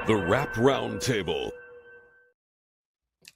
The Rap Roundtable.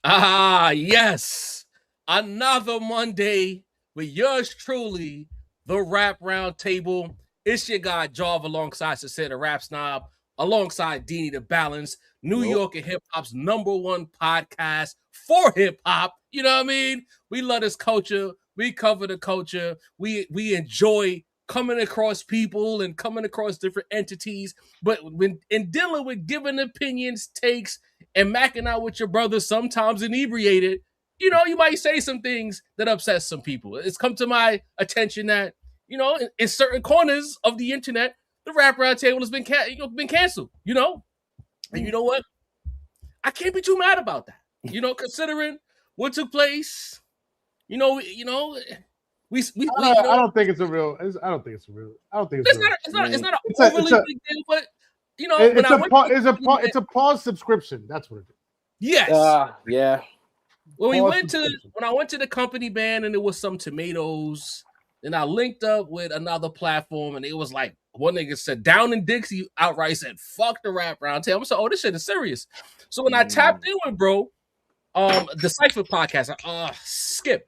Ah, yes. Another Monday with yours truly, the Rap Roundtable. It's your guy, Jarv, alongside Cicera Rap Snob, alongside Deanie the Balance, New York and hip hop's #1 podcast for hip hop. You know what I mean? We love this culture. We cover the culture. We enjoy coming across people and coming across different entities. But when in dealing with giving opinions, takes, and macking out with your brother, sometimes inebriated, you know, you might say some things that upset some people. It's come to my attention that, you know, in certain corners of the internet, the Rap Roundtable has been canceled, you know? And you know what? I can't be too mad about that. You know, considering what took place, I don't think it's a real. I don't think it's a real. It's not an overly big deal, but you know, it's a pause subscription. That's what it is. Yes. Yeah. When I went to the company band and it was some tomatoes, and I linked up with another platform, and it was like one nigga said Down in Dixie outright said "fuck the Rap Roundtable." I'm so, oh, this shit is serious. So when I tapped in with bro, the Cypher podcast, Skip.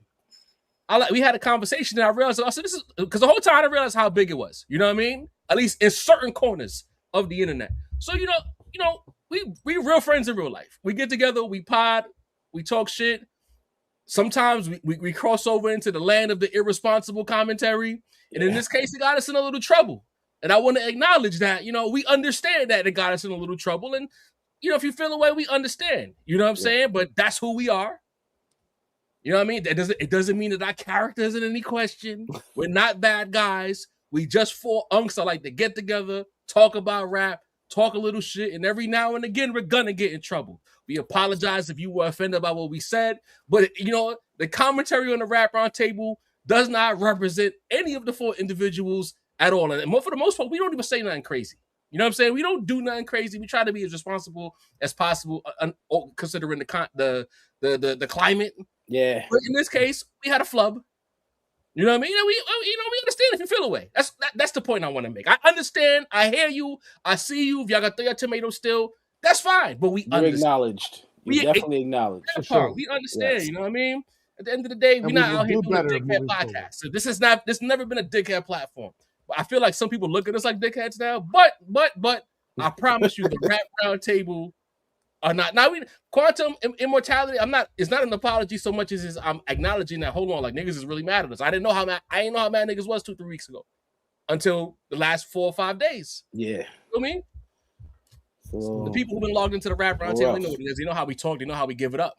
We had a conversation and I realized, I said, this is because the whole time I realized how big it was. You know what I mean? At least in certain corners of the internet. So, you know, we real friends in real life. We get together, we pod, we talk shit. Sometimes we cross over into the land of the irresponsible commentary. And in this case, it got us in a little trouble. And I want to acknowledge that, you know, we understand that it got us in a little trouble. And, you know, if you feel away, we understand. You know what I'm saying? But that's who we are. You know what I mean? It doesn't mean that our character isn't any question. We're not bad guys. We just four unks that like to get together, talk about rap, talk a little shit, and every now and again we're gonna get in trouble. We apologize if you were offended by what we said, but you know the commentary on the Rap Roundtable does not represent any of the four individuals at all, and for the most part, we don't even say nothing crazy. You know what I'm saying? We don't do nothing crazy. We try to be as responsible as possible, considering the climate. Yeah. But in this case, we had a flub. You know what I mean? We understand if you feel away. That's the point I want to make. I understand. I hear you. I see you. If y'all got your tomatoes still, that's fine. But we understand. Acknowledged. We definitely acknowledged. Sure. We understand. Yes. You know what I mean? At the end of the day, we're not out here doing a dickhead podcast. So this has never been a dickhead platform. But I feel like some people look at us like dickheads now. But I promise you, the Rap Roundtable are not. Now quantum immortality. It's not an apology so much as I'm acknowledging that. Hold on, like niggas is really mad at us. I didn't know how mad niggas was 2-3 weeks ago, until the last 4 or 5 days. Yeah, you know what I mean. So the people who've been logged into the Rap Roundtable, they know what it is. They know how we talk. They know how we give it up.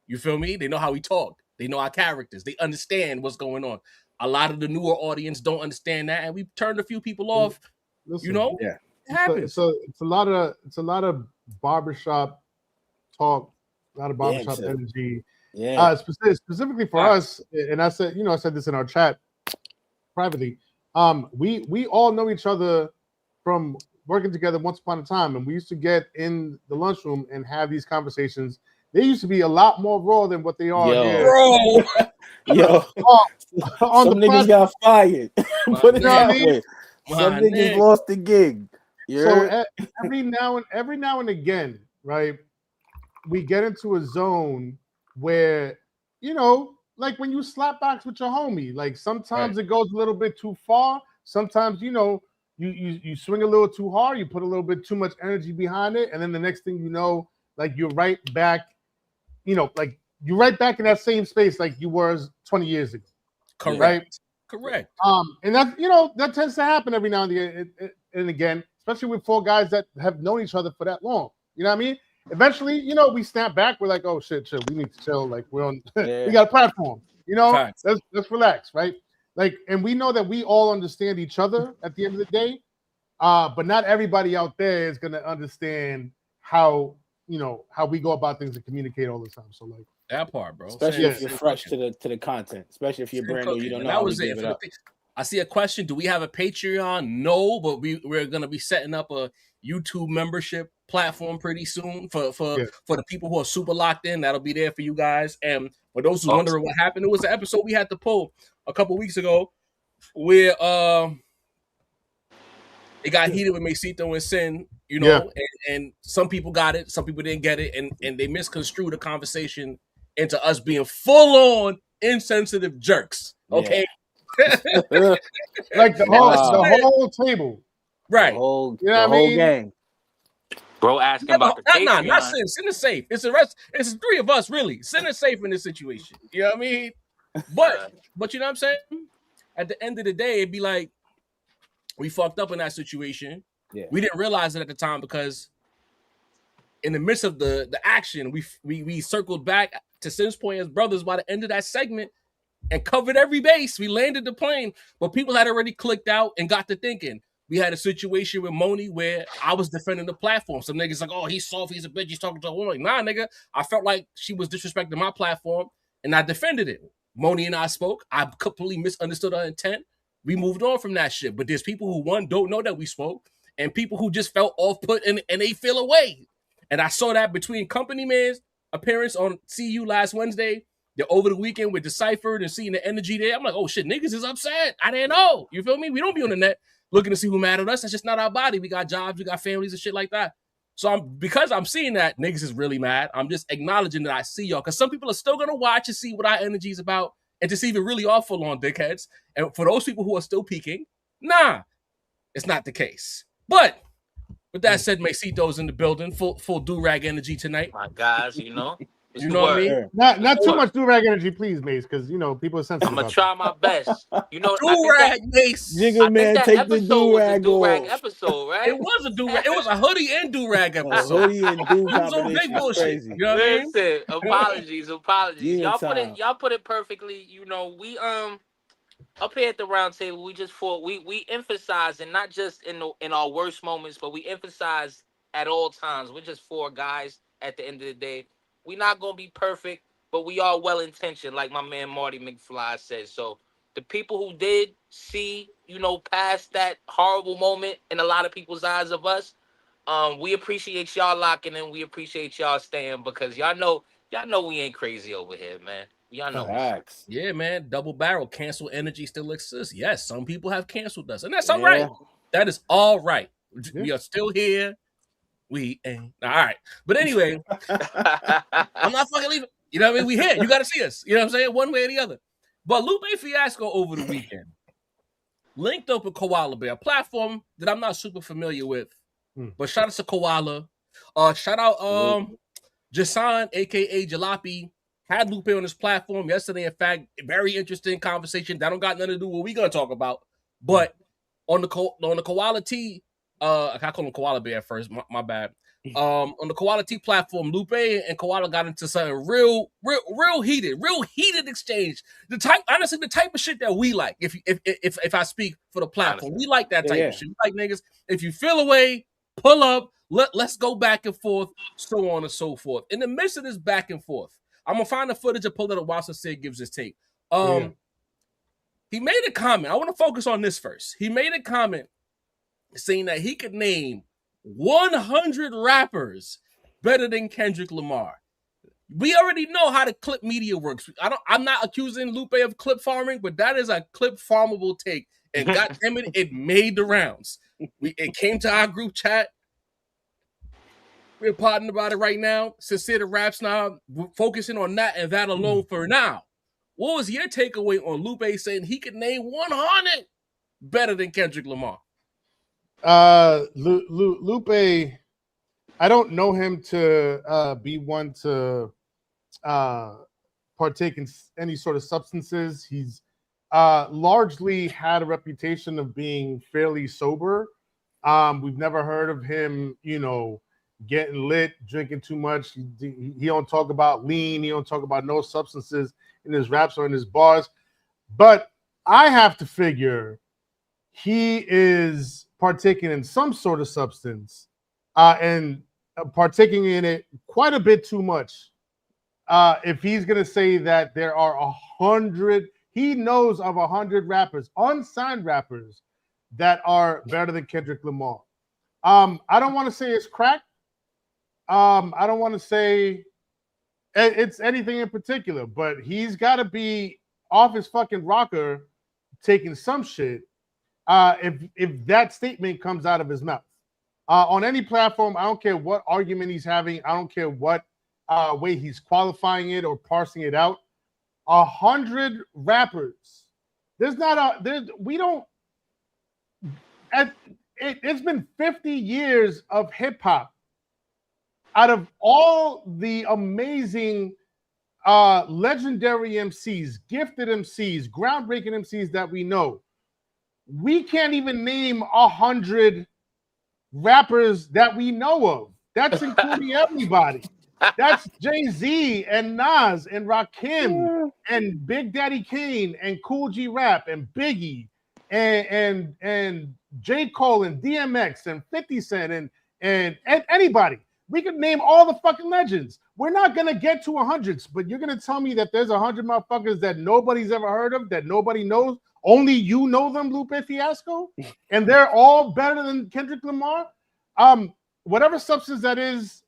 You feel me? They know how we talk. They know our characters. They understand what's going on. A lot of the newer audience don't understand that, and we turned a few people off. Listen, you know, yeah, it happens. So it's a lot of barbershop talk, a lot of barbershop energy. Yeah. Specifically for us, and I said this in our chat privately. We all know each other from working together once upon a time, and we used to get in the lunchroom and have these conversations. They used to be a lot more raw than what they are here. Yo. Some niggas got fired. Put it that way. Some niggas lost the gig. So every now and again, right, we get into a zone where, you know, like when you slap box with your homie, like sometimes it goes a little bit too far. Sometimes, you know, you swing a little too hard, you put a little bit too much energy behind it, and then the next thing you know, like you're right back, you know, like you're right back in that same space like you were 20 years ago. Correct. Right? Correct. And that, you know, that tends to happen every now and again, especially with 4 guys that have known each other for that long. You know what I mean? Eventually, you know, we snap back. We're like, oh shit, we need to chill. Like we're on, we got a platform. You know, let's relax, right? Like, and we know that we all understand each other at the end of the day, but not everybody out there is gonna understand how we go about things and communicate all the time. So like that part, bro. Especially if you're fresh to the content, especially if you're brand new, you don't know. That was it. I see a question. Do we have a Patreon? No, but we're gonna be setting up a YouTube membership platform pretty soon for the people who are super locked in. That'll be there for you guys. And for those who wondering what happened, it was an episode we had to pull a couple weeks ago where it got heated with Mesito and Sin. you know, and some people got it, some people didn't get it, and they misconstrued the conversation into us being full on insensitive jerks. Okay. Like the whole table. Right. The whole gang. Bro asking about the Patreon. Not Sin. Sin is safe. It's the rest. It's the three of us, really. Sin is safe in this situation. You know what I mean? But you know what I'm saying? At the end of the day, it'd be like we fucked up in that situation. Yeah. We didn't realize it at the time because in the midst of the action, we circled back to Sin's point as brothers by the end of that segment and covered every base. We landed the plane, but people had already clicked out and got to thinking. We had a situation with Moni where I was defending the platform. Some niggas like, oh, he's soft, he's a bitch, he's talking to a woman. Nah, nigga, I felt like she was disrespecting my platform, and I defended it. Moni and I spoke. I completely misunderstood her intent. We moved on from that shit. But there's people who, don't know that we spoke, and people who just felt off-put and they feel away. And I saw that between Company Man's appearance on CU last Wednesday, over the weekend with Deciphered and seeing the energy there. I'm like, oh, shit, niggas is upset. I didn't know. You feel me? We don't be on the net looking to see who mad at us. That's just not our body. We got jobs, we got families and shit like that. So because I'm seeing that niggas is really mad, I'm just acknowledging that I see y'all. Because some people are still gonna watch and see what our energy is about and to see if it really are full on dickheads. And for those people who are still peeking, nah, it's not the case. But with that said, Macito's in the building, full do-rag energy tonight. My guys, you know. You know what I mean? Not too much do-rag energy, please, Mace, because you know people are sensitive. I'm gonna try my best. You know, do-rag Mace. Jiggle man, take the do-rag off. Episode, right? It was a do-rag. It was a hoodie and do-rag episode. Hoodie and do big bullshit. crazy. You know what I mean? Listen, apologies. Y'all put it perfectly. You know, we up here at the round table, we just fought. We emphasize, and not just in our worst moments, but we emphasize at all times. We're just four guys at the end of the day. We're not going to be perfect, but we are well-intentioned, like my man Marty McFly said. So the people who did see, you know, past that horrible moment in a lot of people's eyes of us, we appreciate y'all locking in. We appreciate y'all staying because y'all know we ain't crazy over here, man. Y'all know. Facts. Yeah, man. Double barrel. Cancel energy still exists. Yes, some people have canceled us, and that's all right. That is all right. We are still here. We ain't all right. But anyway, I'm not fucking leaving. You know what I mean? We here. You got to see us. You know what I'm saying? One way or the other. But Lupe Fiasco over the weekend linked up with Koala Bear, a platform that I'm not super familiar with. But shout out to Koala. Shout out Jason, aka Jalopy, had Lupe on his platform yesterday. In fact, a very interesting conversation. That don't got nothing to do with what we gonna talk about. But on the Koala T. I call him Koala Bear first. My bad. On the Koala T platform, Lupe and Koala got into something real heated exchange. The type of shit that we like. If I speak for the platform, we like that type of shit. We like niggas. If you feel away, pull up. Let's go back and forth, so on and so forth. In the midst of this back and forth, I'm gonna find the footage and pull it up while Sid gives his take. He made a comment. I want to focus on this first. He made a comment saying that he could name 100 rappers better than Kendrick Lamar. We already know how the clip media works. I'm not accusing Lupe of clip farming, but that is a clip farmable take. And goddammit, it made the rounds. It came to our group chat. We're potting about it right now. Sincere the Rap Snob, we're focusing on that and that alone for now. What was your takeaway on Lupe saying he could name 100 better than Kendrick Lamar? Lupe, I don't know him to be one to partake in any sort of substances. He's largely had a reputation of being fairly sober. We've never heard of him, you know, getting lit, drinking too much. He don't talk about lean. He don't talk about no substances in his raps or in his bars. But I have to figure he is partaking in some sort of substance and partaking in it quite a bit too much. If he's going to say that there are 100, he knows of 100 rappers, unsigned rappers, that are better than Kendrick Lamar. I don't want to say it's crack. I don't want to say it's anything in particular, but he's got to be off his fucking rocker taking some shit if that statement comes out of his mouth. on any platform. I don't care what argument he's having. I don't care what way he's qualifying it or parsing it out. 100 rappers. There's not a. We don't. It's been 50 years of hip hop. Out of all the amazing, legendary MCs, gifted MCs, groundbreaking MCs that we know, we can't even name 100 rappers that we know of. That's including everybody. That's Jay-Z and Nas and Rakim and Big Daddy Kane and Cool G Rap and Biggie and J. Cole and DMX and 50 Cent and anybody. We could name all the fucking legends. We're not gonna get to 100s, but you're gonna tell me that there's 100 motherfuckers that nobody's ever heard of, that nobody knows. Only you know them, Lupe Fiasco, and they're all better than Kendrick Lamar. Whatever substance that is,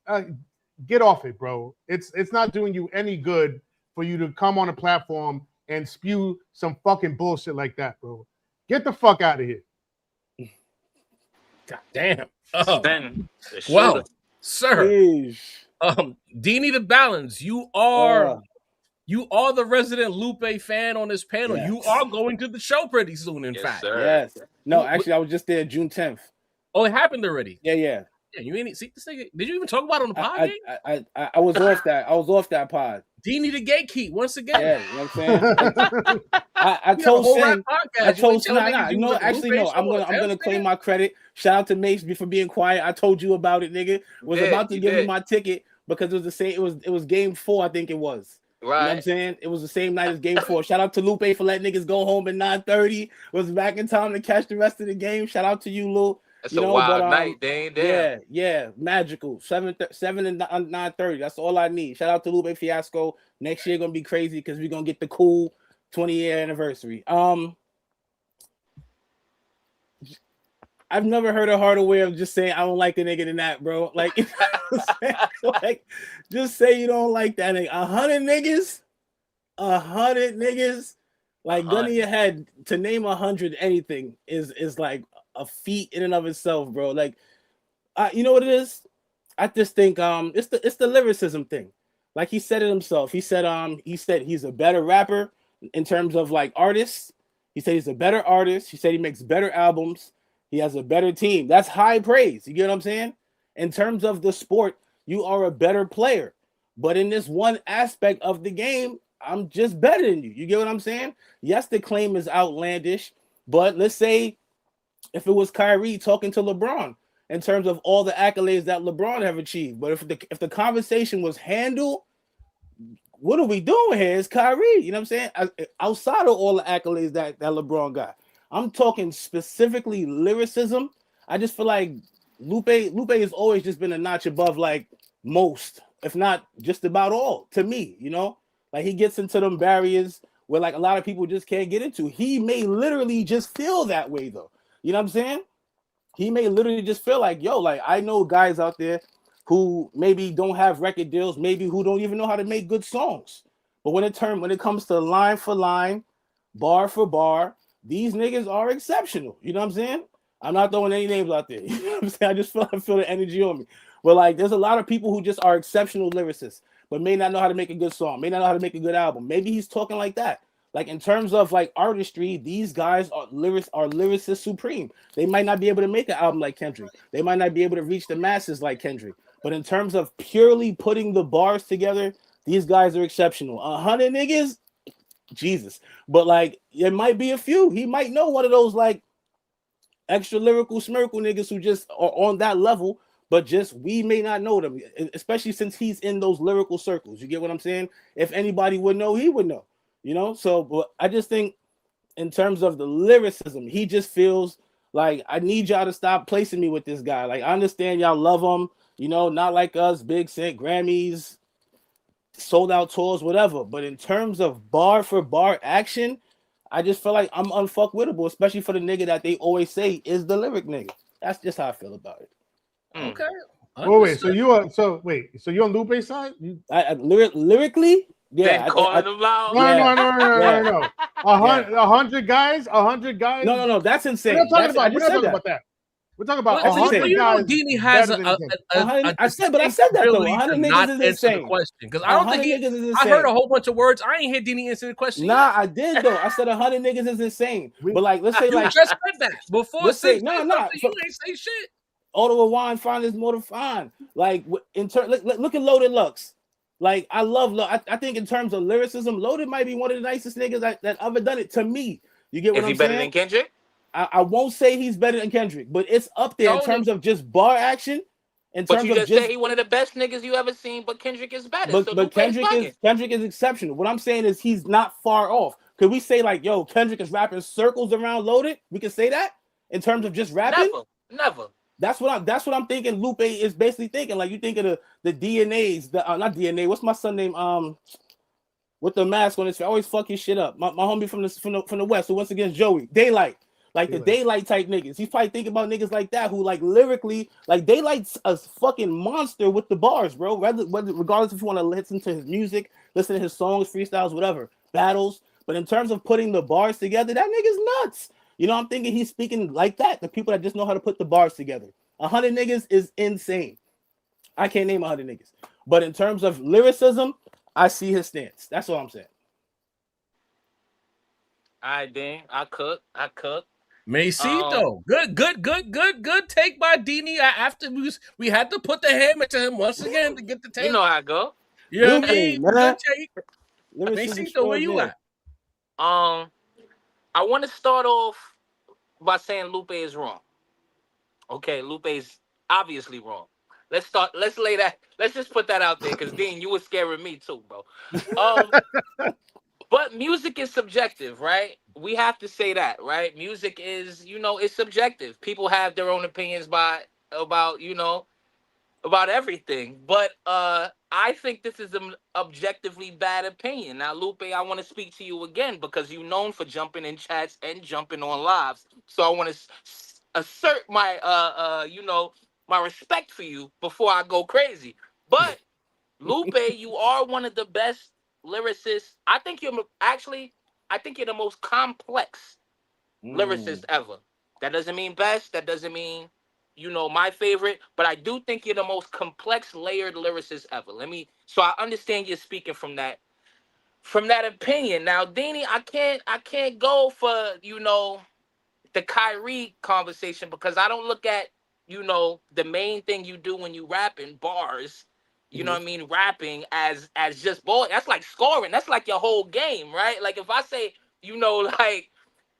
get off it, bro. It's not doing you any good for you to come on a platform and spew some fucking bullshit like that, bro. Get the fuck out of here. God damn. Well, sir. Deanie the Balance, you are the resident Lupe fan on this panel. Yes. You are going to the show pretty soon, in fact. Sir. Yes. No, actually, I was just there June 10th. Oh, it happened already. Yeah. Yeah, you ain't see this thing. Did you even talk about it on the pod? I was off that. I was off that pod. Deanie the Gatekeep once again. Yeah, you know what I'm saying? I told Sin. I'm gonna claim my credit. Shout out to Mace for being quiet. I told you about it, nigga. Was about to give me my ticket because it was the same. It was game 4, I think it was. Right. You know what I'm saying? It was the same night as game 4. Shout out to Lupe for letting niggas go home at 9:30. Was back in time to catch the rest of the game. Shout out to you, Lil. That's a wild night, damn. Yeah, magical. 7 and 9:30. That's all I need. Shout out to Lupe Fiasco. Next year gonna be crazy because we're gonna get the cool 20-year anniversary. I've never heard a harder way of just saying I don't like the nigga than that, bro. Like, just say you don't like that nigga. 100 niggas, like gun in your head to name 100 anything is like a feat in and of itself, bro. Like, you know what it is? I just think it's the lyricism thing. Like he said it himself. He said he's a better rapper in terms of like artists. He said he's a better artist. He said he makes better albums. He has a better team. That's high praise. You get what I'm saying? In terms of the sport, you are a better player. But in this one aspect of the game, I'm just better than you. You get what I'm saying? Yes, the claim is outlandish, but let's say if it was Kyrie talking to LeBron in terms of all the accolades that LeBron have achieved, but if the conversation was handled, what are we doing here? It's Kyrie. You know what I'm saying? Outside of all the accolades that LeBron got, I'm talking specifically lyricism. I just feel like Lupe has always just been a notch above like most, if not just about all, to me, you know? Like he gets into them barriers where like a lot of people just can't get into. He may literally just feel that way though. You know what I'm saying? He may literally just feel like, yo, like I know guys out there who maybe don't have record deals, maybe who don't even know how to make good songs. But when it comes to line for line, bar for bar, these niggas are exceptional. You know what I'm saying? I'm not throwing any names out there. You know what I'm saying? I just feel the energy on me. But like, there's a lot of people who just are exceptional lyricists, but may not know how to make a good song, may not know how to make a good album. Maybe he's talking like that. Like in terms of like artistry, these guys are lyricists supreme. They might not be able to make an album like Kendrick. They might not be able to reach the masses like Kendrick. But in terms of purely putting the bars together, these guys are exceptional. 100 niggas, Jesus. But like, it might be a few. He might know one of those like extra lyrical smirkle niggas who just are on that level, but just we may not know them, especially since he's in those lyrical circles. You get what I'm saying? If anybody would know, he would know. You know, so but I just think in terms of the lyricism, he just feels like I need y'all to stop placing me with this guy. Like I understand y'all love him, you know, not like us, Big Cent, Grammys, sold out tours, whatever. But in terms of bar for bar action, I just feel like I'm unfuckwittable, especially for the nigga that they always say is the lyric nigga. That's just how I feel about it. Okay. Oh wait, so you're on Lupe's side? Lyrically? Yeah, calling them loud. No. 100 guys. No. That's insane. We're not talking about that. We're talking about Well, 100 you know, guys. Dini has better than Kendrick. I said that though. 100 not niggas is answer the insane. question because I don't think niggas is I heard insane. a whole bunch of words. I ain't hear Dini answer the question. Nah, I did though. I said 100 niggas is insane. But like, let's say you like just said that before. let's say no. You ain't say shit. All the wine fine is more than fine. Like in turn, look at Loaded Lux. Like I love. I think in terms of lyricism, Loaded might be one of the nicest niggas that ever done it to me. You get what I'm saying? Is he better than Kendrick? I won't say he's better than Kendrick, but it's up there in terms of just bar action. But you just said he one of the best niggas you ever seen, but Kendrick is better. But Kendrick is exceptional. What I'm saying is he's not far off. Could we say like, yo, Kendrick is rapping circles around Loaded? We can say that in terms of just rapping. Never. That's what I'm thinking. Lupe is basically thinking. Like you think of the DNAs, not DNA. What's my son name? With the mask on his face, I always fuck his shit up. My homie from the west, who once again Joey Daylight, like the Daylight type niggas. He's probably thinking about niggas like that who like lyrically, like Daylight's a fucking monster with the bars, bro. Regardless if you want to listen to his music, listen to his songs, freestyles, whatever, battles. But in terms of putting the bars together, that nigga's nuts. You know, I'm thinking he's speaking like that. The people that just know how to put the bars together. 100 niggas is insane. I can't name 100 niggas. But in terms of lyricism, I see his stance. That's all I'm saying. All right, then. I cook. Macito. Good take by Dini. After we had to put the hammer to him once again to get the take. You know how I go. You know what I mean? Good take. Macito, where you at? I want to start off by saying Lupe is wrong. Okay, Lupe is obviously wrong. Let's just put that out there because Dean, you were scaring me too, bro. But music is subjective, right? We have to say that, right? Music is, it's subjective. People have their own opinions about everything. But I think this is an objectively bad opinion. Now, Lupe, I want to speak to you again because you're known for jumping in chats and jumping on lives. So I want to assert my my respect for you before I go crazy. But Lupe, you are one of the best lyricists. I think you're the most complex lyricist ever. That doesn't mean best. That doesn't mean my favorite, but I do think you're the most complex, layered lyricist ever. So I understand you're speaking from that opinion. Now, Deanie, I can't go for the Kyrie conversation because I don't look at the main thing you do when you rap in bars. You know what I mean? Rapping as just ball. That's like scoring. That's like your whole game, right? Like if I say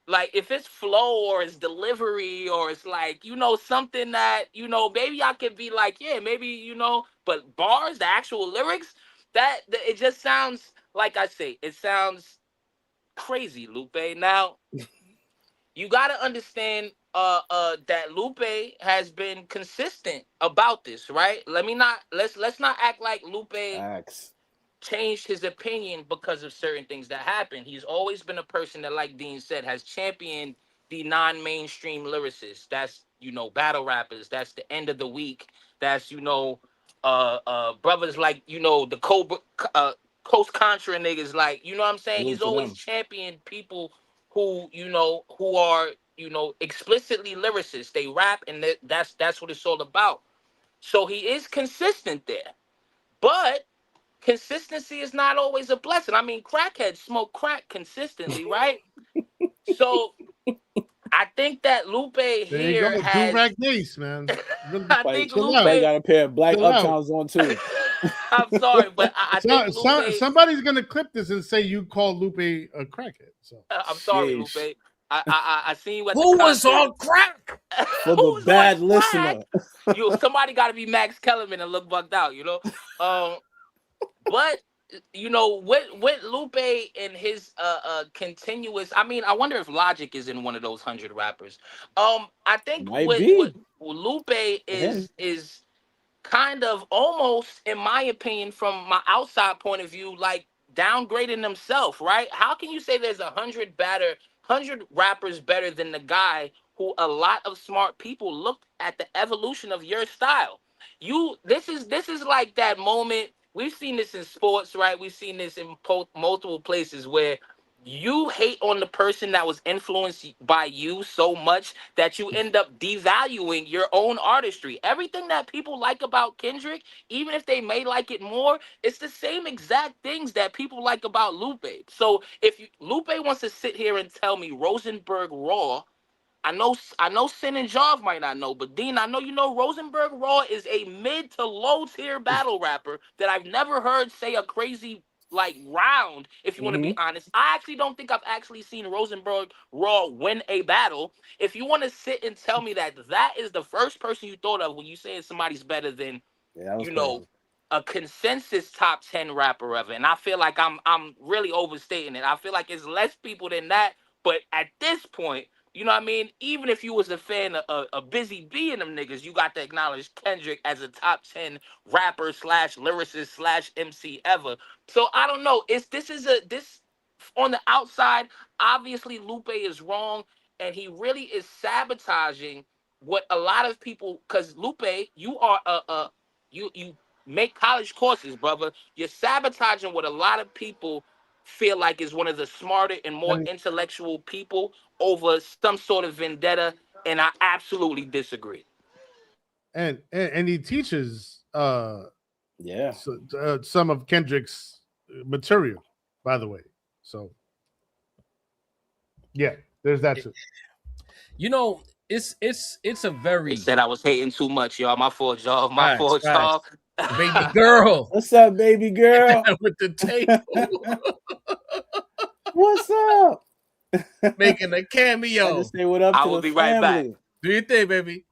like if it's flow or it's delivery or it's like, something that, maybe I could be like, yeah, maybe, but bars, the actual lyrics, it just sounds, like I say, it sounds crazy, Lupe. Now, you got to understand that Lupe has been consistent about this, right? Let's not act like Lupe changed his opinion because of certain things that happened. He's always been a person that, like Dean said, has championed the non-mainstream lyricists. That's, battle rappers. That's the End of the Week. That's, brothers like, the Cobra, Coast Contra niggas. Like, you know what I'm saying? He's always championed people who, who are, explicitly lyricists. They rap and that's what it's all about. So he is consistent there. But consistency is not always a blessing. I mean, crackheads smoke crack consistently, right? So I think that Lupe here has do-rag Mace, man. I think Lupe got a pair of black Uptowns on too. I'm sorry, but I think Lupe, somebody's gonna clip this and say you called Lupe a crackhead. So I'm sorry, Lupe. I seen what who was on crack for the bad listener. Somebody got to be Max Kellerman and look bugged out, But with Lupe and his continuous, I mean, I wonder if Logic is in one of those 100 rappers. I think with Lupe is kind of almost, in my opinion, from my outside point of view, like downgrading himself, right? How can you say there's 100 rappers better than the guy who a lot of smart people looked at the evolution of your style? This is like that moment. We've seen this in sports, right? We've seen this in multiple places where you hate on the person that was influenced by you so much that you end up devaluing your own artistry. Everything that people like about Kendrick, even if they may like it more, it's the same exact things that people like about Lupe. So if Lupe wants to sit here and tell me Rosenberg Raw, I know Sin and Jav might not know, but Dean, I know you know Rosenberg Raw is a mid to low tier battle rapper that I've never heard say a crazy like round, if you want to be honest. I actually don't think I've actually seen Rosenberg Raw win a battle. If you want to sit and tell me that that is the first person you thought of when you saying somebody's better than, you know, a consensus top 10 rapper ever, and I feel like I'm really overstating it. I feel like it's less people than that, but at this point, you know what I mean? Even if you was a fan of a Busy B and them niggas, you got to acknowledge Kendrick as a top 10 rapper / lyricist / MC ever. So I don't know. This on the outside, obviously Lupe is wrong, and he really is sabotaging what a lot of people, because Lupe, you are you make college courses, brother. You're sabotaging what a lot of people feel like is one of the smarter and more intellectual people over some sort of vendetta, and I absolutely disagree. And he teaches some of Kendrick's material, by the way. So yeah, there's that too. You know, it's a very. They said I was hating too much, y'all. My fault, y'all. My fault, y'all. Baby girl. What's up, baby girl? With the table. What's up? Making a cameo. I just say what up I to will the be family. right back. Do your thing, baby.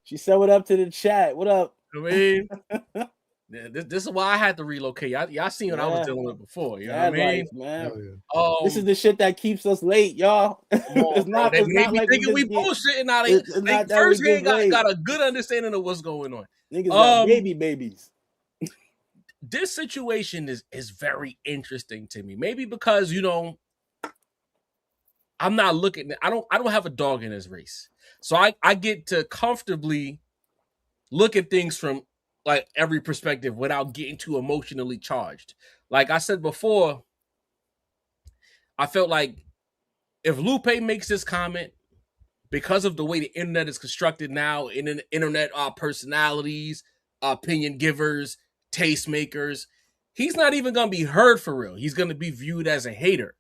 She said what up to the chat. What up? I mean, this is why I had to relocate. Y'all seen what I was dealing with before. You know what I mean? Life, man. This is the shit that keeps us late, y'all. It's not like thinking we bullshitting out of it. First, we ain't got a good understanding of what's going on. Niggas got babies. This situation is very interesting to me. Maybe because, you know, I'm not looking. I don't have a dog in this race, so I get to comfortably look at things from like every perspective without getting too emotionally charged. Like I said before, I felt like if Lupe makes this comment, because of the way the internet is constructed now, in the internet personalities, opinion givers, tastemakers, he's not even gonna be heard for real. He's gonna be viewed as a hater.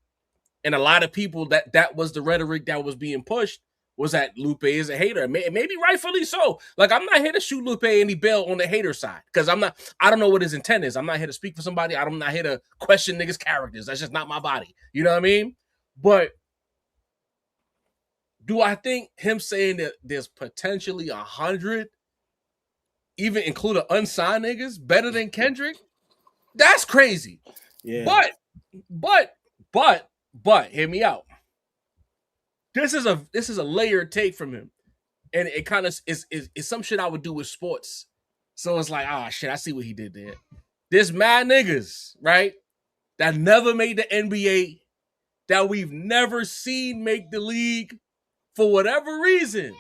And a lot of people that was the rhetoric that was being pushed was that Lupe is a hater. Maybe rightfully so. Like, I'm not here to shoot Lupe any bail on the hater side, because I don't know what his intent is. I'm not here to speak for somebody. I'm not here to question niggas' characters. That's just not my body. You know what I mean? But do I think him saying that there's potentially 100, even include unsigned niggas, better than Kendrick? That's crazy. Yeah. But hear me out. This is a layered take from him, and it kind of is some shit I would do with sports. So it's like, shit, I see what he did there. There's mad niggas, right, that never made the NBA, that we've never seen make the league for whatever reason.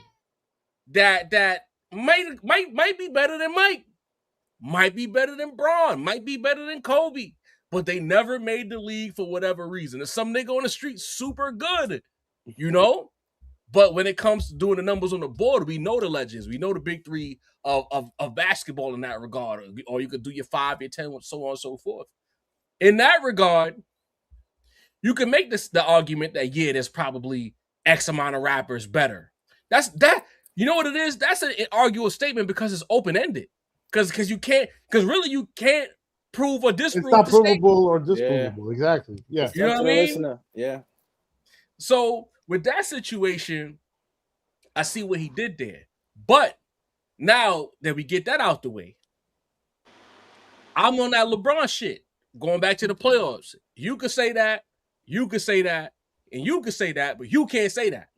That might be better than Mike, might be better than Braun, might be better than Kobe. But they never made the league for whatever reason. There's some nigga on the street super good, you know? But when it comes to doing the numbers on the board, we know the legends. We know the big three of basketball in that regard. Or you could do your 5, your 10, so on and so forth. In that regard, you can make the argument that, yeah, there's probably X amount of rappers better. You know what it is? That's an arguable statement because it's open-ended. Because you can't prove or disprove. It's not provable or disprovable. Yeah. Exactly. Yeah. You know what I mean? Yeah. So with that situation, I see what he did there. But now that we get that out the way, I'm on that LeBron shit. Going back to the playoffs. You could say that, you could say that, and you could say that, but you can't say that.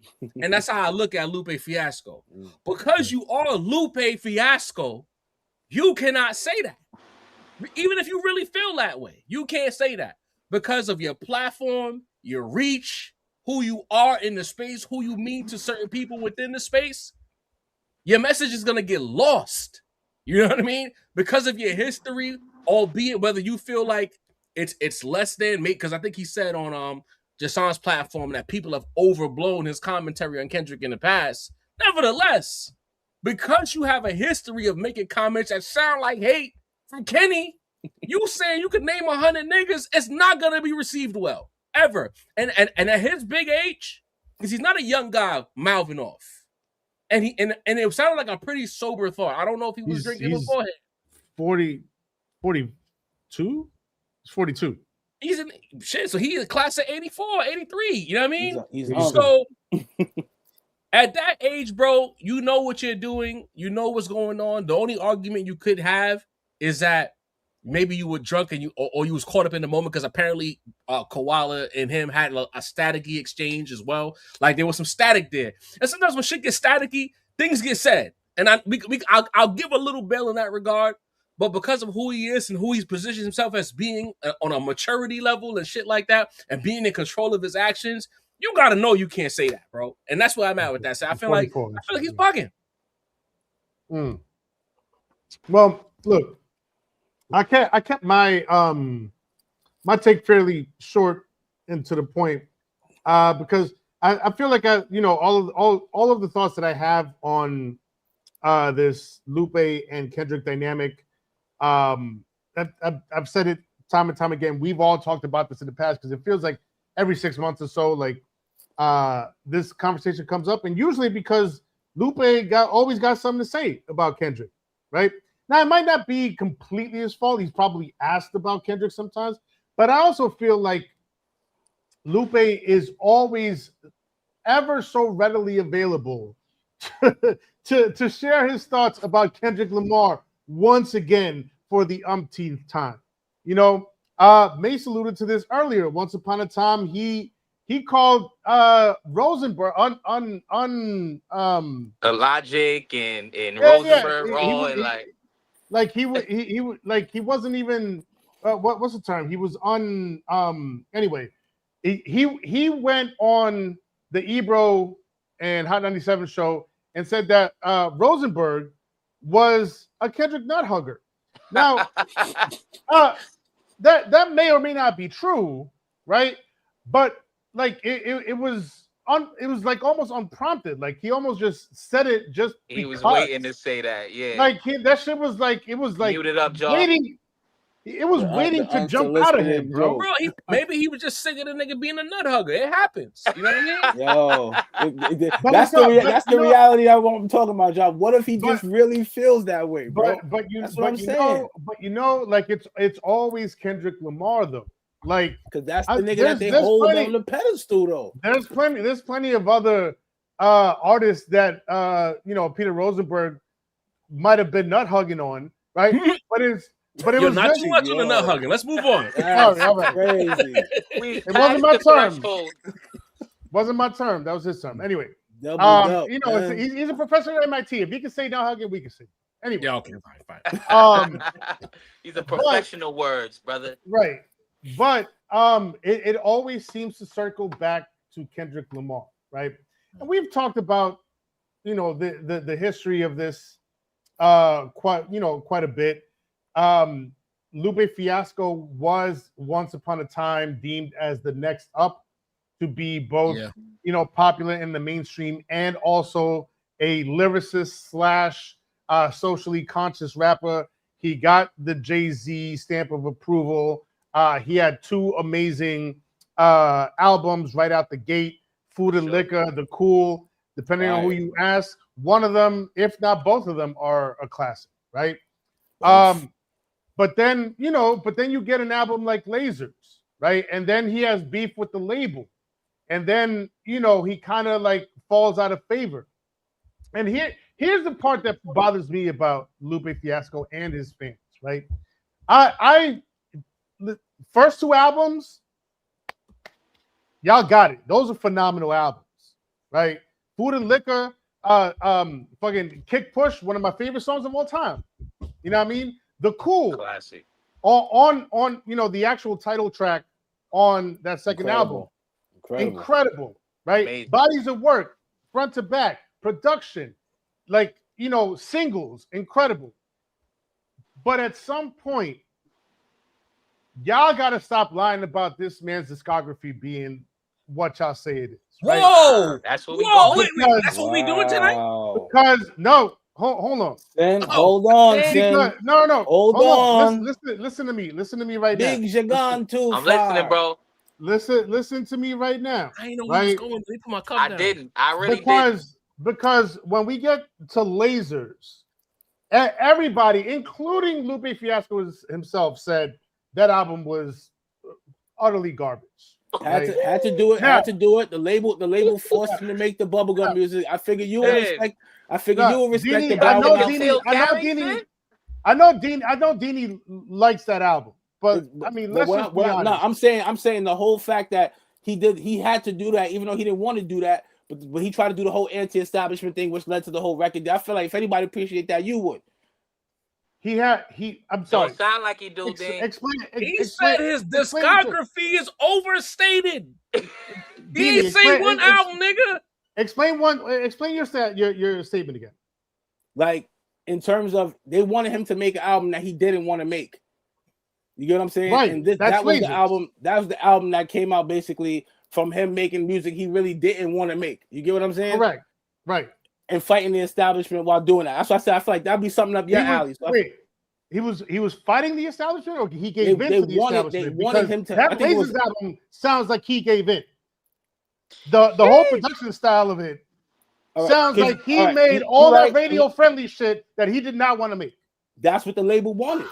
And that's how I look at Lupe Fiasco. Because you are Lupe Fiasco, you cannot say that. Even if you really feel that way, you can't say that because of your platform, your reach, who you are in the space, who you mean to certain people within the space. Your message is going to get lost. You know what I mean? Because of your history, albeit whether you feel like it's less than me because I think he said on Jason's platform that people have overblown his commentary on Kendrick in the past. Nevertheless, because you have a history of making comments that sound like hate from Kenny, you saying you could name 100 niggas, it's not gonna be received well ever. And at his big age, because he's not a young guy mouthing off, and it sounded like a pretty sober thought. I don't know if he was drinking beforehand. 42? He's 42. He's in shit, so he's a class of 84, 83. You know what I mean? He's so at that age, bro, you know what you're doing. You know what's going on. The only argument you could have is that maybe you were drunk and or you was caught up in the moment because apparently Koala and him had a staticky exchange as well. Like there was some static there. And sometimes when shit gets staticky, things get said. And I'll give a little bail in that regard. But because of who he is and who he's positioned himself as being on a maturity level and shit like that, and being in control of his actions, you gotta know you can't say that, bro. And that's where I'm at with that. So I feel like he's bugging. Well, look, I kept my my take fairly short and to the point, because I feel like all of the thoughts that I have on this Lupe and Kendrick dynamic. I've said it time and time again. We've all talked about this in the past because it feels like every 6 months or so, like this conversation comes up, and usually because Lupe always got something to say about Kendrick, right? Now it might not be completely his fault. He's probably asked about Kendrick sometimes, but I also feel like Lupe is always ever so readily available to share his thoughts about Kendrick Lamar once again for the umpteenth time. You know, Mace alluded to this earlier. Once upon a time, he called Rosenberg Logic and Rosenberg raw and like he wasn't even what's the term? He was anyway. He went on the Ebro and Hot 97 show and said that Rosenberg was a Kendrick nut hugger. Now, that may or may not be true, right? But like it was like almost unprompted. Like he almost just said it just he because. was waiting to say that. Yeah, like that shit was like it was like muted up, Joe. waiting. It was waiting to jump out of him, bro. Maybe he was just sick of the nigga being a nut hugger. It happens. You know what I mean? Yo, that's the reality I'm talking about, John. What if he just really feels that way, bro? But you know, like it's always Kendrick Lamar though. Like because that's the nigga that they hold on the pedestal though. There's plenty of other artists that Peter Rosenberg might have been nut hugging on, right? But it was not too much on the nut hugging. Let's move on. All right. Crazy. It wasn't my term. Wasn't my term. That was his term. Anyway, he's a professor at MIT. If he can say nut hugging, we can say. Anyway, yeah, okay, fine. He's a professional words, brother. Right, but it always seems to circle back to Kendrick Lamar, right? And we've talked about the history of this quite a bit. Lupe Fiasco was once upon a time deemed as the next up to be both, popular in the mainstream and also a lyricist / socially conscious rapper. He got the Jay-Z stamp of approval. He had 2 amazing albums right out the gate, Food and Liquor, The Cool, depending on who you ask. One of them, if not both of them, are a classic, right? But then you get an album like Lasers, right? And then he has beef with the label. And then, he kind of like falls out of favor. And here's the part that bothers me about Lupe Fiasco and his fans, right? The first 2 albums, y'all got it. Those are phenomenal albums, right? Food and Liquor, fucking Kick Push, one of my favorite songs of all time. You know what I mean? The Cool, classic. On the actual title track on that second album, incredible, right? Amazing. Bodies of work, front to back, production, like singles, incredible. But at some point, y'all gotta stop lying about this man's discography being what y'all say it is. Right? Whoa, that's what we whoa, going. wait, that's what we doing tonight. Because no, hold on. Then hold on, Because, no, hold on. Listen to me right Big now. Jagan too. I'm listening, bro. Listen to me right now. I didn't know where he was going. Let me put my cup down. I didn't. I really didn't. Because when we get to Lasers, everybody, including Lupe Fiasco himself, said that album was utterly garbage. Had to do it. Had to do it. The label forced him to make the bubblegum music. I figured you would respect. I figured you would respect Dini, the I know Dini likes that album, but I mean, let's just be honest. No, I'm saying the whole fact that he had to do that, even though he didn't want to do that, but he tried to do the whole anti-establishment thing, which led to the whole record. I feel like if anybody appreciate that, you would. I'm sorry. Don't sound like he do, Dan. He said his discography is overstated. He ain't say one album, nigga. Explain your statement again. Like, in terms of they wanted him to make an album that he didn't want to make. You get what I'm saying? Right. And that was the album. That was the album that came out basically from him making music he really didn't want to make. You get what I'm saying? Correct. Right. And fighting the establishment while doing that. That's why I said I feel like that'd be something up your alley. So he was fighting the establishment, or he gave in to the establishment? They wanted him to. That Lasers album sounds like he gave in. The whole production style of it sounds like he made all that radio friendly shit that he did not want to make. That's what the label wanted.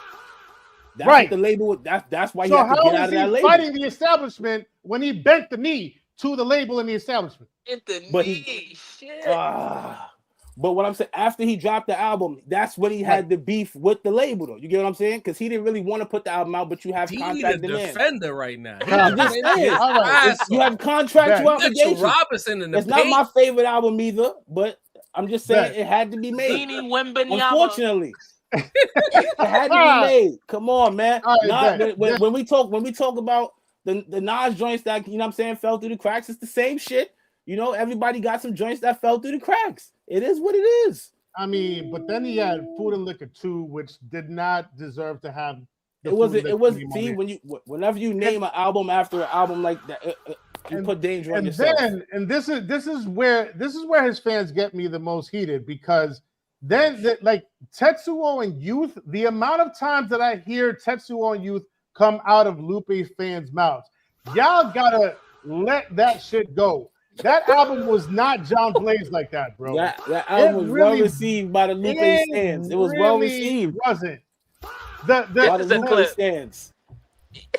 That's what the label. That's why he had to get out of that label. Fighting the establishment when he bent the knee to the label and the establishment. But what I'm saying, after he dropped the album, that's when he had the beef with the label, though. You get what I'm saying? Because he didn't really want to put the album out, but you have contract demands. Defender right now. You have contractual obligations. Robinson in the It's not my favorite album either, but I'm just saying it had to be made. Unfortunately, it had to be made. Come on, man. When we talk about the Nas joints that, you know what I'm saying, fell through the cracks, it's the same shit. You know, everybody got some joints that fell through the cracks. It is what it is. I mean, but then he had Food and Liquor 2, which did not deserve to have. It was. See, whenever you name an album after an album like that, you put danger on yourself. And this is where his fans get me the most heated, because then like Tetsuo and Youth, the amount of times that I hear Tetsuo and Youth come out of Lupe's fans' mouths, y'all gotta let that shit go. That album was not John Blaze like that, bro. That album was well received by the Lupe fans. It was well received. Wasn't by the Lupe fans.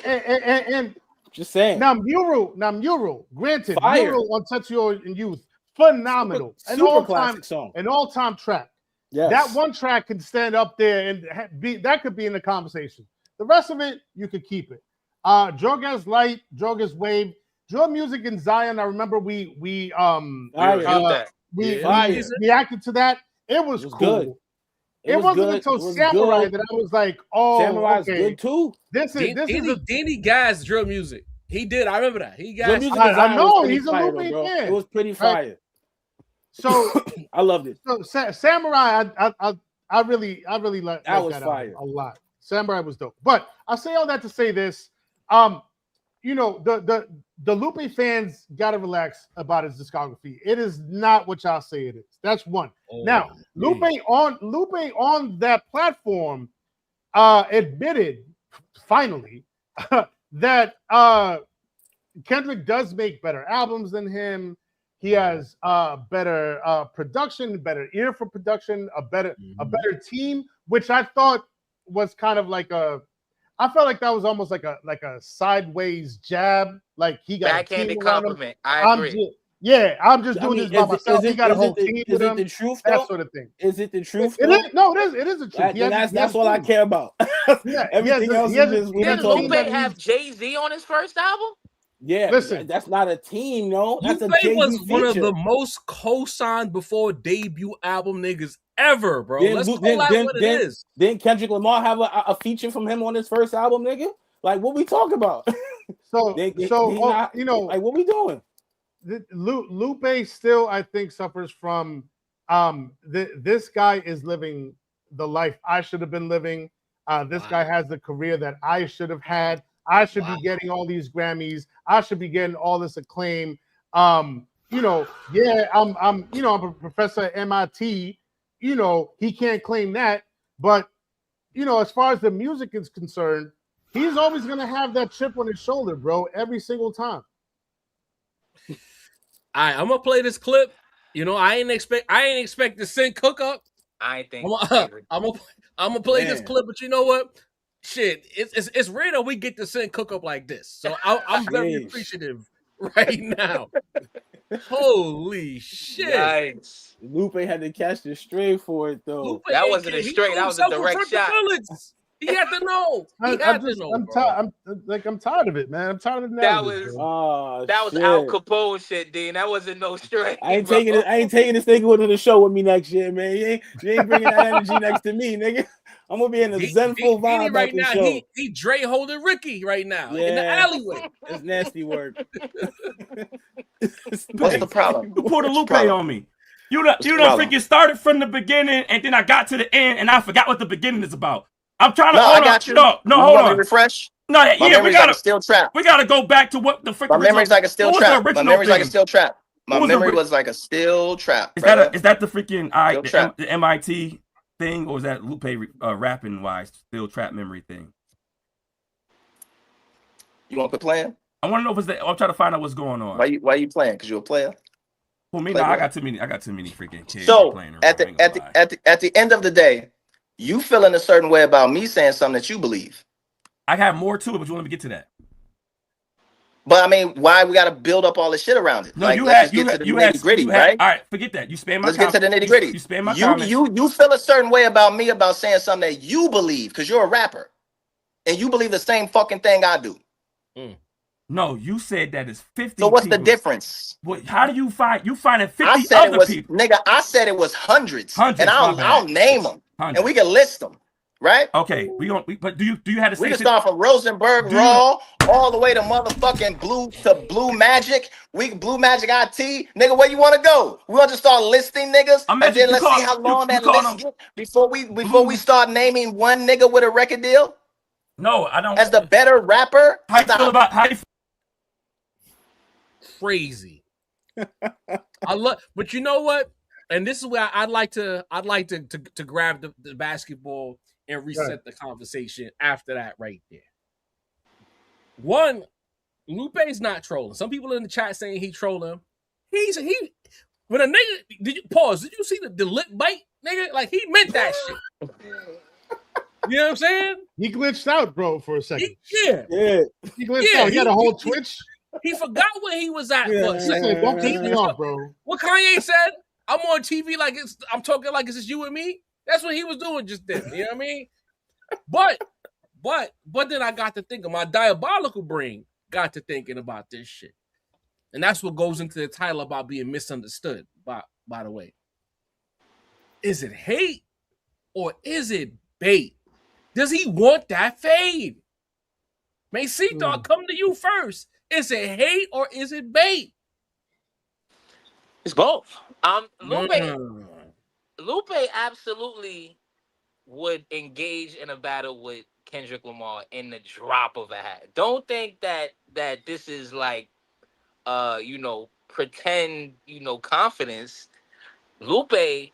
And just saying. Now Mural, granted, Fire. Mural on Tetsuo and Youth, phenomenal, super classic song, an all-time track. Yes. That one track can stand up there and that could be in the conversation. The rest of it, you could keep it. Drogas Light, Drogas Wave. Drill Music in Zion. I remember we reacted to that. It was cool. Good. It wasn't until Samurai that I was like, "Oh, Samurai's good too." This is Dini Guy's Drill Music. He did. I remember that. He got. I know he's a Lupe fan. It was pretty fire. Right? So I loved it. So Samurai, I really liked that was fire a lot. Samurai was dope. But I say all that to say this. You know, the Lupe fans got to relax about his discography. It is not what y'all say it is. That's one. Now, Lupe on that platform admitted finally that Kendrick does make better albums than him. He has better production, better ear for production, a better team, which I thought was kind of like I felt like that was almost like a sideways jab. Like he got backhanded compliment. I agree. I'm just doing this by myself. He got a whole team with him. Is it the truth? That sort of thing. Is it the truth? It is the truth. That's all I care about. Everything else is Did Lupe have Jay-Z on his first album? Yeah, listen, that's not a team, no. That's Lupe was one of the most co-signed before debut album niggas ever, bro. Let's call out what it is. Didn't Kendrick Lamar have a feature from him on his first album, nigga? Like, what we talk about? You know, like, what we doing? Lupe still, I think, suffers from this guy is living the life I should have been living. This guy has the career that I should have had. I should be getting all these Grammys. I should be getting all this acclaim. You know, yeah, I'm a professor at MIT. You know, he can't claim that, but you know, as far as the music is concerned, he's always gonna have that chip on his shoulder, bro, every single time. All right, I'm gonna play this clip. You know, I ain't expect the sync cook up. I ain't think. I'm gonna play this clip, but you know what? Shit, it's rare that we get to sync cook up like this. So I'm very appreciative right now. Holy shit! Yikes. Lupe had to catch the stray for it though. Lupe, that wasn't a straight. That was a direct shot. He had to know. I'm tired of it, man. I'm tired of the narrative. That was Al Capone shit, Dean. That wasn't no straight. I ain't taking this nigga to the show with me next year, man. You ain't bringing that energy next to me, nigga. I'm gonna be in a zenful vibe right now. Show. He Dre holding Ricky right now in the alleyway. It's nasty work. What's the problem? You pulled a Lupe on me. You done freaking started from the beginning, and then I got to the end, and I forgot what the beginning is about. I'm trying to. I got you. No, hold on. Refresh. No, yeah, we gotta still trap. We gotta go back to what the freaking. My memory's like a steel trap. My memory's like a steel trap. My memory was like a steel trap. Is that the freaking the MIT thing, or is that Lupe rapping wise steel trap memory thing? You want to quit playing? I want to know if it's that. I'm trying to find out what's going on. Why you playing? Because you're a player. Well, me, no, I got too many freaking kids. So playing at the end of the day, you feeling a certain way about me saying something that you believe. I have more to it, but you want me to get to that? But I mean, why we got to build up all this shit around it? No, like, let's get to the nitty-gritty, right? All right, forget that. You spam my. Let's get to the nitty-gritty. You spam my comments. You feel a certain way about me about saying something that you believe because you're a rapper, and you believe the same fucking thing I do. No, you said that it's 50. So what's the difference? What? How do you find 50 other people? Nigga, I said it was hundreds and I'll name them, and we can list them. Right? Okay, but do you have to say? We can start from Rosenberg Raw all the way to motherfucking Blue Magic. Blue Magic IT, nigga. Where you want to go? We want to start listing niggas, and then let's see how long that list gets before we start naming one nigga with a record deal. No, I don't. As the better rapper, how you feel about crazy? I love, but you know what? And this is where I'd like to grab the basketball and reset the conversation after that right there. One, Lupe's not trolling. Some people in the chat saying he trolling. When a nigga did you see the lip bite, nigga? Like he meant that shit. You know what I'm saying? He glitched out, bro, for a second. He glitched out. He had a whole twitch. He forgot where he was at for a second. Don't piss me off, bro. What Kanye said? I'm on TV I'm talking like it's just you and me. That's what he was doing just then. You know what I mean? But then I got to thinking, my diabolical brain got to thinking about this shit. And that's what goes into the title about being misunderstood, by the way. Is it hate or is it bait? Does he want that fade? Macito, I'll come to you first. Is it hate or is it bait? It's both. Lupe absolutely would engage in a battle with Kendrick Lamar in the drop of a hat. Don't think that this is like pretend, confidence. Lupe,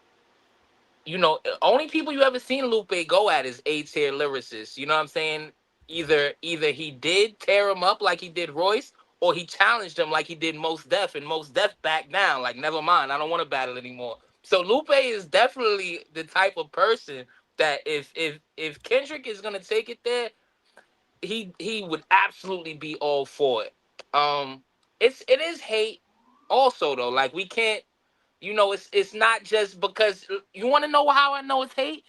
only people you ever seen Lupe go at is A-tier lyricists. You know what I'm saying? Either he did tear him up like he did Royce, or he challenged him like he did Mos Def, and Mos Def backed down. Like, never mind, I don't want to battle anymore. So Lupe is definitely the type of person that if Kendrick is gonna take it there, he would absolutely be all for it. It is hate also though. Like we can't, it's not just because you want to know how I know it's hate.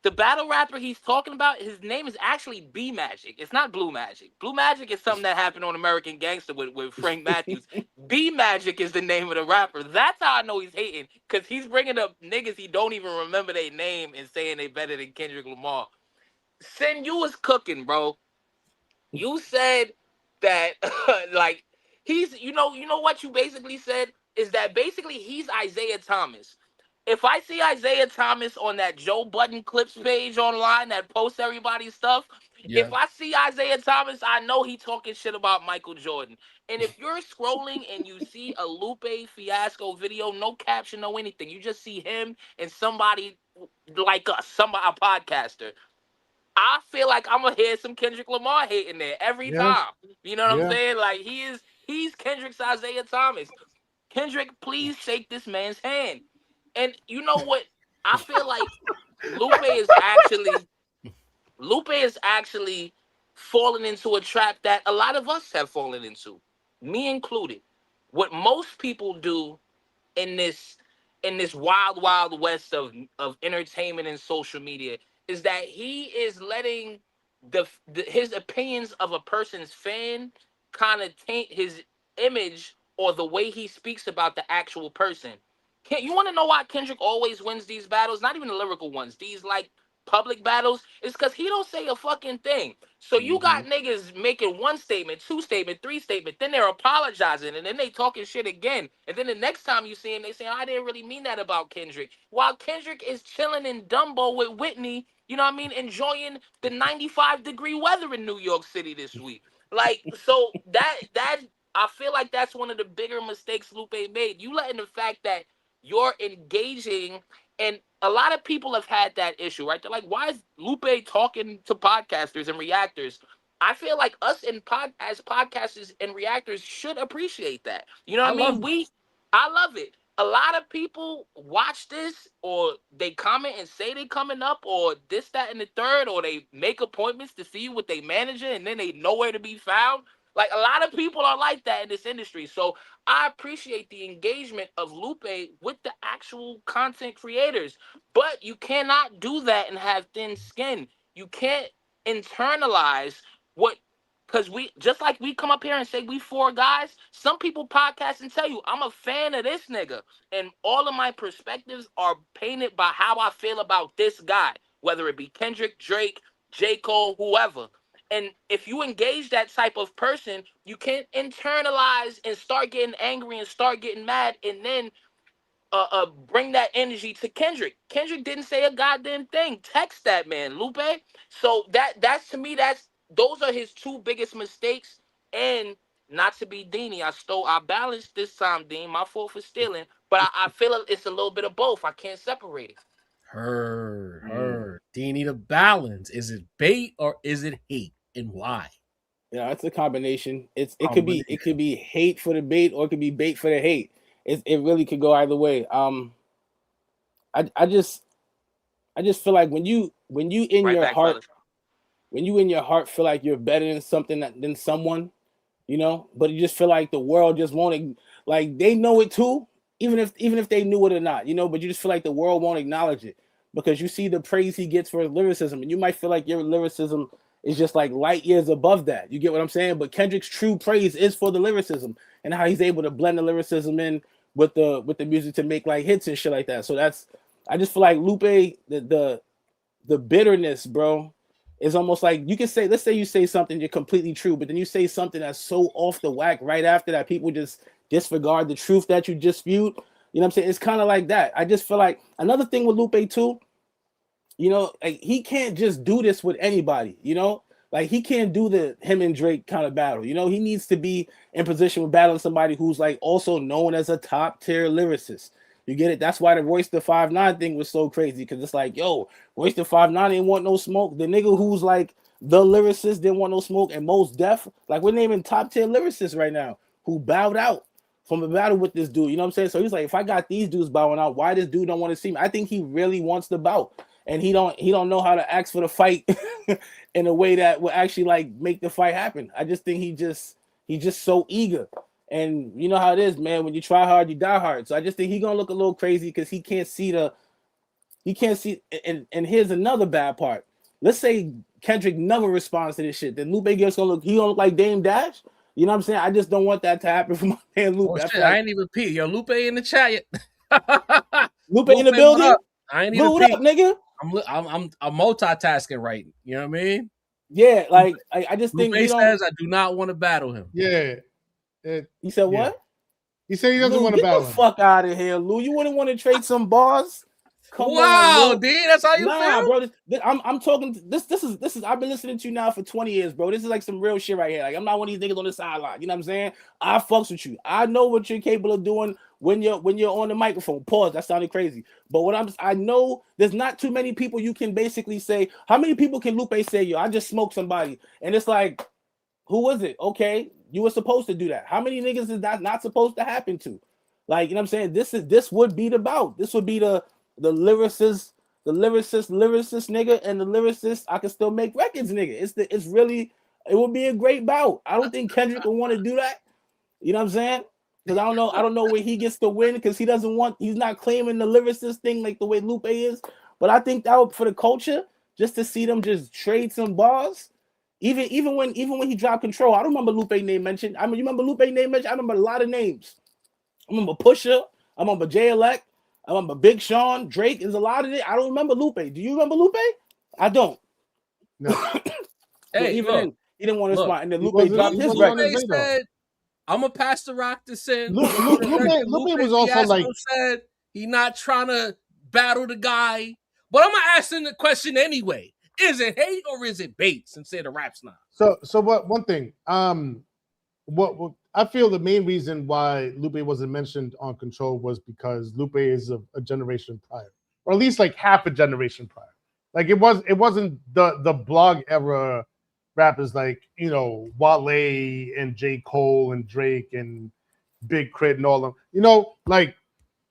The battle rapper he's talking about, his name is actually B Magic. It's not Blue Magic. Blue Magic is something that happened on American Gangster with Frank Matthews. B Magic is the name of the rapper. That's how I know he's hating, because he's bringing up niggas he don't even remember their name and saying they better than Kendrick Lamar. Sin, you was cooking, bro. You said that, like, he's, you know what you basically said? Is that basically he's Isaiah Thomas. if I see Isaiah Thomas on that Joe Budden clips page online that posts everybody's stuff, if I see Isaiah Thomas, I know he talking shit about Michael Jordan. And if you're scrolling and you see a Lupe Fiasco video, no caption, no anything, you just see him and somebody like us, a podcaster, I feel like I'm gonna hear some Kendrick Lamar hating there every time. You know what I'm saying? Like he's Kendrick's Isaiah Thomas. Kendrick, please shake this man's hand. And you know what? I feel like Lupe is actually falling into a trap that a lot of us have fallen into, me included. What most people do in this wild, wild west of entertainment and social media is that he is letting his opinions of a person's fan kind of taint his image or the way he speaks about the actual person. You want to know why Kendrick always wins these battles? Not even the lyrical ones. These like public battles. It's because he don't say a fucking thing. So you got niggas making one statement, two statement, three statement, then they're apologizing, and then they talking shit again. And then the next time you see him, they say, I didn't really mean that about Kendrick. While Kendrick is chilling in Dumbo with Whitney, you know what I mean, enjoying the 95-degree weather in New York City this week. Like, so that I feel like that's one of the bigger mistakes Lupe made. You letting the fact that you're engaging, and a lot of people have had that issue, right? They're like, why is Lupe talking to podcasters and reactors? I feel like us as podcasters and reactors should appreciate that. You know what I mean? I love it. A lot of people watch this, or they comment and say they coming up, or this, that, and the third, or they make appointments to see you with their manager, and then they nowhere to be found. Like, a lot of people are like that in this industry. So I appreciate the engagement of Lupe with the actual content creators. But you cannot do that and have thin skin. You can't internalize what, because we, just like we come up here and say we four guys, some people podcast and tell you, I'm a fan of this nigga. And all of my perspectives are painted by how I feel about this guy, whether it be Kendrick, Drake, J. Cole, whoever. And if you engage that type of person, you can't internalize and start getting angry and start getting mad and then bring that energy to Kendrick. Kendrick didn't say a goddamn thing. Text that man, Lupe. So that's to me, those are his two biggest mistakes. And not to be Deanie, I balanced this time, Dean. My fault for stealing. But I feel it's a little bit of both. I can't separate it. Heard. Deanie, the balance. Is it bait or is it hate? And why? Yeah, it's a combination. It could be hate for the bait, or it could be bait for the hate. It really could go either way. I just feel like when you in your heart, when you in your heart feel like you're better than something than someone, you know, but you just feel like the world just won't, like, they know it too, even if they knew it or not, you know, but you just feel like the world won't acknowledge it because you see the praise he gets for his lyricism, and you might feel like your lyricism is just like light years above that. You get what I'm saying? But Kendrick's true praise is for the lyricism and how he's able to blend the lyricism in with the music to make like hits and shit like that. So I just feel like Lupe, the bitterness, bro, is almost like, you can say, let's say you say something you're completely true, but then you say something that's so off the whack right after that people just disregard the truth that you just spewed. You know what I'm saying? It's kind of like that. I just feel like another thing with Lupe too, you know, like, he can't just do this with anybody, you know? Like, he can't do the him and Drake kind of battle, you know? He needs to be in position with battling somebody who's like also known as a top tier lyricist. You get it? That's why the Royce the 5'9" thing was so crazy, because it's like, yo, Royce the 5'9" ain't want no smoke. The nigga who's like the lyricist didn't want no smoke, and Mos Def, like, we're naming top tier lyricists right now who bowed out from a battle with this dude, you know what I'm saying? So he's like, if I got these dudes bowing out, why this dude don't want to see me? I think he really wants the bout. And he don't know how to ask for the fight in a way that will actually like make the fight happen. I just think he's just so eager. And you know how it is, man. When you try hard, you die hard. So I just think he's gonna look a little crazy because he can't see. And here's another bad part. Let's say Kendrick never responds to this shit. Then Lupe gonna look like Dame Dash. You know what I'm saying? I just don't want that to happen for my man Lupe. Oh, shit, I ain't even peep. Yo, Lupe in the chat yet. Lupe in the building. I ain't even peep. Up, nigga. I'm multitasking right. You know what I mean? Yeah, like I just think Lupe says I do not want to battle him. Yeah. He said what? He said he doesn't want to battle him. Fuck out of here, Lou. You wouldn't want to trade some bars? You wouldn't want to trade some bars? Come wow, on, D, that's how you feel, bro. I'm talking. This is. I've been listening to you now for 20 years, bro. This is like some real shit right here. Like I'm not one of these niggas on the sideline. You know what I'm saying? I fucks with you. I know what you're capable of doing when you're on the microphone. Pause. That sounded crazy. But I know there's not too many people you can basically say. How many people can Lupe say, yo, I just smoked somebody? And it's like, who was it? Okay, you were supposed to do that. How many niggas is that not supposed to happen to? Like, you know what I'm saying? This would be the bout. This would be the lyricist nigga, and the lyricist I can still make records nigga. It's really, it would be a great bout. I don't think Kendrick would want to do that. You know what I'm saying? Because I don't know where he gets to win, because he's not claiming the lyricist thing like the way Lupe is. But I think that would, for the culture, just to see them just trade some bars. Even when he dropped Control, I don't remember Lupe name mentioned. I mean, you remember Lupe name mentioned? I remember a lot of names. I remember Pusha. I remember J-Elect. I remember Big Sean, Drake. There's a lot of it. I don't remember Lupe. Do you remember Lupe? I don't. No. Hey, even look, then, he didn't want to spot. And then Lupe wasn't- dropped he his wasn't record. Lupe said, I'm going to pass the rock to Sin. Lupe was also Fiasco like, said he not trying to battle the guy. But I'm going to ask him the question anyway. Is it hate or is it bait, since they're the rap's not? So what? One thing. What I feel the main reason why Lupe wasn't mentioned on Control was because Lupe is a generation prior, or at least like half a generation prior. Like it wasn't the blog era rappers like, you know, Wale and J. Cole and Drake and Big Crit and all of them. You know, like,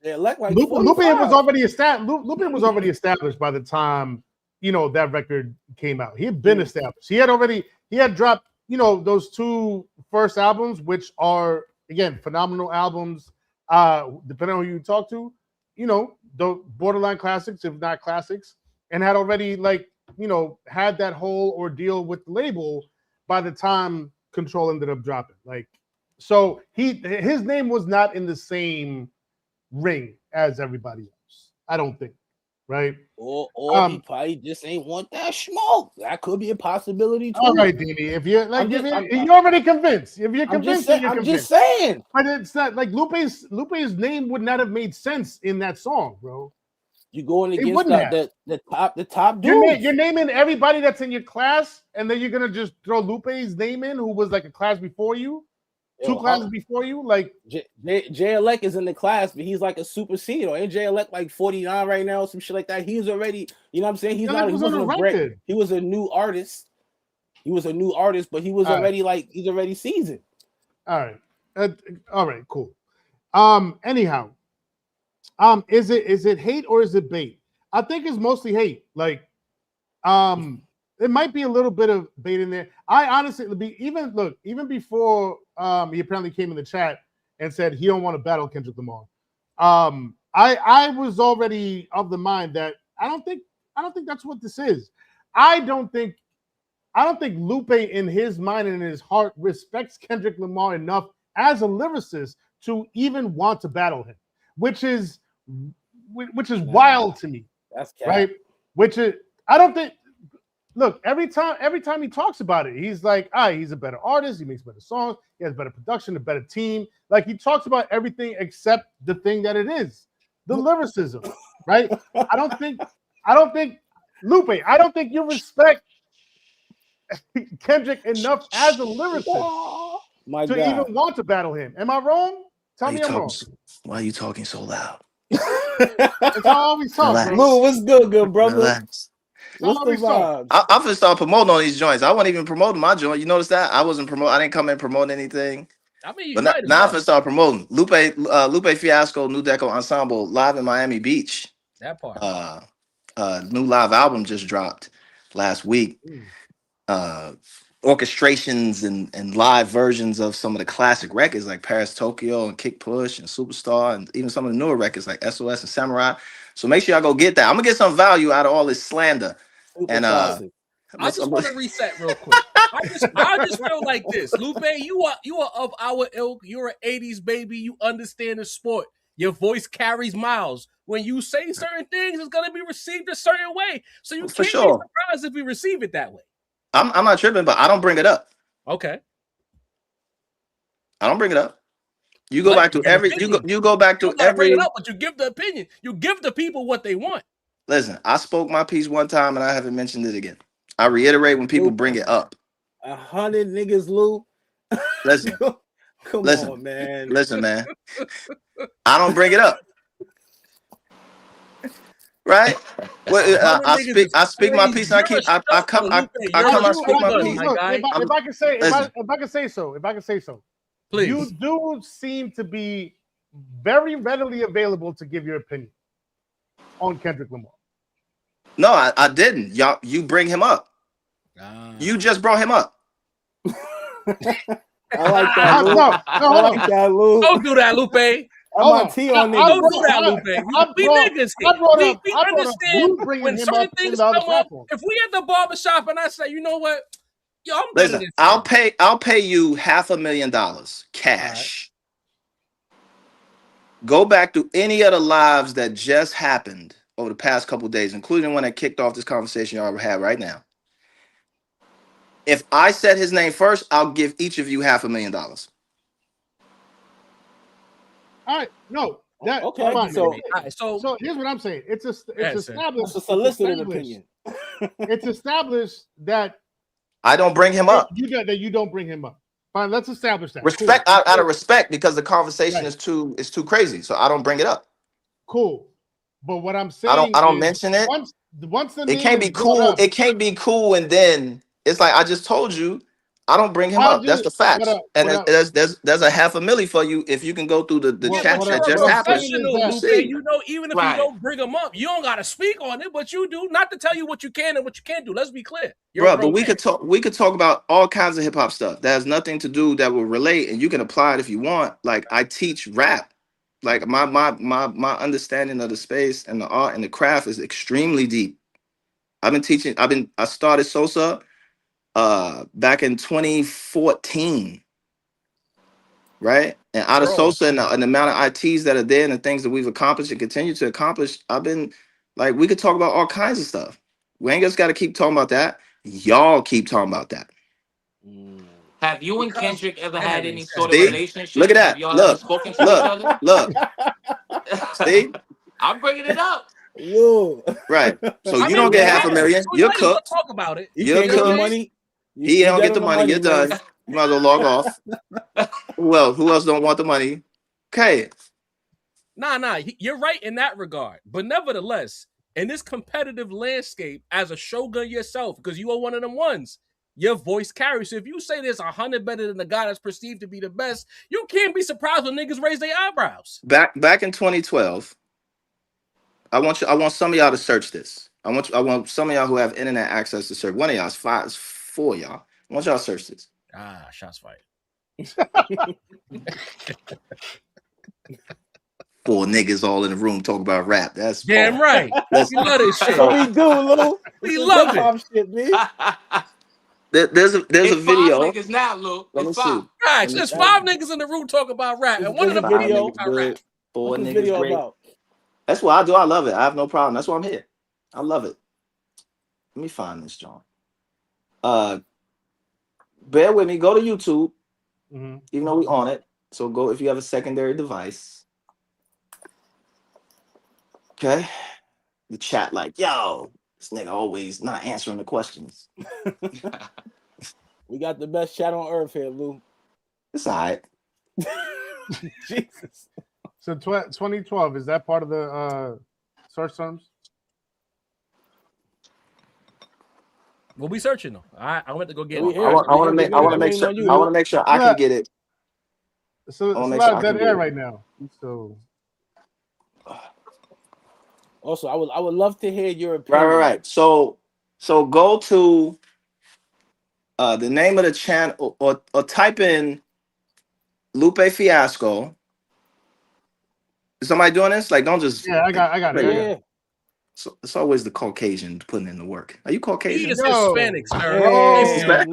yeah, like Lupe was already established. Lupe was already established by the time, you know, that record came out. He had been established. He had dropped, you know, those two first albums, which are, again, phenomenal albums. Depending on who you talk to, you know, the borderline classics, if not classics, and had already, like, you know, had that whole ordeal with the label by the time Control ended up dropping. Like, so his name was not in the same ring as everybody else, I don't think. Right? Or he probably just ain't want that smoke. That could be a possibility too. All right, Dini. If you're like, you're already convinced. If you're convinced, I'm just saying. But it's not like Lupe's name would not have made sense in that song, bro. You're going against the top dudes. You're naming everybody that's in your class, and then you're gonna just throw Lupe's name in, who was like a class before you. Two classes before you, like J-Elect is in the class, but he's like a super senior. Ain't J-Elect like 49 right now, some shit like that? He's already, you know what I'm saying? He was a new artist. He was a new artist, but he was already he's already seasoned. All right, cool. Anyhow, is it hate or is it bait? I think it's mostly hate. Like, it might be a little bit of bait in there. I honestly, even before he apparently came in the chat and said he don't want to battle Kendrick Lamar. I was already of the mind that I don't think that's what this is. I don't think Lupe in his mind and in his heart respects Kendrick Lamar enough as a lyricist to even want to battle him, which is wild to me. That's right. Which is, I don't think. Look, every time he talks about it, he's like, he's a better artist, he makes better songs, he has better production, a better team. Like, he talks about everything except the thing that it is, the lyricism, right? I don't think Lupe, I don't think you respect Kendrick enough as a lyricist to even want to battle him. Am I wrong? Tell me I'm wrong. Why are you talking so loud? That's how I always talk, bro. Lou, what's good, brother? Relax. What's the vibe? I'm gonna start promoting on these joints. I wasn't even promoting my joint. You notice that? I didn't come in promoting anything. I mean, but now I'm gonna start promoting Lupe Fiasco, New Deco Ensemble live in Miami Beach. That part. New live album just dropped last week. Orchestrations and live versions of some of the classic records like Paris, Tokyo, and Kick Push and Superstar, and even some of the newer records like SOS and Samurai. So make sure y'all go get that. I'm gonna get some value out of all this slander. And I just want to reset real quick. I just feel like this, Lupe. You are of our ilk. You're an '80s baby. You understand the sport. Your voice carries miles. When you say certain things, it's gonna be received a certain way. So you can't be surprised if we receive it that way. I'm not tripping, but I don't bring it up. Okay. I don't bring it up. You go back to every. You go back to every. Bring it up, but you give the opinion. You give the people what they want. Listen, I spoke my piece one time and I haven't mentioned it again. I reiterate when people bring it up. 100 niggas, Lou. Listen, come on, man. Listen, man. I don't bring it up. Right? Well, I speak my piece. I come out speak my piece. If I can say so, please. You do seem to be very readily available to give your opinion on Kendrick Lamar. No, I didn't. You bring him up. You just brought him up. I like that, Lou. I like that, Lou. Don't do that, Lupe. I'm on T on niggas. Don't do that, Lupe. We niggas here. We understand when certain things come up. If we at the barbershop and I say, you know what? Yo, I'm listen, I'll pay you $500,000 cash. Right. Go back to any of the lives that just happened over the past couple of days, including one that kicked off this conversation y'all have right now. If I said his name first, I'll give each of you $500,000. All right, no, that okay. So here's what I'm saying. It's established. It's a solicited opinion. It's established that I don't bring him up. You don't bring him up. Fine, let's establish that. Respect out of respect, because the conversation is too crazy, so I don't bring it up. Cool, but what I'm saying, I don't mention it. Once the it can't be cool. It can't be cool, and then it's like I just told you. I don't bring him up. That's the facts. And there's $500,000 for you if you can go through the chat that just happened. You know, even if you don't bring him up, you don't got to speak on it, but you do. Not to tell you what you can and what you can't do. Let's be clear, bro. But we could talk about all kinds of hip hop stuff that has nothing to do that will relate, and you can apply it if you want. Like I teach rap. Like my understanding of the space and the art and the craft is extremely deep. I started Sosa back in 2014, right? And out of Sosa and the amount of ITs that are there and the things that we've accomplished and continue to accomplish, I've been like, we could talk about all kinds of stuff. We ain't just got to keep talking about that. Y'all keep talking about that. Have you and Kendrick ever had any sort of relationship? Look at that. Y'all ever spoken to each other? Look. See? I'm bringing it up. Whoa. Right. So you don't get $500,000. You're cooked. Talk about it. You're cooked. Money. He don't get the money. You're done. You might as well log off. Who else don't want the money? Okay. Nah. You're right in that regard. But nevertheless, in this competitive landscape, as a shogun yourself, because you are one of them ones, your voice carries. So if you say there's 100 better than the guy that's perceived to be the best, you can't be surprised when niggas raise their eyebrows. Back in 2012, I want some of y'all to search this. I want some of y'all who have internet access to search. One of y'all, it's 4 of y'all. I want y'all to search this. Shots fired. 4 niggas all in the room talk about rap. That's damn right. We love this shit. We do, Lou. We love it. Shit, man. There's a video. 5 niggas now, Lou. Let me see. Right, there's 5 niggas in the room talking about rap, and one of the videos about rap. 4 niggas great. About? That's what I do. I love it. I have no problem. That's why I'm here. I love it. Let me find this, John. Bear with me. Go to YouTube, even though we on it. So go if you have a secondary device. Okay. The chat like, yo, this nigga always not answering the questions. We got the best chat on earth here, Lou. It's all right. Jesus. So 2012, is that part of the search terms? We'll be searching them. I went to go get it. I want to make sure I can get it. So it's a lot of dead air right now. So also, I would love to hear your opinion. Right. So go to the name of the channel or type in Lupe Fiasco. Is somebody doing this? Like, don't just. Yeah, I got it. Yeah. So it's always the Caucasian putting in the work. Are you Caucasian? He is Hispanic, sir. He's Hispanic.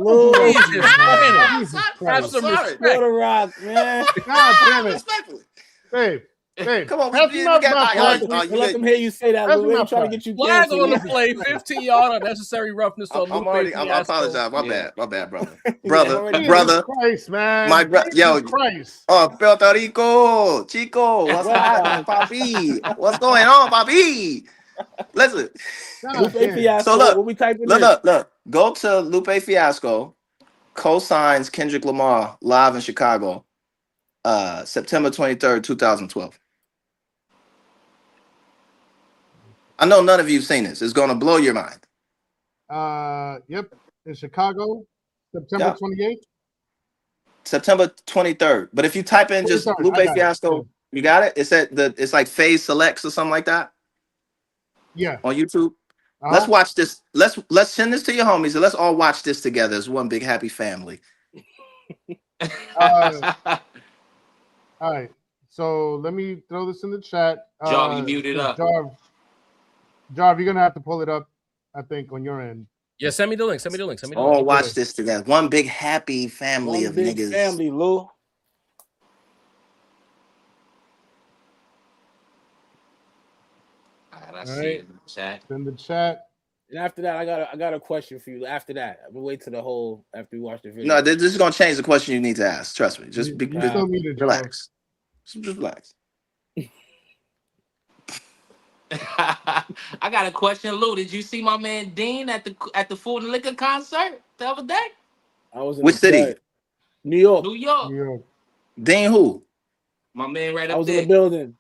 Have some respect. What a rock, man. God damn it. Babe, Hey, Come on, pass we me my got. flag. Let them hear you say that. That's We my ain't trying to flag. get you Flag canceled. on the play, 15-yard unnecessary roughness on Lupe I Fiasco. apologize. My Yeah. bad, brother. Jesus brother. Christ, man. My Jesus Christ. Oh, Puerto Rico, Chico, what's happening, Papi? What's going on, Papi? Listen. Lupe Fiasco. So look, what we typing in? look. Go to Lupe Fiasco, co-signs Kendrick Lamar live in Chicago, September 23rd, 2012. I know none of you've seen this. It's going to blow your mind. Yep, in Chicago, September 28th. September 23rd. But if you type in just Lupe Fiasco, you got it? It's like Phase Selects or something like that. Yeah. On YouTube. Let's watch this. Let's send this to your homies and let's all watch this together as one big happy family. All right. So let me throw this in the chat. Jarv, you muted up. Jarv, you're gonna have to pull it up, I think, on your end. Yeah, send me the link. All watch this together. One big happy family of niggas. Family, Lou. I see it in the chat. In the chat. And after that, I got a question for you. After that, I'm gonna wait till the whole after we watch the video. No, this is gonna change the question you need to ask. Trust me. Just relax. Just relax. I got a question, Lou. Did you see my man Dean at the Food and Liquor concert the other day? I was in Which city? New York. New York. Dean who? My man right up I was there. in the building.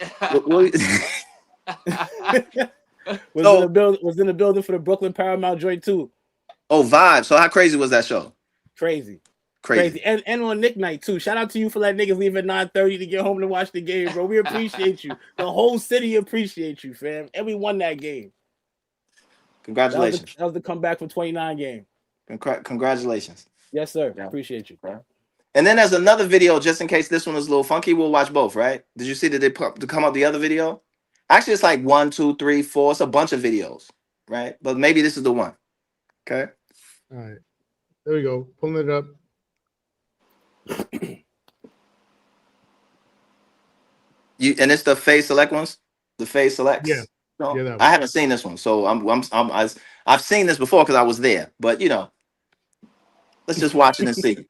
Was in the building for the Brooklyn Paramount joint too. Oh, Vibe. So how crazy was that show? Crazy. Crazy. And on Nick night too. Shout out to you for letting niggas leave at 9:30 to get home to watch the game, bro. We appreciate you. The whole city appreciates you, fam. And we won that game. Congratulations. That was the comeback from 29 game. Congratulations. Yes, sir. Yeah. Appreciate you, bro. And then there's another video, just in case this one is a little funky. We'll watch both, right? Did you see that they come up the other video? Actually, it's like 1, 2, 3, 4. It's a bunch of videos, right? But maybe this is the one. Okay. All right. There we go. Pulling it up. And it's the Phase Select ones. The Phase Selects. Yeah. No, Yeah, I haven't seen this one, so I've seen this before because I was there. But let's just watch it and see.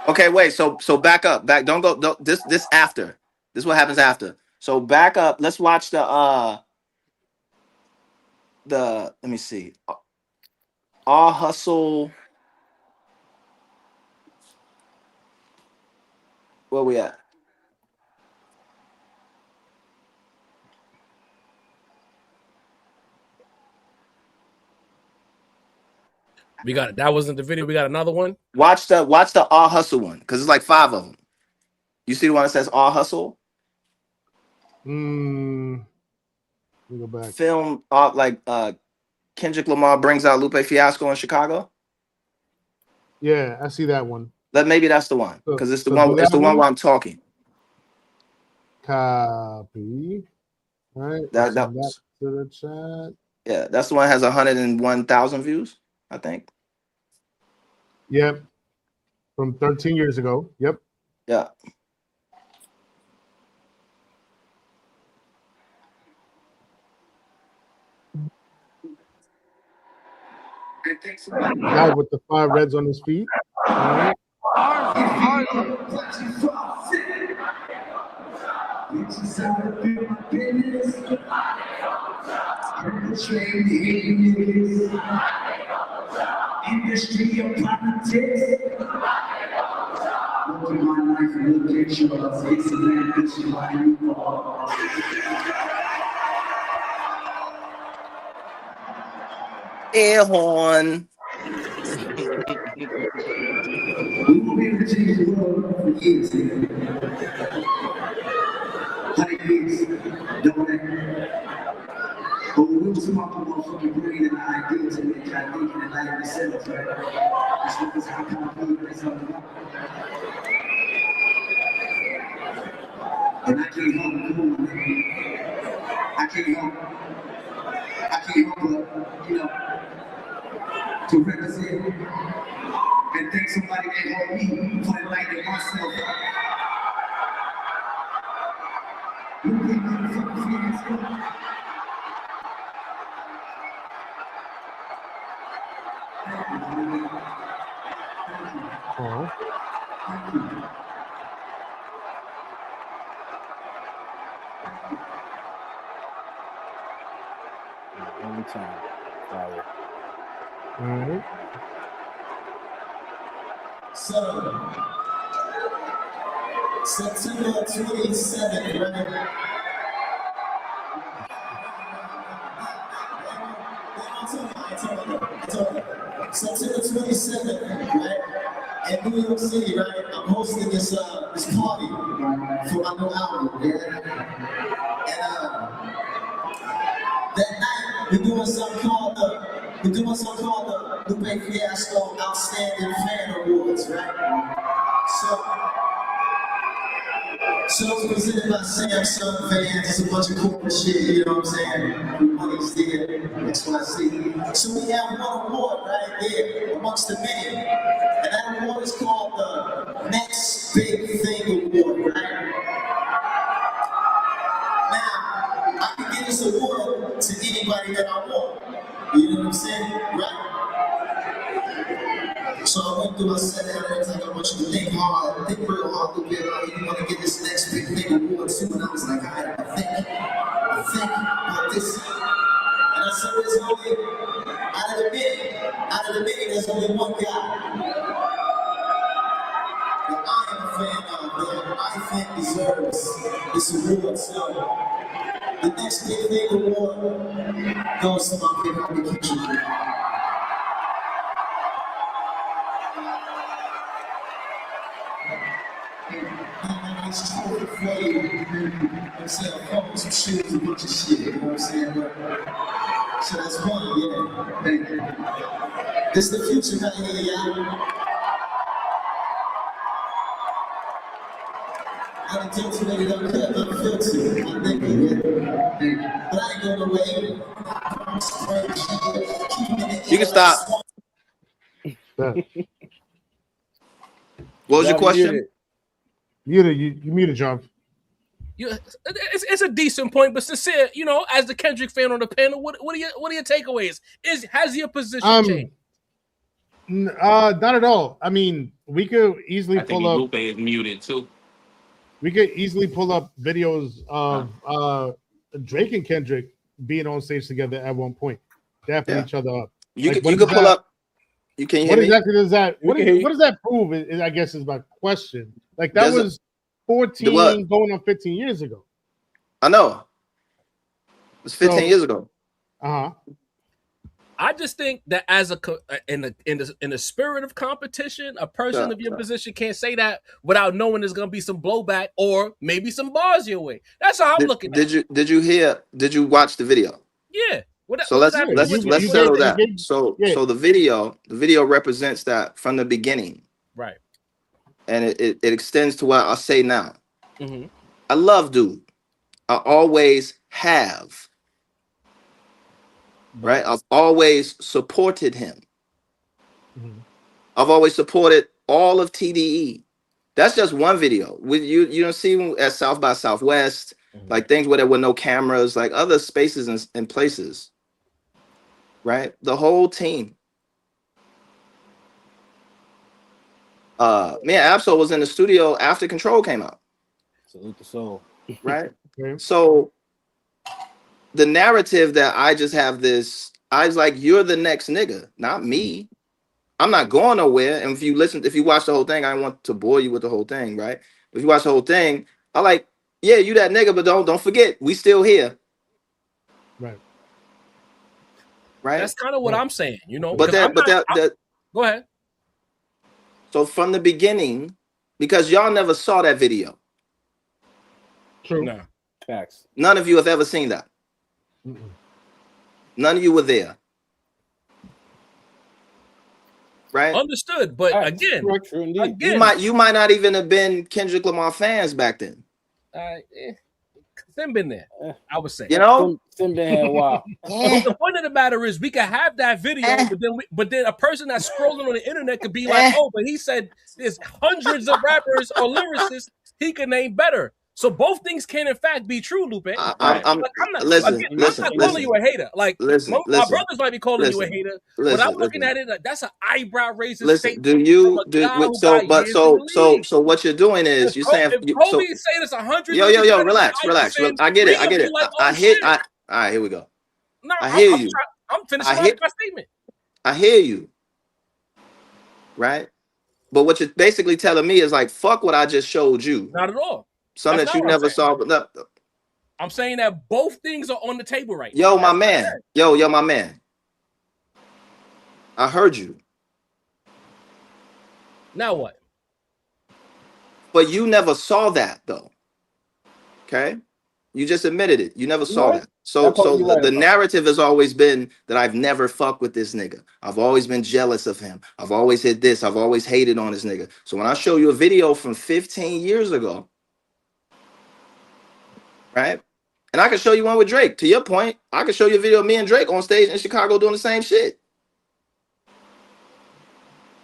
Okay, wait. So back up. Don't go. This after. This is what happens after. So back up. Let's watch the. Let me see. All Hustle. Where we at? We got it. That wasn't the video. We got another one. Watch the All Hustle one because it's like 5 of them. You see the one that says All Hustle? Let me go back. Film like Kendrick Lamar brings out Lupe Fiasco in Chicago. Yeah, I see that one. Maybe that's the one because it's the one. It's the one where I'm talking. Copy. All right. That back to the chat. Yeah, that's the one that has 101,000 views, I think. Yep. From 13 years ago. Yep. Yeah. Guy with the 5 reds on his feet. All right. Industry of politics. Look at my life and look at yours. It's an ambition by you all. Air horn. We will be able to change the world for years. 100 years, don't they? But we was talking about fucking bringing an idea to make that thinking and life themselves, right? That's what how can I believe that's how And I can't help it, I can't help me for enlightening myself. Lupe Fiasco. Oh. One time. Fire. All right. So, September 27th, right? September 27th, right? In New York City, right? I'm hosting this party for my new album, yeah? And that night, we're doing something called the Lupe Fiasco Outstanding Fan Awards, right? So it's presented by Samsung fans. It's a bunch of corporate shit, you know what I'm saying? Money's there, XYZ. So we have one award right there amongst the many. And that award is called the Next Big Thing Award, right? Now, I can give this award to anybody that I want. You know what I'm saying? Right? So I went through, I said that, I was like, I want you to think hard, think real hard, Lupe, about you want to get this next big thing award too. And I was like, I think about this. And I said, there's only, out of the many, there's only one guy that I am a fan of, that I think deserves this award. So the next big thing award goes to my big homie Kendrick Lamar. I'm saying, I'm some shoes, a bunch of shit, you know what I'm saying? So that's one, yeah. Thank you. This the future right here, y'all. I done cultivated unfiltered, my nigga, yeah. But I ain't going away. You can stop. What was your question? You muted, John. It's a decent point, but sincere, you know, as the Kendrick fan on the panel, what are your takeaways? Has your position changed? Not at all. I mean, we could easily pull up. Lupe is muted too. We could easily pull up videos of Drake and Kendrick being on stage together at one point, dapping each other up. You can pull up. You can hear what me? Exactly does that? What does that prove? I guess is my question. Like that was 14 going on 15 years ago. I know. It was 15 years ago. I just think that as in the spirit of competition, a person of your position can't say that without knowing there's gonna be some blowback or maybe some bars your way. That's how I'm looking at it. Did you watch the video? Yeah. Let's settle that. So the video represents that from the beginning. Right. And it extends to what I'll say now. Mm-hmm. I love dude. I always have. Right? I've always supported him. Mm-hmm. I've always supported all of TDE. That's just one video. With you don't see at South by Southwest, like things where there were no cameras, like other spaces and places. Right? The whole team. Me and Absol was in the studio after Control came out. Salute the soul. Right? So the narrative that I just have this, I was like, you're the next nigga, not me. I'm not going nowhere. And if you watch the whole thing, I don't want to bore you with the whole thing, right? If you watch the whole thing, I like, yeah, you that nigga, but don't forget, we still here. Right. Right. That's kind of what I'm saying, you know. But go ahead. So from the beginning, because y'all never saw that video. True. No. Facts. None of you have ever seen that. None of you were there. Right? Understood. But again, you might not even have been Kendrick Lamar fans back then. Sim been there. I would say. You know, Sim been here a while. But the point of the matter is, we could have that video, but then a person that's scrolling on the internet could be like, "Oh, but he said there's hundreds of rappers or lyricists he could name better." So both things can in fact be true, Lupe. I'm not calling you a hater. Like listen, my brothers might be calling you a hater, but I'm looking at it like that's an eyebrow raising statement. So what you're doing is you're saying if Kobe saying it's 100. Yo, relax. Look, I get it. Like, I hit. All right, here we go. No, I hear you. I'm finishing my statement. I hear you. Right? But what you're basically telling me is like, fuck what I just showed you. Not at all. Something that you never saw. But I'm saying that both things are on the table right now. Yo, my man. Yo, my man. I heard you. Now what? But you never saw that though. Okay? You just admitted it. You never saw that. So the narrative has always been that I've never fucked with this nigga. I've always been jealous of him. I've always hit this. I've always hated on this nigga. So when I show you a video from 15 years ago, right? And I can show you one with Drake. To your point, I can show you a video of me and Drake on stage in Chicago doing the same shit.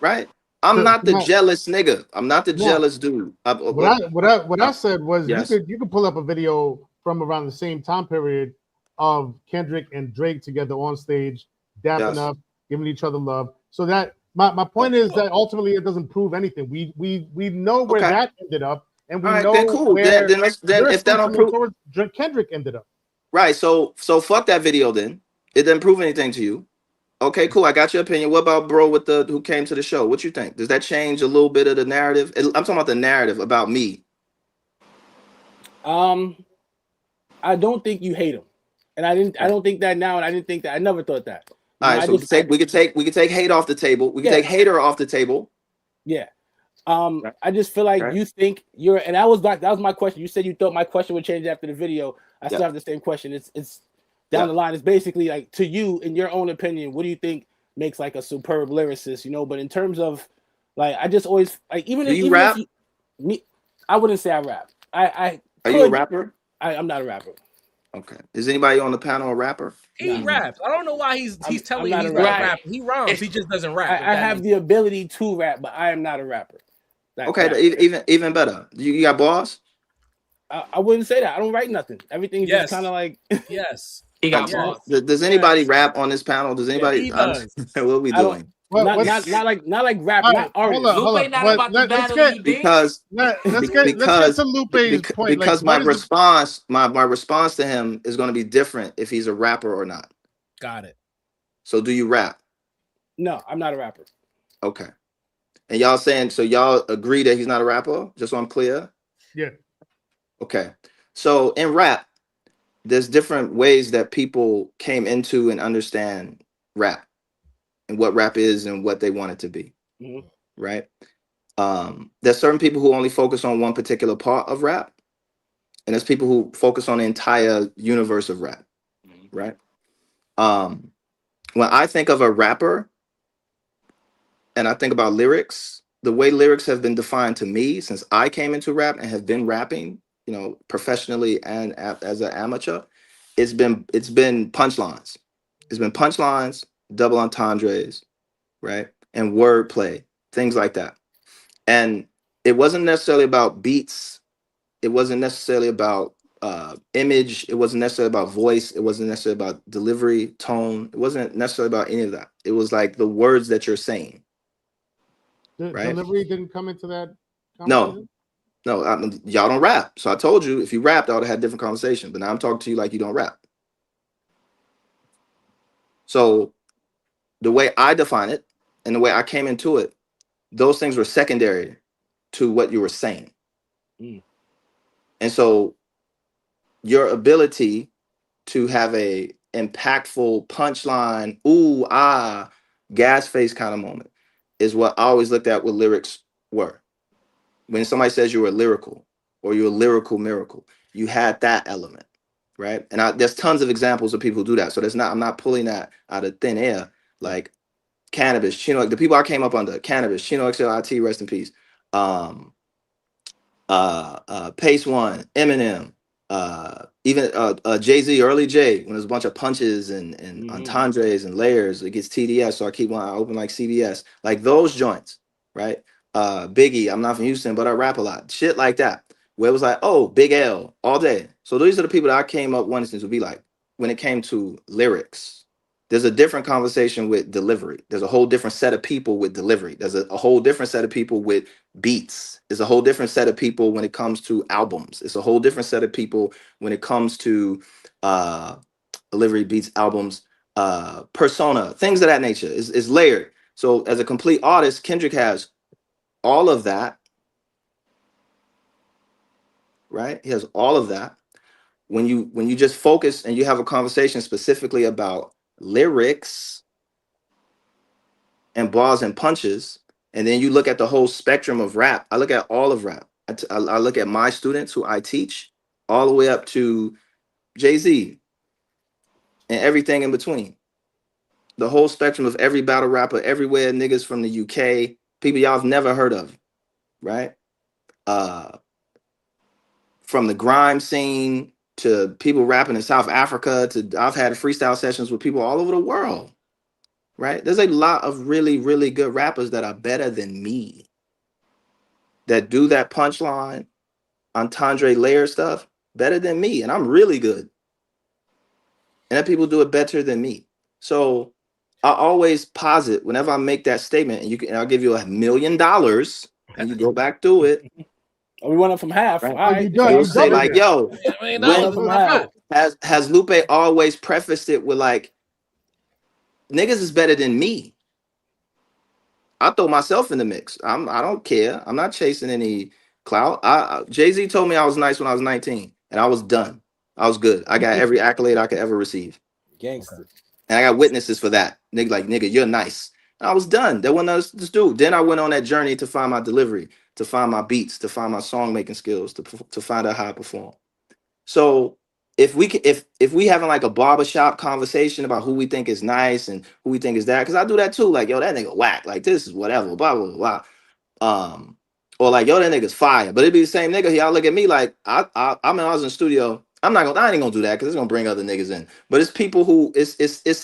Right? I'm not the jealous nigga. I'm not the jealous dude. What I said was you could pull up a video from around the same time period of Kendrick and Drake together on stage, dapping up, giving each other love. So that my point is that ultimately it doesn't prove anything. We know where that ended up, and we know where then if that don't prove Kendrick ended up. Right. So fuck that video then. It didn't prove anything to you. Okay, cool. I got your opinion. What about bro with who came to the show? What you think? Does that change a little bit of the narrative? I'm talking about the narrative about me. I don't think you hate him, and I don't think that now, and I didn't think that. I never thought that. All right, so we could take hate off the table. We can take hater off the table. Yeah. I just feel like you think and that was my question. You said you thought my question would change after the video. I still have the same question. It's down the line. It's basically like, to you, in your own opinion, what do you think makes like a superb lyricist? You know, but in terms of like, I just always like, even if you rap, I wouldn't say I rap. Are you a rapper? I'm not a rapper. Okay. Is anybody on the panel a rapper? He raps. I don't know why he's telling you he's not a rapper. He rhymes. He just doesn't rap. I have the ability to rap, but I am not a rapper. Even better. You got bars? I wouldn't say that. I don't write nothing. Everything's just kind of like He got bars. Does anybody rap on this panel? Does anybody? What are we doing? Not like rap, not artists. Lupe not about to battle you, because let's get to Lupe's point. Because my response to him is going to be different if he's a rapper or not. Got it. So do you rap? No, I'm not a rapper. Okay. And y'all saying, so y'all agree that he's not a rapper? Just so I'm clear? Yeah. Okay. So in rap, there's different ways that people came into and understand rap and what rap is and what they want it to be. Mm-hmm. Right? There's certain people who only focus on one particular part of rap. And there's people who focus on the entire universe of rap. Mm-hmm. Right? When I think of a rapper, and I think about lyrics, the way lyrics have been defined to me since I came into rap and have been rapping, you know, professionally and as an amateur, it's been punchlines. It's been punchlines, double entendres, right? And wordplay, things like that. And it wasn't necessarily about beats. It wasn't necessarily about image. It wasn't necessarily about voice. It wasn't necessarily about delivery, tone. It wasn't necessarily about any of that. It was like the words that you're saying. Right? Delivery didn't come into that conversation? No, y'all don't rap. So I told you, if you rapped, I would have had a different conversation. But now I'm talking to you like you don't rap. So the way I define it and the way I came into it, those things were secondary to what you were saying. Mm. And so your ability to have a impactful punchline, ooh, ah, gas face kind of moment is what I always looked at what lyrics were. When somebody says you were lyrical or you're a lyrical miracle, you had that element, right? And there's tons of examples of people who do that. So I'm not pulling that out of thin air. Like Cannabis, Chino, the people I came up under, Cannabis, Chino XLIT, rest in peace. Pace One, Eminem, Even Jay-Z, early Jay, when there's a bunch of punches and entendres and layers, it gets TDS. So I keep one eye open like CBS, like those joints, right? Biggie, I'm not from Houston, but I rap a lot. Shit like that. Where it was like, oh, Big L all day. So these are the people that I came up, one instance, would be like, when it came to lyrics, there's a different conversation with delivery. There's a whole different set of people with delivery. There's a whole different set of people with beats. There's a whole different set of people when it comes to albums. It's a whole different set of people when it comes to delivery, beats, albums, persona, things of that nature. Is layered. So as a complete artist, Kendrick has all of that, right? He has all of that. When you just focus and you have a conversation specifically about lyrics and bars and punches, and then you look at the whole spectrum of rap. I look at all of rap. I look at my students who I teach, all the way up to Jay-Z and everything in between. The whole spectrum of every battle rapper everywhere, niggas from the UK, people y'all have never heard of, right? From the grime scene to people rapping in South Africa to I've had freestyle sessions with people all over the world, right? There's a lot of really, really good rappers that are better than me, that do that punchline, entendre layer stuff better than me. And I'm really good. And that people do it better than me. So I always posit whenever I make that statement, and I'll give you $1 million and you go back through it. Oh, we went up from half. Right. All right. You'll say like, yo, has Lupe always prefaced it with like, niggas is better than me. I throw myself in the mix. I don't care. I'm not chasing any clout. Jay-Z told me I was nice when I was 19 and I was done. I was good. I got every accolade I could ever receive. Gangster. And I got witnesses for that. Nigga, you're nice. And I was done. There wasn't nothing else to do. Then I went on that journey to find my delivery, to find my beats, to find my song making skills, to find out how I perform. So if we having like a barbershop conversation about who we think is nice and who we think is that, because I do that too. Like, yo, that nigga whack. Like, this is whatever. Blah blah blah. Or like, yo, that nigga's fire. But it'd be the same nigga. Y'all look at me like I was in the studio. I ain't gonna do that because it's gonna bring other niggas in. But it's people who it's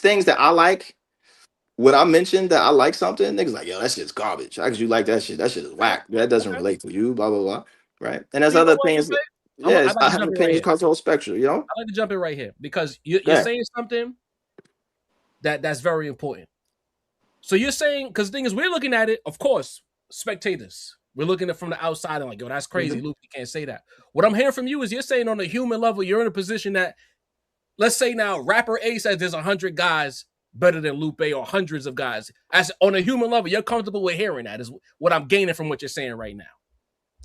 things that I like. When I mentioned that I like something, niggas like, yo, that shit's garbage. How could you like that shit? That shit is whack. That doesn't relate to you. Blah blah blah. Right. And there's other opinions. Yeah, I have opinions across the whole spectrum. You know. I like to jump in right here because you're saying something that's very important. So you're saying, because the thing is, we're looking at it, of course, spectators. We're looking at it from the outside and like, yo, that's crazy. Luke, you can't say that. What I'm hearing from you is you're saying on a human level, you're in a position that, let's say now, rapper A says there's 100 guys better than Lupe or hundreds of guys. As on a human level, you're comfortable with hearing that is what I'm gaining from what you're saying right now.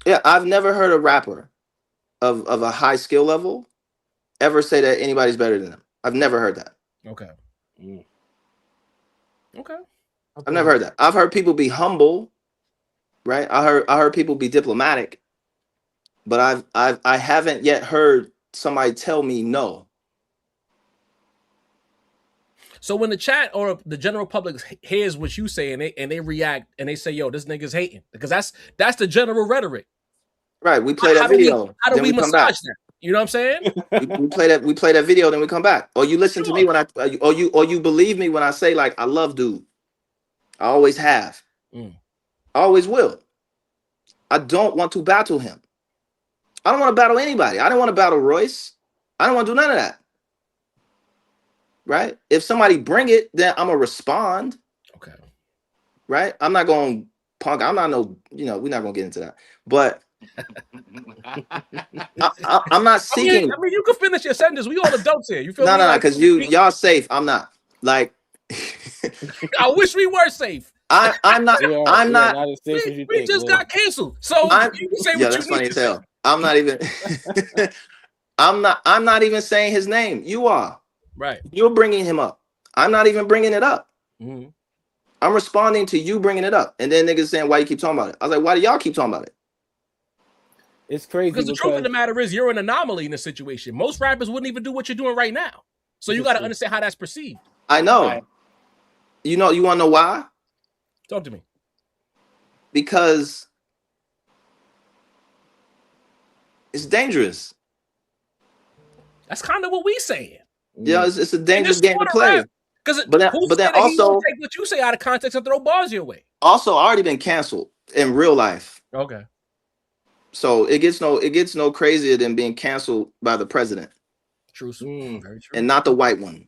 Yeah, I've never heard a rapper of a high skill level ever say that anybody's better than them. I've never heard that. Okay. Okay. I've never heard that. I've heard people be humble, right? I heard people be diplomatic, but I haven't yet heard somebody tell me no. So when the chat or the general public hears what you say and they react and they say, yo, this nigga's hating, because that's the general rhetoric. Right. We play that video. How do we massage that? You know what I'm saying? we play that video, then we come back. Or you listen to me when or you believe me when I say like I love dude. I always have. I always will. I don't want to battle him. I don't want to battle anybody. I don't want to battle Royce. I don't want to do none of that. Right? If somebody bring it, then I'm gonna respond. Okay. Right? I'm not going to punk. I'm not we're not gonna get into that. But I'm not seeking. I mean, you can finish your sentence. We all adults here. You feel me? No, because y'all safe. I'm not. Like, I wish we were safe. I'm not. I'm not. Not as safe as you we think, just got canceled. So you can say what that's you funny need as to hell. I'm not even. I'm not even saying his name. You are. Right. You're bringing him up. I'm not even bringing it up. Mm-hmm. I'm responding to you bringing it up, and then niggas saying, "Why you keep talking about it?" I was like, "Why do y'all keep talking about it?" It's crazy because the truth of the matter is you're an anomaly in this situation. Most rappers wouldn't even do what you're doing right now. So you got to understand how that's perceived. I know. Right. You want to know why? Talk to me. Because it's dangerous. That's kind of what we saying. Yeah, it's a dangerous game to play. But then also take what you say out of context and throw bars your way. Also, I already been canceled in real life. Okay. So it gets no crazier than being canceled by the president. True. Very true. And not the white one.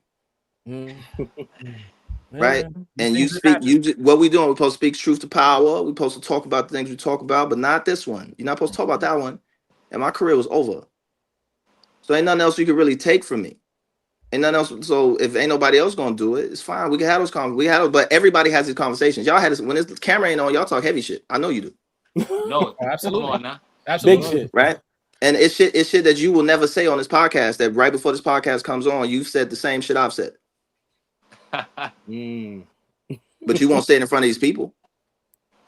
Right? Yeah, and you speak, what we doing? We're supposed to speak truth to power. We're supposed to talk about the things we talk about, but not this one. You're not supposed to talk about that one. And my career was over. So ain't nothing else you could really take from me. Ain't nothing else. So if ain't nobody else gonna do it, it's fine. We can have those conversations. But everybody has these conversations. Y'all had this when this camera ain't on, y'all talk heavy shit. I know you do. No, absolutely. Come on now. Absolutely. Big shit. Right? And it's shit that you will never say on this podcast, that right before this podcast comes on, you've said the same shit I've said. But you won't say it in front of these people.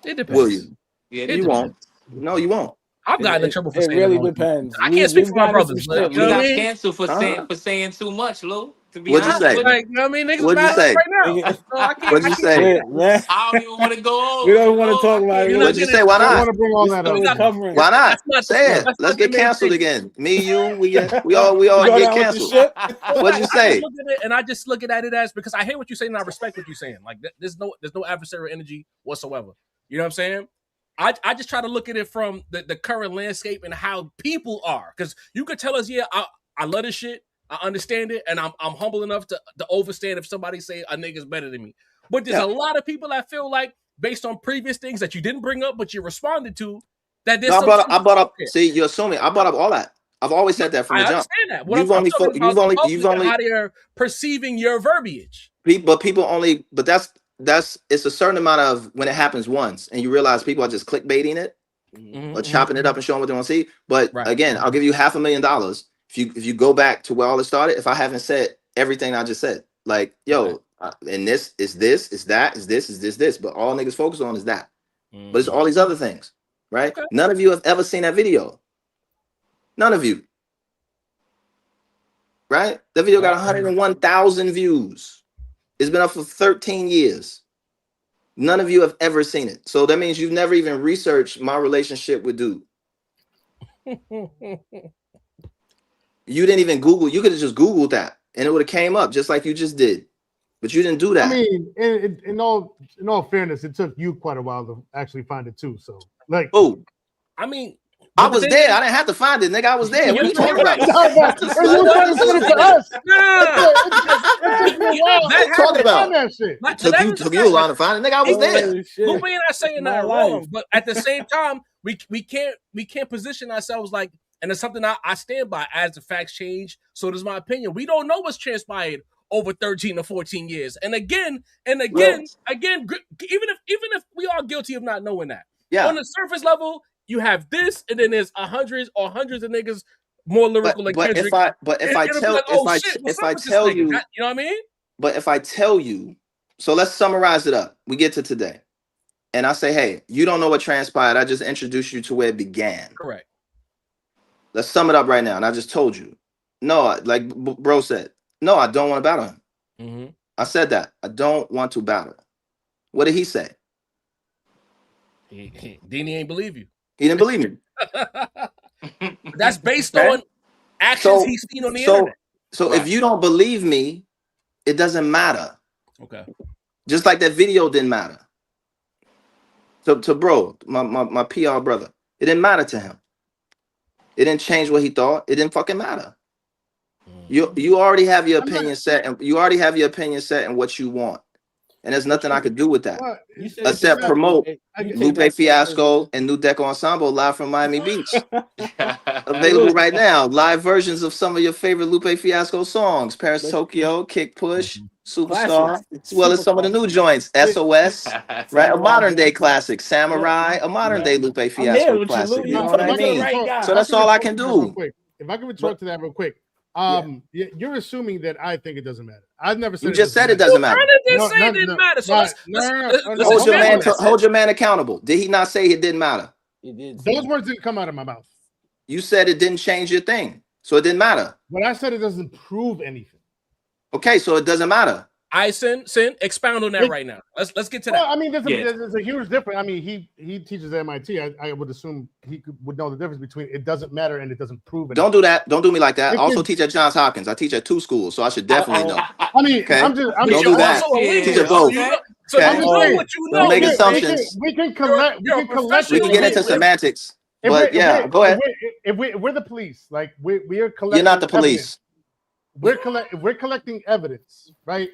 It depends. Will you? Yeah, you won't. No, you won't. I've gotten in trouble for saying it. Really depends. I can't speak for my brothers. We got canceled for saying too much, Lou. To be What'd you say? Like, you know what I mean? Niggas What'd you say? right now. So What'd you say? I don't even want to go. We don't want to talk about it. What'd you say? Why I not? want to bring all that up. Why not? Say it. Let's get canceled again. Me, you, we all get canceled. What'd you say? I just look at it as, because I hear what you're saying and I respect what you're saying. Like there's no adversarial energy whatsoever. You know what I'm saying? I just try to look at it from the current landscape and how people are. Because you could tell us, yeah, I love this shit. I understand it, and I'm humble enough to overstand if somebody say a nigga's better than me. But there's a lot of people that feel like, based on previous things that you didn't bring up but you responded to, that there's I brought up. See, you're assuming I brought up all that. I've always said that from the jump. I understand that. You've only how they're perceiving your verbiage. But people only. But that's it's a certain amount of when it happens once, and you realize people are just clickbaiting it or chopping it up and showing what they want to see. But again, I'll give you $500,000. If you go back to where all it started, if I haven't said everything I just said, like, yo, and this is this, is that, is this, but all niggas focus on is that. But it's all these other things, right? Okay. None of you have ever seen that video. None of you. Right? That video got 101,000 views. It's been up for 13 years. None of you have ever seen it. So that means you've never even researched my relationship with dude. You didn't even Google. You could have just Googled that, and it would have came up just like you just did. But you didn't do that. I mean, in all fairness, it took you quite a while to actually find it too. So, like, I mean, I was there. I didn't have to find it, nigga. I was there. What are you talking about? Talking about that shit. Took you a while to find it, nigga. I was there. Lupe and I saying that wrong, but at the same time, we can't position ourselves like. And it's something I stand by. As the facts change, so does my opinion. We don't know what's transpired over 13 or 14 years. And again, even if we are guilty of not knowing that, on the surface level, you have this, and then there's hundreds of niggas more lyrical than Kendrick. If I tell you, you know what I mean? But if I tell you, so let's summarize it up. We get to today, and I say, hey, you don't know what transpired. I just introduced you to where it began. Correct. Let's sum it up right now. And I just told you. No, like bro said, no, I don't want to battle him. Mm-hmm. I said that. I don't want to battle. What did he say? Deanie ain't believe you. He didn't believe me. That's based on actions he's seen on the internet. So if you don't believe me, it doesn't matter. Okay. Just like that video didn't matter. To bro, my PR brother, it didn't matter to him. It didn't change what he thought. It didn't fucking matter. You already have your opinion set, and you already have your opinion set and what you want. And there's nothing I could do with that except promote Lupe Fiasco and New Deco Ensemble live from Miami Beach. Available right now. Live versions of some of your favorite Lupe Fiasco songs: Paris, Tokyo, Kick Push, Superstar, as well as some of the new joints, SOS, right? A modern day classic, Samurai, a modern day Lupe Fiasco classic. You know what I mean? So that's all I can do. If I can retort to that real quick. You're assuming that I think it doesn't matter. I've never said you just said it doesn't matter. It didn't matter. So hold your man accountable. Did he not say it didn't matter? He did. Those words didn't come out of my mouth. You said it didn't change your thing, so it didn't matter. But I said it doesn't prove anything. Okay, so it doesn't matter. I sin expound on that right now. Let's get to that. Well, I mean, there's a huge difference. I mean, he teaches at MIT. I would assume he would know the difference between it doesn't matter and it doesn't prove it. Don't do that. Don't do me like that. I also teach at Johns Hopkins. I teach at 2 schools, so I should definitely know. I mean, okay? I'm don't do that. Teach at both. So okay? you know what you know. Don't make assumptions. We can collect. We can get into semantics. But yeah, go ahead. If we're the police, like we are collecting. You're not the police. We're collecting evidence, right?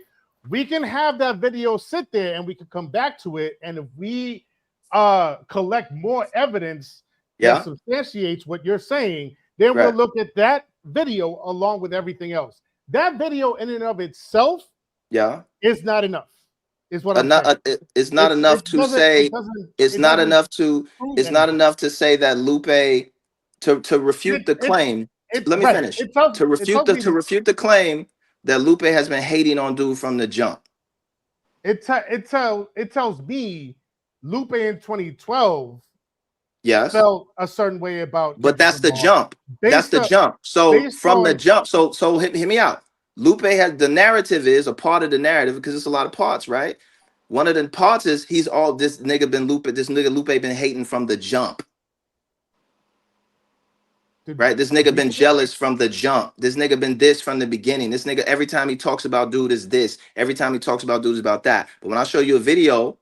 We can have that video sit there and we can come back to it. And if we collect more evidence that substantiates what you're saying, then we'll look at that video along with everything else. That video in and of itself is not enough. Is what I'm saying. It's not enough to say it's not enough to say that Lupe to refute the claim. Let me finish. To refute the claim that Lupe has been hating on dude from the jump. It tells me Lupe in 2012 felt a certain way about. But that's the jump. That's the jump. So from the jump, so hear me out. Lupe has the narrative is a part of the narrative because it's a lot of parts, right? One of the parts is this nigga Lupe been hating from the jump. Right, this nigga been jealous from the jump. This nigga been this from the beginning. This nigga every time he talks about dude is this. Every time he talks about dude is about that. But when I show you a video,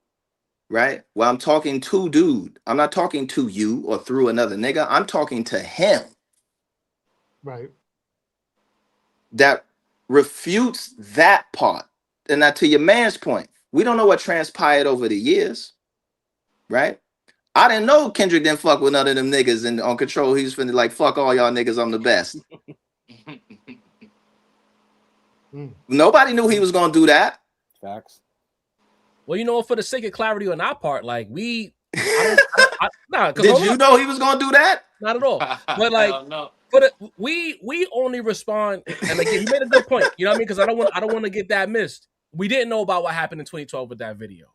right, where I'm talking to dude, I'm not talking to you or through another nigga. I'm talking to him. Right. That refutes that part. And now to your man's point, we don't know what transpired over the years, right? I didn't know Kendrick didn't fuck with none of them niggas and on Control. He was finna like, fuck all y'all niggas, I'm the best. Nobody knew he was gonna do that. Facts. Well, you know, for the sake of clarity on our part, like did you know he was gonna do that? Not at all. But like, we only respond, and again, you made a good point. You know what I mean? Because I don't want to get that missed. We didn't know about what happened in 2012 with that video,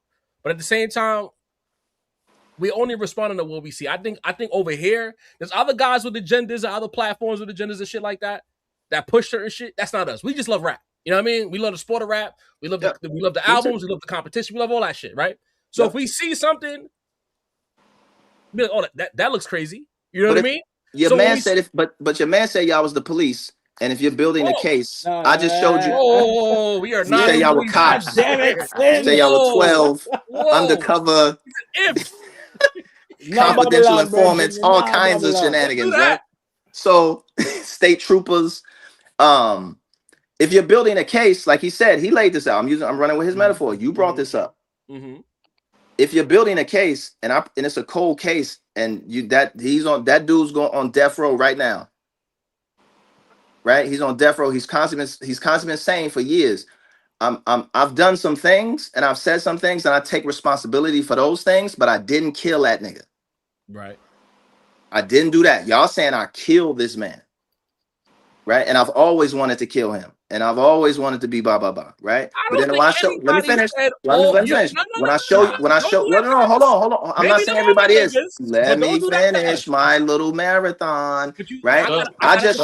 but at the same time, we only responding to what we see. I think over here, there's other guys with agendas and other platforms with agendas and shit like that push certain shit. That's not us. We just love rap. You know what I mean? We love the sport of rap. We love the albums. We love the competition. We love all that shit, right? So if we see something, be like, oh, that looks crazy. You know what I mean? Your man said but your man said y'all was the police. And if you're building a case, I just showed you. Oh, we are not. You say y'all were cops. Damn it. Say y'all were 12 undercover. Confidential informants, all kinds of shenanigans, right? So, state troopers. If you're building a case, like he said, he laid this out. I'm running with his metaphor. You brought this up. If you're building a case, and it's a cold case, and that dude's going on death row right now, right? He's on death row. He's constantly been saying for years, I've done some things and I've said some things and I take responsibility for those things, but I didn't kill that nigga. Right. I didn't do that. Y'all saying I killed this man. Right. And I've always wanted to kill him. And I've always wanted to be blah, blah, blah. Right. But then when I show, let me finish. Let me finish. When I show, no, hold on. I'm not saying everybody is. Let me finish my little marathon. Right. I just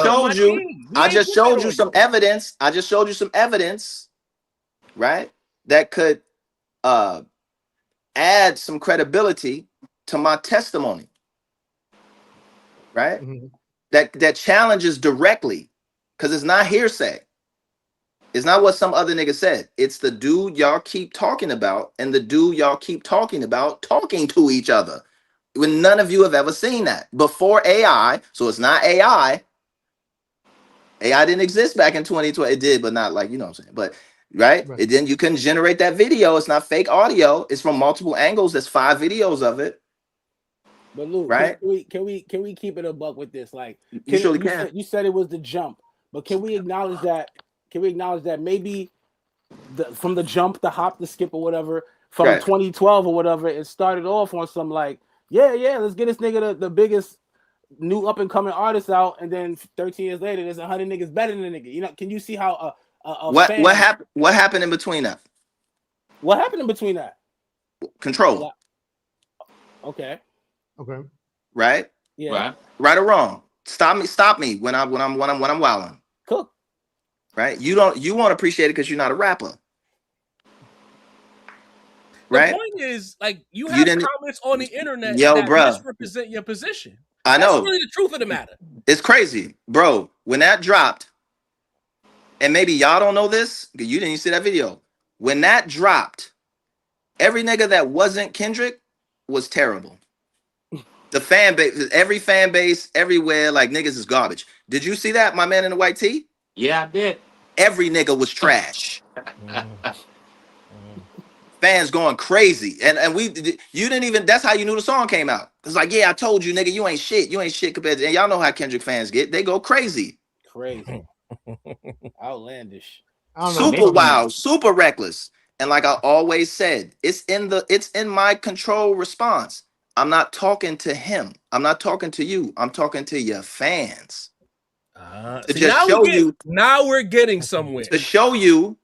showed you some evidence. Right, that could add some credibility to my testimony, right? That challenges directly, because it's not hearsay. It's not what some other nigga said. It's the dude y'all keep talking about and the dude y'all keep talking about talking to each other when none of you have ever seen that before AI. So it's not AI. AI didn't exist back in 2012. It did, but not like, you know what I'm saying, but right? And then you can generate that video. It's not fake audio. It's from multiple angles. There's 5 videos of it. But Luke, right? Can we keep it a buck with this? Like, you surely can. You said it was the jump, but can we acknowledge that? Can we acknowledge that maybe from the jump, the hop, the skip, or whatever from 2012 or whatever, it started off on some like, let's get this nigga the biggest new up and coming artist out, and then 13 years later, there's 100 niggas better than the nigga. You know, can you see how? What happened in between that? What happened in between that? Control. Okay. Right? Yeah. Right or wrong? Stop me when I'm wilding. Cook. Right? You won't appreciate it because you're not a rapper. right? The point is, like, you have comments on the internet that misrepresent your position. I know. That's really the truth of the matter. It's crazy, bro. When that dropped, and maybe y'all don't know this, because you didn't even see that video. When that dropped, every nigga that wasn't Kendrick was terrible. The fan base, every fan base, everywhere, like, niggas is garbage. Did you see that, my man in the white tee? Yeah, I did. Every nigga was trash. Fans going crazy. And you didn't even, that's how you knew the song came out. It's like, yeah, I told you, nigga, you ain't shit. You ain't shit compared to, and y'all know how Kendrick fans get. They go crazy. Crazy. Outlandish. Super wild, super reckless. And like I always said, it's in my control response. I'm not talking to him. I'm not talking to you. I'm talking to your fans. To just show you. Now we're getting somewhere. To show you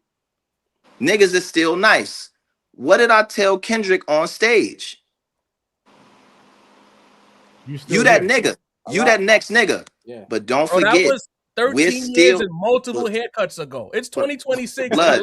niggas is still nice. What did I tell Kendrick on stage? You that nigga. You that next nigga. Yeah. But don't forget. That was 13 years and multiple haircuts ago. It's 2026. Blood.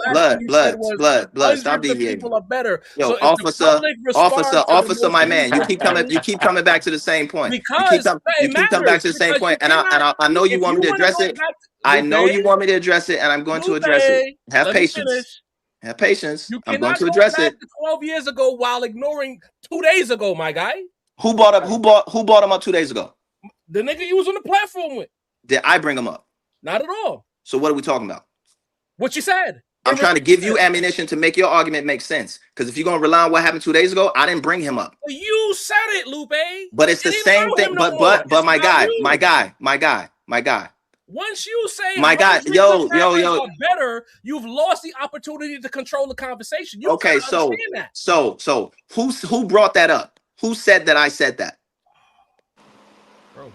Stop deviating. People are better. Yo, so officer, my man. You keep coming back to the same point. Because you keep coming back to the same point, and I know you want me to address it. I know you want me to address it, and I'm going to address it. Have patience. Have patience. I'm going to address it. 12 years ago, while ignoring 2 days ago, my guy. Who brought him up 2 days ago? The nigga you was on the platform with. Did I bring him up? Not at all. So what are we talking about? What you said. I'm trying to give you ammunition to make your argument make sense. Because if you're gonna rely on what happened 2 days ago, I didn't bring him up. You said it, Lupe. But it's the same thing. But my guy. Once you say my guy, yo, better, you've lost the opportunity to control the conversation. You okay, so who brought that up? Who said that I said that? Bro,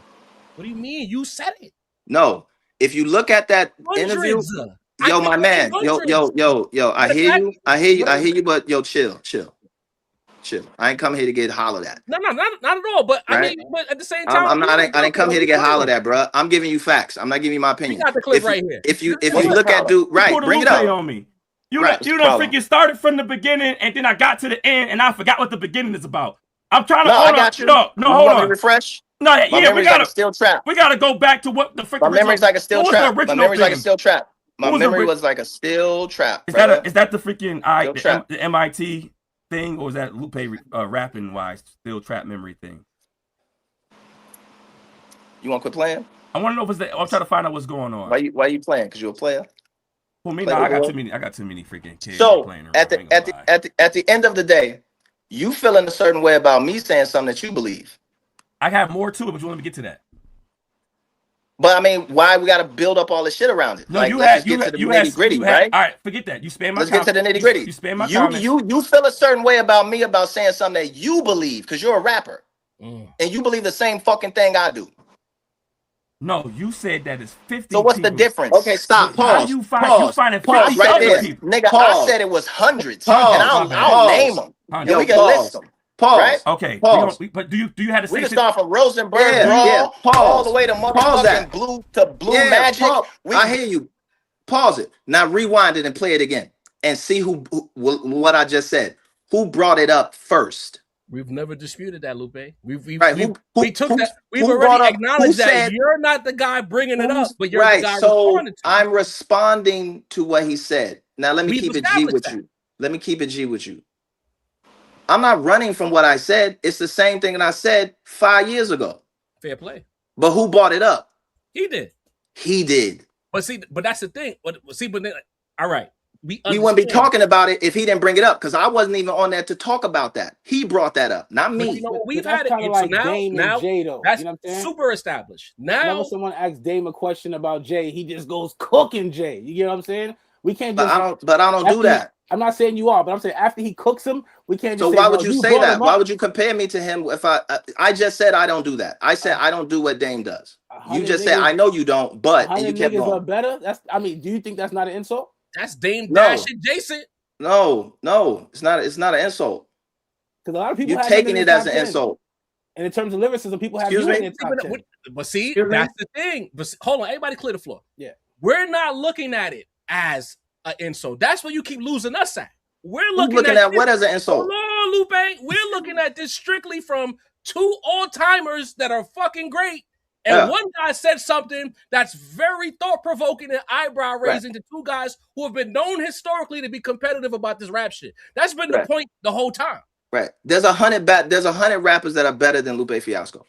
what do you mean? You said it. No. If you look at that interview, yo, my man, yo, I hear you, but yo, chill. I ain't come here to get hollered at. No, not at all. But right? I mean, but at the same time, I didn't come here to get hollered at, bro. I'm giving you facts. I'm not giving you my opinion. You got the clip right here. If you look at dude, right, bring it up on me. You done freaking started from the beginning, and then I got to the end, and I forgot what the beginning is about. I'm trying to hold on. No, hold on. Refresh. No, yeah, we gotta still trap. We gotta go back to what the freaking. My memory's like a still trap. My memory's like a still trap. My memory was like a still trap. Is that the freaking the MIT thing, or is that Lupe rapping wise still trap memory thing? You want to quit playing? I want to know if it's that. I'm trying to find out what's going on. Why you playing? Because you're a player. Well, me, no, I got too many freaking kids. So playing at the end of the day, you feeling a certain way about me saying something that you believe. I have more to it, but you want me to get to that. But I mean, why we got to build up all this shit around it? No, like, let's get to the nitty gritty, right? All right, forget that. You spam my. Let's get to the nitty gritty. You spam my comments. You feel a certain way about me about saying something that you believe because you're a rapper, and you believe the same fucking thing I do. No, you said that it's 50. So what's the difference? Okay, stop. Pause. You finding 50 right there, people. nigga. I said it was hundreds, and I'll name them. And we can list them. Pause. Right? Okay. But do you have to say? We can start from Rosenberg all the way to motherfucking Blue Magic. I hear you. Pause it. Now rewind it and play it again, and see what I just said. Who brought it up first? We've never disputed that, Lupe. We've already acknowledged that you're not the guy bringing it up, but you're the guy responding to it. I'm responding to what he said. Now let me keep it G with you. Let me keep it G with you. I'm not running from what I said. It's the same thing that I said 5 years ago. Fair play. But who brought it up? He did. He did. But that's the thing. But then, all right. We wouldn't be talking about it if he didn't bring it up because I wasn't even on there to talk about that. He brought that up, not me. But, you know, we've had it. Like so now Jay, though. That's you know what I'm saying? super established. Now, whenever someone asks Dame a question about Jay, he just goes cooking Jay. You know what I'm saying? We can't. Just, but I don't do that. I'm not saying you are, but I'm saying after he cooks him, we can't. Just so why would you say that? Why would you compare me to him? If I just said I don't do that. I said I don't do what Dame does. You just said I know you don't, but and you kept going. Are better. Do you think that's not an insult? That's Dame Dash adjacent. No, it's not. It's not an insult. Because a lot of people you're taking it as an insult. And in terms of lyricism, people have you in their top 10. But see, that's the thing. But hold on, everybody clear the floor. Yeah, we're not looking at it as an insult. That's what you keep losing us at. we're Who's looking looking at what as an Hold insult? on, Lupe. We're looking at this strictly from two all-timers that are fucking great. And one guy said something that's very thought-provoking and eyebrow-raising to two guys who have been known historically to be competitive about this rap shit. That's been the point the whole time. Right. There's 100 rappers that are better than Lupe Fiasco.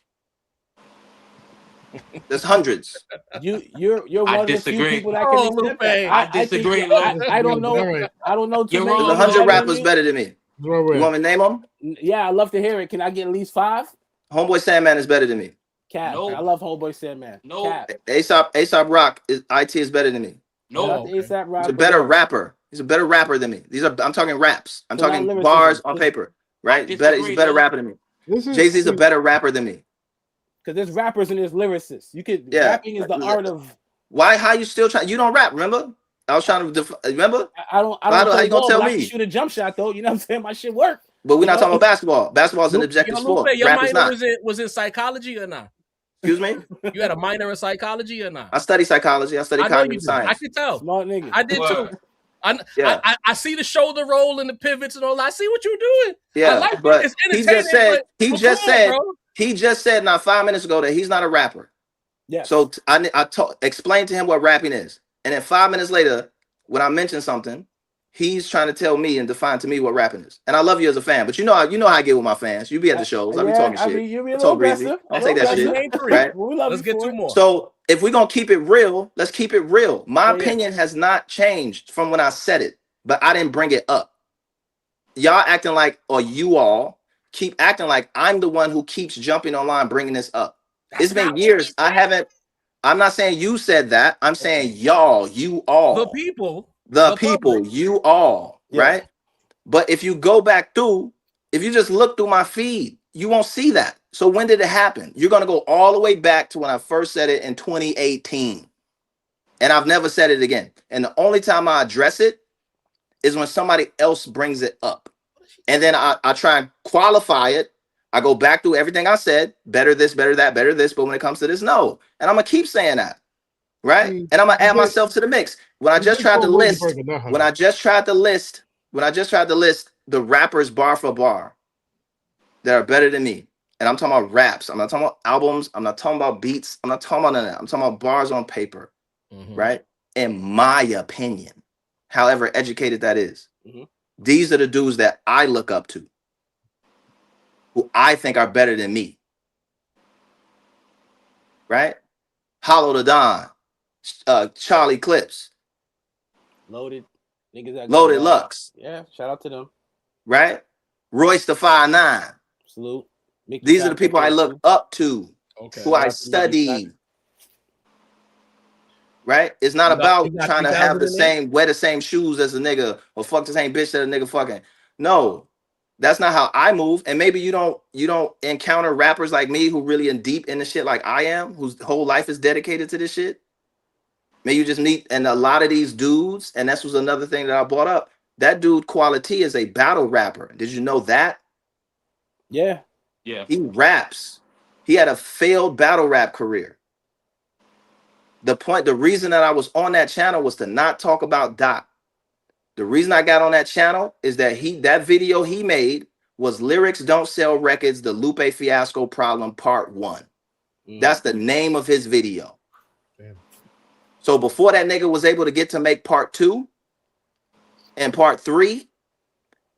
There's hundreds. You're one of the few people that can accept that. I disagree. I don't know. I don't know. There's 100 rappers better than me. You want me to name them? Yeah, I'd love to hear it. Can I get at least 5? Homeboy Sandman is better than me. Cap. I love Homeboy Sandman. No. ASAP Rock IT is better than me. No. ASAP Rock. He's a better rapper. He's a better rapper than me. I'm talking raps. I'm talking bars on paper. Right? He's a better rapper than me. Jay-Z's a better rapper than me. Because there's rappers and there's lyricists. You could rapping is the art of. Why? How you still trying? You don't rap, remember? I was trying to remember. I don't. How you gonna tell me? I can shoot a jump shot though. You know what I'm saying? My shit work. But we're not talking about basketball. Basketball is an objective sport. Your Rap is not. was in psychology or not? Excuse me? You had a minor in psychology or not? I study psychology. I study cognitive science. I could tell. Smart nigga. I did too. I see the shoulder roll and the pivots and all that. I see what you're doing. Yeah, like but it's he just said not 5 minutes ago that he's not a rapper. Yeah. So I explained to him what rapping is, and then 5 minutes later, when I mentioned something, he's trying to tell me and define to me what rapping is. And I love you as a fan, but you know how I get with my fans. You be at the shows. I be talking shit. You be a I talk little breezy. aggressive. I take that shit. Right? Let's get 2 more. So if we're gonna keep it real, let's keep it real. My opinion has not changed from when I said it, but I didn't bring it up. Y'all acting like, or you all keep acting like I'm the one who keeps jumping online bringing this up. It's been years. I'm not saying you said that. I'm saying y'all, you all. The people, you all, right? But if you go back through, if you just look through my feed, you won't see that. So when did it happen? You're going to go all the way back to when I first said it in 2018. And I've never said it again. And the only time I address it is when somebody else brings it up. And then I try and qualify it. I go back through everything I said, better this, better that, better this. But when it comes to this, no. And I'm going to keep saying that. Right? And I'm going to add myself to the mix. When I just tried to list the rappers bar for bar that are better than me. And I'm talking about raps. I'm not talking about albums. I'm not talking about beats. I'm not talking about none of that. I'm talking about bars on paper. Right? In my opinion, however educated that is. These are the dudes that I look up to, who I think are better than me. Right? Hollow the Don, Charlie Clips, Loaded niggas that Loaded Lux. Yeah, shout out to them. Right? Royce the 5'9". Salute. These are the people I look up to, who I study. Right? It's not about trying to have wear the same shoes as a nigga or fuck the same bitch that a nigga fucking. No, that's not how I move. And maybe you don't encounter rappers like me who really in deep in the shit like I am, whose whole life is dedicated to this shit. Maybe you just meet, and a lot of these dudes, and this was another thing that I brought up. That dude Quality is a battle rapper. Did you know that? Yeah. He raps. He had a failed battle rap career. The reason that I was on that channel was to not talk about Doc. The reason I got on that channel is that that video he made was Lyrics Don't Sell Records, the Lupe Fiasco Problem Part 1. That's the name of his video. Damn. So before that nigga was able to get to make Part 2 and Part 3,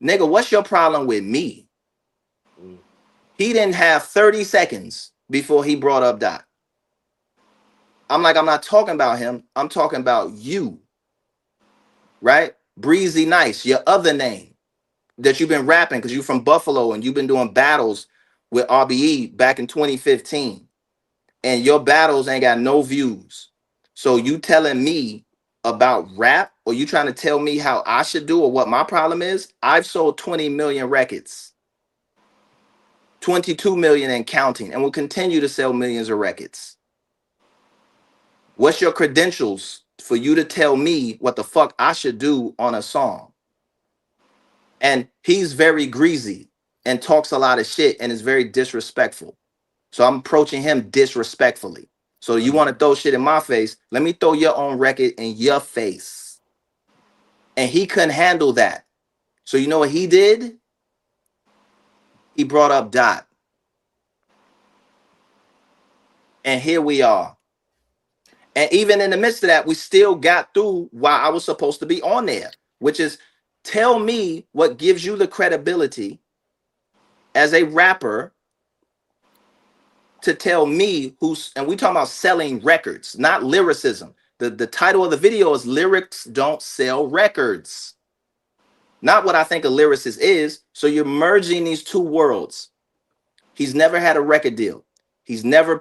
nigga, what's your problem with me? He didn't have 30 seconds before he brought up Doc. I'm like, I'm not talking about him. I'm talking about you. Right? Breezy Nice, your other name that you've been rapping because you're from Buffalo and you've been doing battles with RBE back in 2015. And your battles ain't got no views. So you telling me about rap, or you trying to tell me how I should do or what my problem is? I've sold 20 million records. 22 million and counting, and will continue to sell millions of records. What's your credentials for you to tell me what the fuck I should do on a song? And he's very greasy and talks a lot of shit and is very disrespectful. So I'm approaching him disrespectfully. So you want to throw shit in my face? Let me throw your own record in your face. And he couldn't handle that. So you know what he did? He brought up Dot. And here we are. And even in the midst of that, we still got through why I was supposed to be on there, which is tell me what gives you the credibility as a rapper to tell me who's, and we talking about selling records, not lyricism. The title of the video is Lyrics Don't Sell Records. Not what I think a lyricist is. So you're merging these two worlds. He's never had a record deal. He's never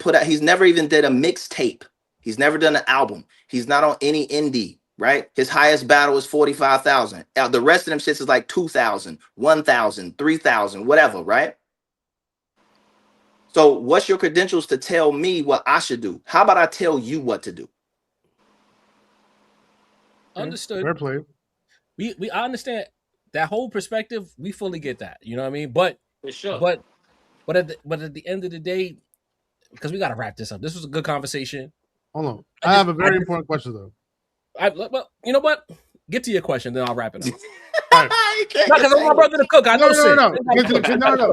even did a mixtape. He's never done an album. He's not on any indie, right? His highest battle is 45,000. The rest of them shits is like 2,000, 1,000, 3,000, whatever, right? So what's your credentials to tell me what I should do? How about I tell you what to do? Understood. Fair play. I understand that whole perspective. We fully get that. You know what I mean? But For sure. But at the end of the day, because we got to wrap this up. This was a good conversation. Hold on. I have a very important question though. Well, you know what? Get to your question, then I'll wrap it up. Right. Because I'm my brother to cook. I know. No.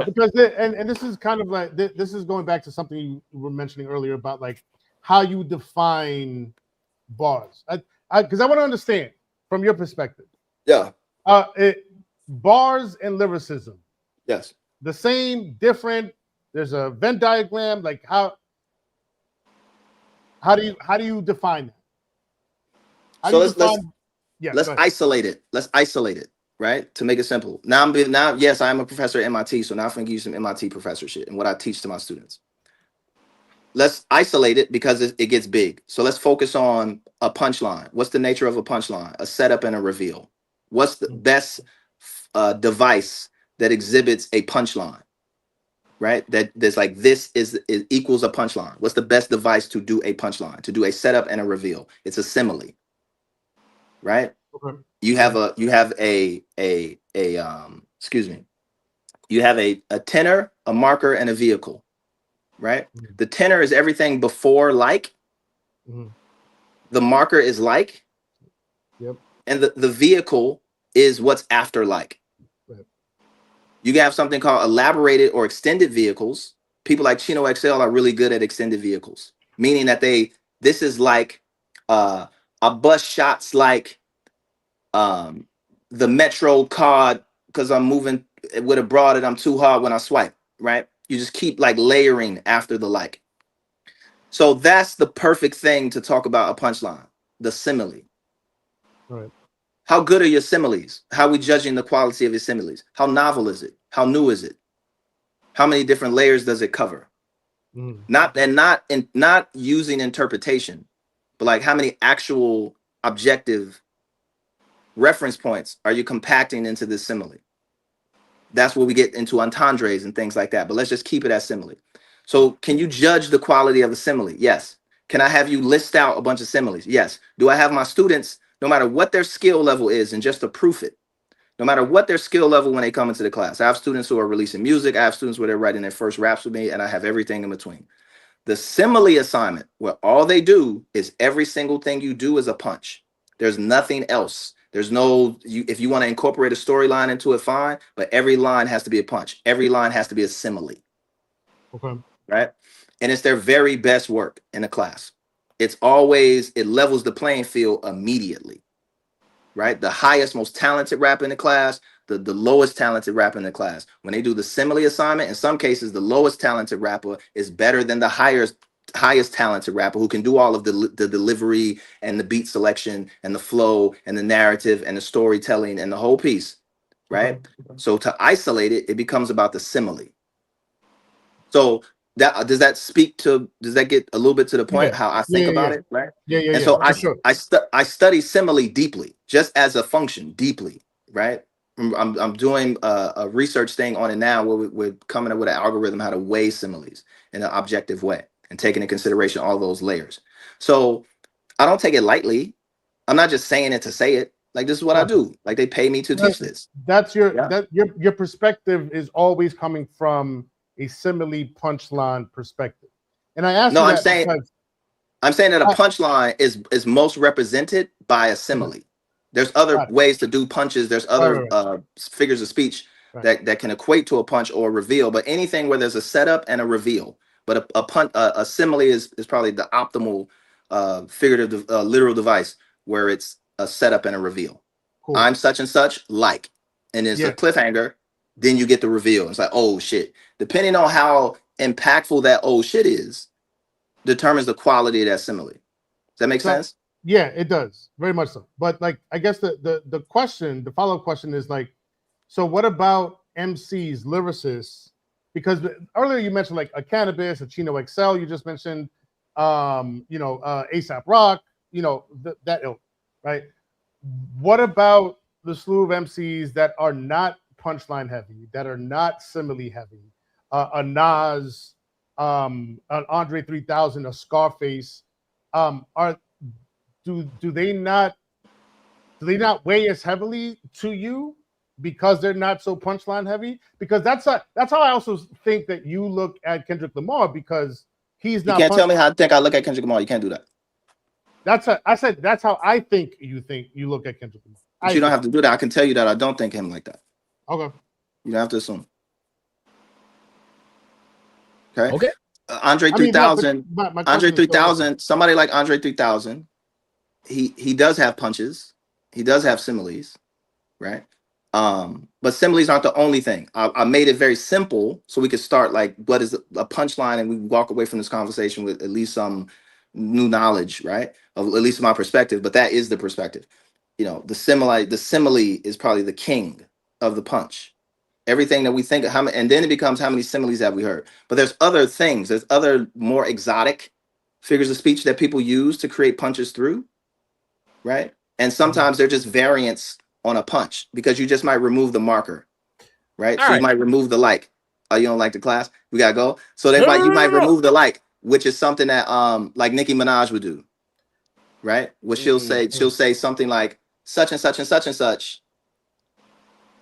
Because this is kind of like this is going back to something you were mentioning earlier about like how you define bars. Because I want to understand from your perspective. Yeah. Bars and lyricism. Yes. The same, different. There's a Venn diagram. Like how do you define that? Let's isolate it. Let's isolate it, right? To make it simple. Now, yes, I'm a professor at MIT, so now I'm going to give you some MIT professor shit and what I teach to my students. Let's isolate it because it gets big. So let's focus on a punchline. What's the nature of a punchline? A setup and a reveal. What's the best device that exhibits a punchline? Right? That there's like this equals a punchline. What's the best device to do a punchline? To do a setup and a reveal. It's a simile. Right? Okay. You have a tenor, a marker, and a vehicle. Right? Mm-hmm. The tenor is everything before like. Mm-hmm. The marker is like. Yep. And the vehicle is what's after like. Right. You can have something called elaborated or extended vehicles. People like Chino XL are really good at extended vehicles, meaning that this is like a bus shots like the Metro card because I'm moving with a broad and I'm too hard when I swipe, right? You just keep like layering after the like. So that's the perfect thing to talk about a punchline, the simile. Right. How good are your similes? How are we judging the quality of your similes? How novel is it? How new is it? How many different layers does it cover? Not using interpretation, but like how many actual objective reference points are you compacting into this simile? That's where we get into entendres and things like that. But let's just keep it as simile. So can you judge the quality of a simile? Yes. Can I have you list out a bunch of similes? Yes. Do I have my students, no matter what their skill level is, and just to proof it, no matter what their skill level when they come into the class? I have students who are releasing music. I have students where they're writing their first raps with me, and I have everything in between. The simile assignment, where all they do is every single thing you do is a punch. There's nothing else. There's no, if you want to incorporate a storyline into it, fine, but every line has to be a punch. Every line has to be a simile. Okay. Right? And it's their very best work in the class. It levels the playing field immediately. Right? The highest, most talented rapper in the class, the lowest talented rapper in the class. When they do the simile assignment, in some cases, the lowest talented rapper is better than the highest talented rapper who can do all of the delivery and the beat selection and the flow and the narrative and the storytelling and the whole piece. Right? Okay. So to isolate it, it becomes about the simile. So does that get a little bit to the point how I think about it, right? Yeah. And so Sure. I study simile deeply, just as a function, deeply, right? I'm doing a research thing on it now where we're coming up with an algorithm how to weigh similes in an objective way and taking into consideration all those layers. So I don't take it lightly. I'm not just saying it to say it. Like, this is what I do. Like, they pay me to teach this. That's your perspective is always coming from a simile punchline perspective. And I asked I'm saying that a punchline is most represented by a simile. There's other ways to do punches. There's other figures of speech that can equate to a punch or a reveal. But anything where there's a setup and a reveal. But a simile is probably the optimal figurative literal device where it's a setup and a reveal. Cool. I'm such and such, like, and it's a cliffhanger. Then you get the reveal. It's like, oh shit. Depending on how impactful that oh shit is, determines the quality of that simile. Does that make sense? Yeah, it does. Very much so. But like, I guess the question, the follow-up question is like, so what about MCs, lyricists? Because earlier you mentioned like a Cannabis, a Chino XL, you just mentioned, ASAP Rock, that ilk, right? What about the slew of MCs that are not punchline heavy, that are not simile heavy? A Nas, an Andre 3000, a Scarface, do they not weigh as heavily to you because they're not so punchline heavy? Because that's how I also think that you look at Kendrick Lamar, because he's not. You can't tell me how I think I look at Kendrick Lamar. You can't do that. I said that's how I think you look at Kendrick Lamar. But you don't have to do that. I can tell you that I don't think him like that. Okay. You don't have to assume. Okay. Andre 3000. Andre 3000. Somebody like Andre 3000. He does have punches. He does have similes, right? But similes aren't the only thing. I made it very simple so we could start like what is a punchline, and we walk away from this conversation with at least some new knowledge, right? Of at least my perspective. But that is the perspective. The simile is probably the king of the punch. Everything that we think of, and then it becomes how many similes have we heard? But there's other things. There's other more exotic figures of speech that people use to create punches through, right? And sometimes they're just variants on a punch because you just might remove the marker, right? So you might remove the like. Oh, you don't like the class? We gotta go. So you might remove the like, which is something that like Nicki Minaj would do, right? What she'll say something like such and such and such and such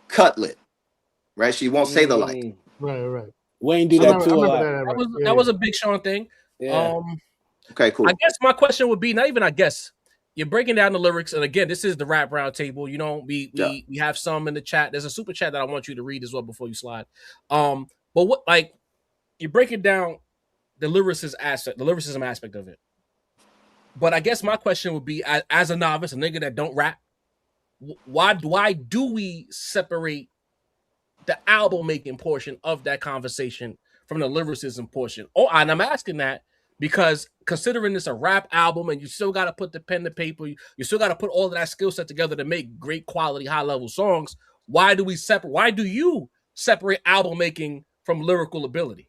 cutlet. Right, she won't say the like. Right. Wayne do that too. That was a Big Sean thing. Yeah. Okay, cool. I guess my question would be, not even I guess, you're breaking down the lyrics, and again, this is the Rap Roundtable. We have some in the chat. There's a super chat that I want you to read as well before you slide. But what, like, you're breaking down the lyricism aspect of it. But I guess my question would be, as a novice, a nigga that don't rap, why do we separate the album making portion of that conversation from the lyricism portion? And I'm asking that because considering this a rap album and you still got to put the pen to paper, you still got to put all of that skill set together to make great quality, high level songs. Why do you separate album making from lyrical ability?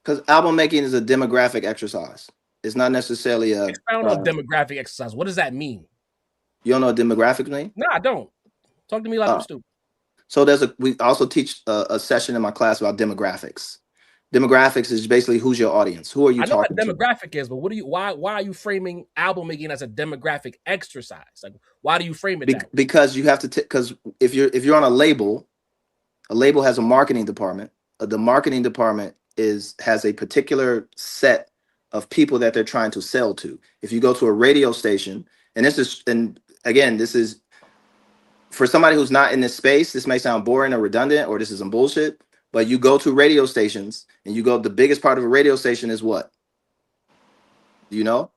Because album making is a demographic exercise. It's not necessarily a expound on demographic exercise. What does that mean? You don't know what demographics mean? No, I don't. Talk to me like I'm stupid. So we also teach a session in my class about demographics. Demographics is basically who's your audience. Who are you talking to? I know what demographic is, but why are you framing album making as a demographic exercise? Like, why do you frame it that way? Because you have to, because if you're on a label has a marketing department. The marketing department has a particular set of people that they're trying to sell to. If you go to a radio station, and this is for somebody who's not in this space, this may sound boring or redundant, or this is some bullshit, but you go to radio stations and the biggest part of a radio station is what? Do you know?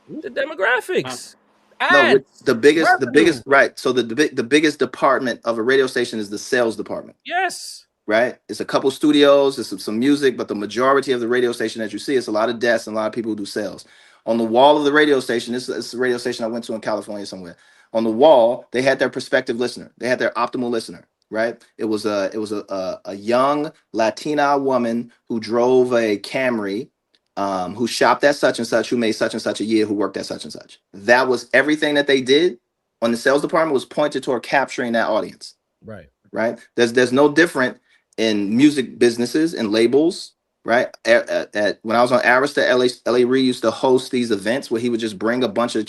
The demographics. No, the biggest, right. So the biggest department of a radio station is the sales department. Yes. Right. It's a couple studios, it's some music, but the majority of the radio station that you see, it's a lot of desks and a lot of people who do sales. On the wall of the radio station, this is a radio station I went to in California somewhere. On the wall, they had their prospective listener. They had their optimal listener, right? It was a young Latina woman who drove a Camry, who shopped at such and such, who made such and such a year, who worked at such and such. That was everything that they did on the sales department was pointed toward capturing that audience. Right. Right. There's no different in music businesses and labels. Right. When I was on Arista, LA Reid used to host these events where he would just bring a bunch of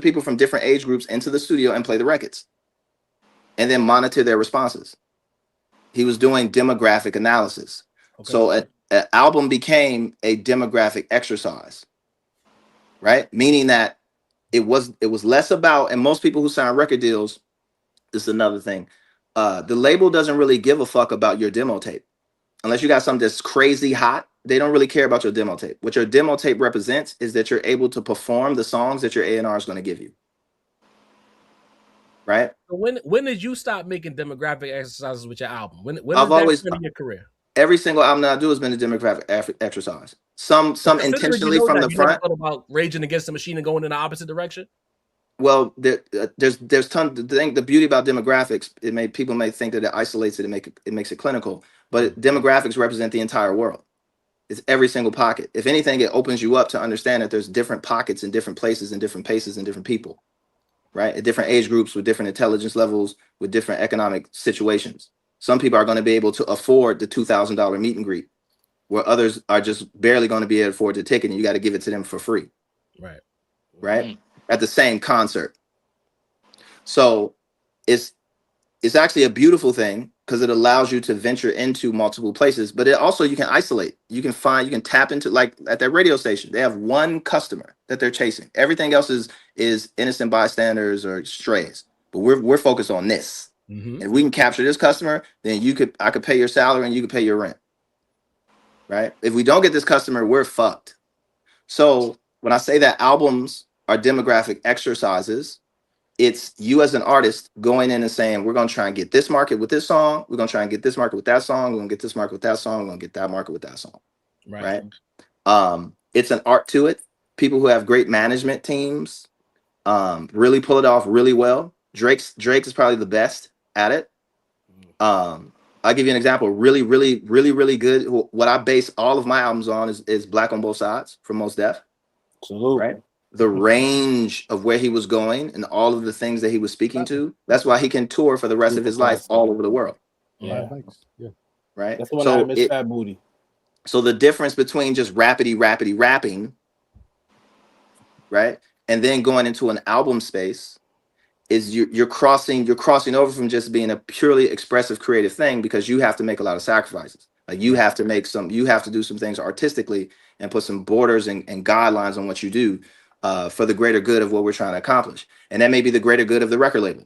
people from different age groups into the studio and play the records and then monitor their responses. He was doing demographic analysis. Okay. So an album became a demographic exercise, right? Meaning that it was less about, and most people who sign record deals, this is another thing. The label doesn't really give a fuck about your demo tape. Unless you got something that's crazy hot, they don't really care about your demo tape. What your demo tape represents is that you're able to perform the songs that your A&R is going to give you. Right? So when did you stop making demographic exercises with your album? When I've always in your career? Every single album that I do has been a demographic exercise. Some intentionally from the front. Never thought about Raging Against the Machine and going in the opposite direction. Well, there's tons. The beauty about demographics, people may think that it isolates it, it makes it clinical, but demographics represent the entire world. It's every single pocket. If anything, it opens you up to understand that there's different pockets in different places and different paces and different people, right? At different age groups with different intelligence levels, with different economic situations. Some people are going to be able to afford the $2,000 meet and greet, where others are just barely going to be able to afford the ticket, and you got to give it to them for free. Right. Right. At the same concert. So it's actually a beautiful thing because it allows you to venture into multiple places, but it also, you can isolate. You can tap into, like at that radio station, they have one customer that they're chasing. Everything else is innocent bystanders or strays, but we're focused on this. Mm-hmm. If we can capture this customer, then I could pay your salary and you could pay your rent. Right? If we don't get this customer, we're fucked. So when I say that albums are demographic exercises, it's you as an artist going in and saying, we're going to try and get this market with this song. We're going to try and get this market with that song. We're going to get this market with that song. We're going to get that market with that song. Right. It's an art to it. People who have great management teams really pull it off really well. Drake is probably the best at it. I'll give you an example. Really, really, really, really good. What I base all of my albums on is Black on Both Sides from Mos Def. Absolutely. Right. The range of where he was going and all of the things that he was speaking to. That's why he can tour for the rest of his life all over the world. Yeah. Right. That's the one I miss, Fat Booty. So the difference between just rapping, right, and then going into an album space is you're crossing over from just being a purely expressive creative thing, because you have to make a lot of sacrifices. Like you have to do some things artistically and put some borders and guidelines on what you do for the greater good of what we're trying to accomplish. And that may be the greater good of the record label.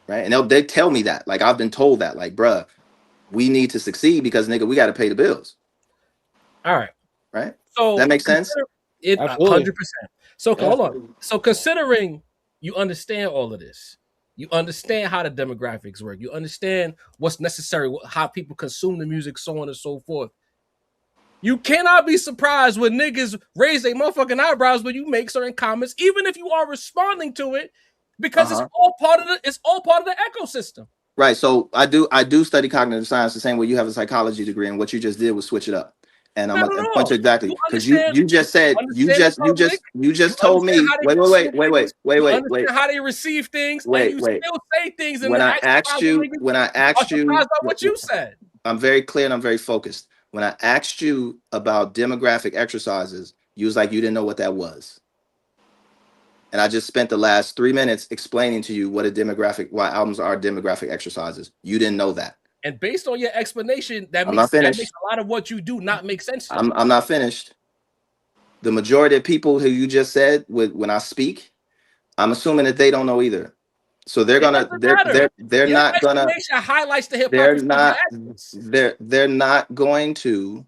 Right. And they tell me that, like, I've been told that, like, bruh, we need to succeed because, nigga, we got to pay the bills. All right. Right. So that makes sense. 100%. So hold on. So considering you understand all of this, you understand how the demographics work, you understand what's necessary, how people consume the music, so on and so forth. You cannot be surprised when niggas raise their motherfucking eyebrows when you make certain comments, even if you are responding to it, because it's all part of the ecosystem. Right. So I do study cognitive science the same way you have a psychology degree, and what you just did was switch it up. And I'm gonna punch exactly, because you just said you just told me wait how they receive things, wait and you still say things. When I asked you about what you said, I'm very clear and I'm very focused. When I asked you about demographic exercises, you was like, you didn't know what that was. And I just spent the last 3 minutes explaining to you why albums are demographic exercises. You didn't know that. And based on your explanation, that makes a lot of what you do not make sense to me. I'm not finished. The majority of people who you just said when I speak, I'm assuming that they don't know either. So they're not gonna highlights the hip hop. They're not going to,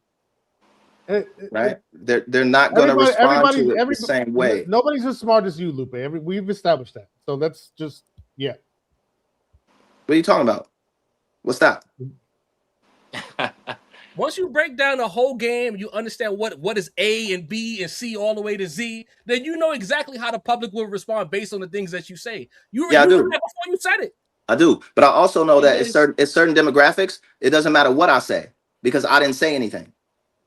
right? They're not going to respond to it the same way. Nobody's as smart as you, Lupe. We've established that. So that's just What are you talking about? What's that? Once you break down the whole game, you understand what is A and B and C all the way to Z, then you know exactly how the public will respond based on the things that you say. I do. Before you said it. I do. But I also know that it's certain demographics, it doesn't matter what I say, because I didn't say anything.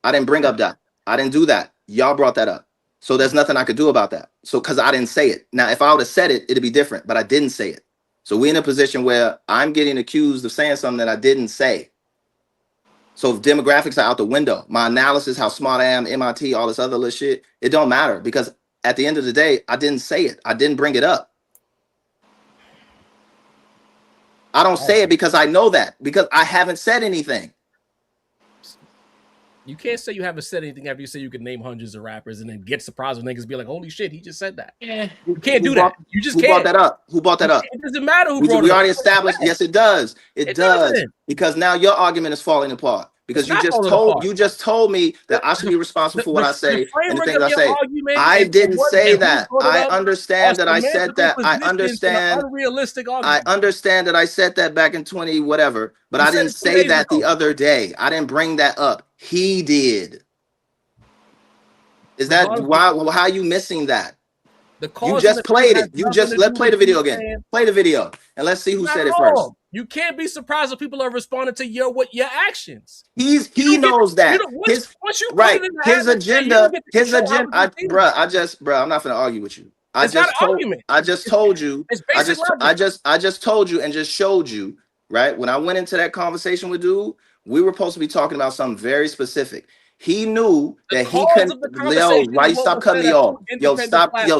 I didn't bring up that. I didn't do that. Y'all brought that up. So there's nothing I could do about that. So because I didn't say it. Now, if I would have said it, it'd be different, but I didn't say it. So we're in a position where I'm getting accused of saying something that I didn't say. So if demographics are out the window, my analysis, how smart I am, MIT, all this other little shit, it don't matter, because at the end of the day, I didn't say it. I didn't bring it up. I don't say it because I know that, because I haven't said anything. You can't say you haven't said anything after you say you could name hundreds of rappers and then get surprised when niggas be like, holy shit, he just said that. Yeah. You can't do that. You just Who can't. brought that up? Who brought that up? It doesn't matter who brought it up. We already established. Yes, it does. It does. Doesn't. Because now your argument is falling apart. Because you just told me that I should be responsible for what I say and the things I say. I didn't say that. I understand that I said that. I understand. Unrealistic I understand that I said that back in 20 whatever, but I didn't say that the other day. I didn't bring that up. He did. Is that why? How are you missing that? You just played it. Let's play the video again. Play the video and let's see who said it first. You can't be surprised if people are responding to your actions. He knows that. His agenda. I'm not gonna argue with you. I just told you. I just told you and just showed you. Right when I went into that conversation with dude, we were supposed to be talking about something very specific. He knew that he couldn't. Yo, why you stop cutting me off?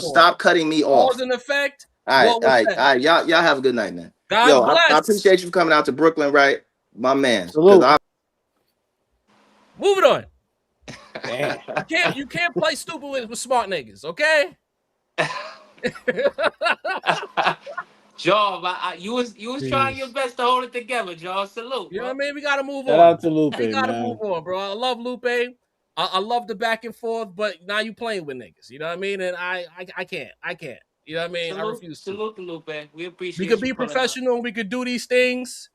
Stop cutting me off. Cause and effect. All right. Y'all have a good night, man. God bless. I appreciate you for coming out to Brooklyn, right, my man. Moving on. You can't play stupid with smart niggas, okay? Joe, you was trying your best to hold it together, Joe. Salute. You know what I mean? We gotta move on. Shout out to Lupe, we gotta move on, bro. I love Lupe. I love the back and forth, but now you playing with niggas. You know what I mean? And I can't. You know what I mean? I refuse to. Salute to Lupe. We appreciate. We could be professional and we could do these things,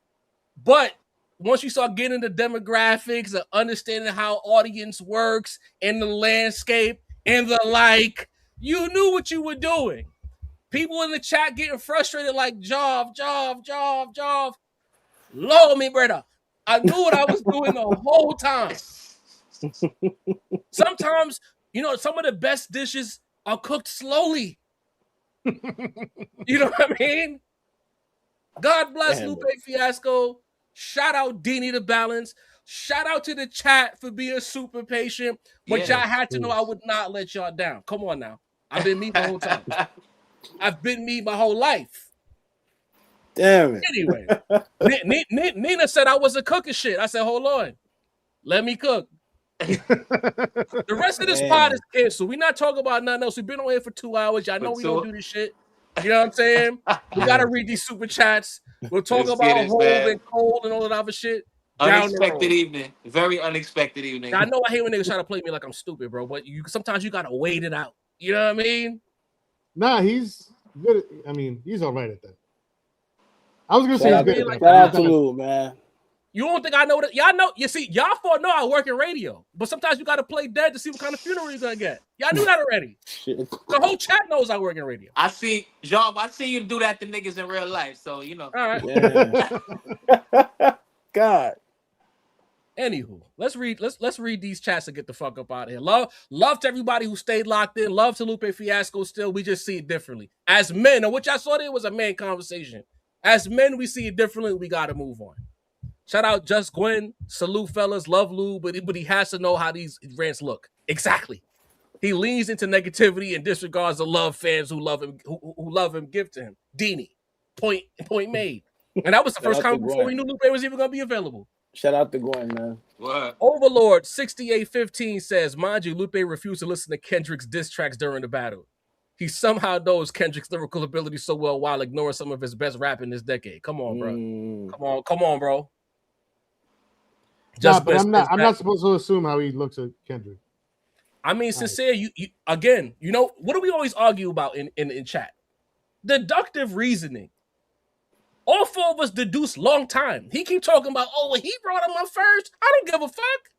but once you start getting the demographics and understanding how audience works and the landscape and the like, you knew what you were doing. People in the chat getting frustrated like, Lord, me, brother. I knew what I was doing the whole time. Sometimes, some of the best dishes are cooked slowly. You know what I mean? God bless Lupe Fiasco. Shout out Dini the Balance. Shout out to the chat for being super patient. But y'all had to know I would not let y'all down. Come on now. I've been me the whole time. I've been me my whole life. Damn it. Anyway, Nina said I wasn't cooking shit. I said, hold on. Let me cook. The rest of this pod is canceled. We're not talking about nothing else. We've been on here for 2 hours. Y'all know we don't do this shit. You know what I'm saying? We got to read these super chats. We'll talk about Hove and Cold and all that other shit. Unexpected evening. Very unexpected evening. Now, I know I hate when niggas try to play me like I'm stupid, bro, but sometimes you got to wait it out. You know what I mean? Nah, he's good. I mean, he's all right at that. I was gonna say shout out to Lou, man. You don't think I know that? Y'all know. You see, y'all know I work in radio, but sometimes you got to play dead to see what kind of funeral you're gonna get. Y'all knew that already. Shit. The whole chat knows I work in radio. I see, Job. I see you do that to niggas in real life, so All right. Yeah. God. Anywho, let's read these chats and get the fuck up out of here. Love to everybody who stayed locked in. Love to Lupe Fiasco still. We just see it differently. As men, and what y'all saw there was a man conversation. As men, we see it differently. We got to move on. Shout out Just Gwen. Salute, fellas. Love Lou, but he has to know how these rants look. Exactly. He leans into negativity and disregards the love fans who love him, who love him, give to him. Dini. Point made. And that was the first comment before we knew Lupe was even going to be available. Shout out to Gwen, man. What? Overlord 6815 says, mind you, Lupe refused to listen to Kendrick's diss tracks during the battle. He somehow knows Kendrick's lyrical ability so well while ignoring some of his best rap in this decade. Come on, bro. Come on, bro. But I'm not supposed to assume how he looks at Kendrick. I mean, sincere, you again, what do we always argue about in chat? Deductive reasoning. All four of us deduced long time. He keep talking about, he brought him up first. I don't give a fuck.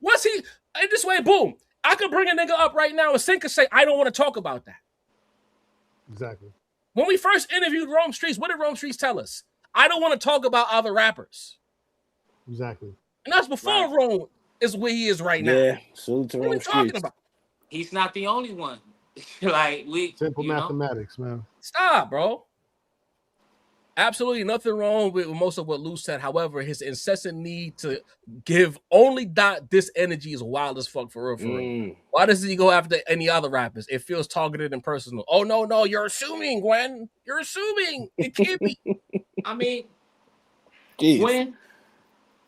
Once he, in this way, boom. I could bring a nigga up right now and Sink could say, I don't want to talk about that. Exactly. When we first interviewed Rome Streets, what did Rome Streets tell us? I don't want to talk about other rappers. Exactly. And that's before Rome is where he is right now. Yeah, salute to what are we Rome talking Streets. about? He's not the only one. Simple mathematics, man. Stop, bro. Absolutely nothing wrong with most of what Lou said. However, his incessant need to give only this energy is wild as fuck for real. Why doesn't he go after any other rappers? It feels targeted and personal. Oh, no, you're assuming, Gwen. You're assuming. It can't be. I mean, Jeez. Gwen,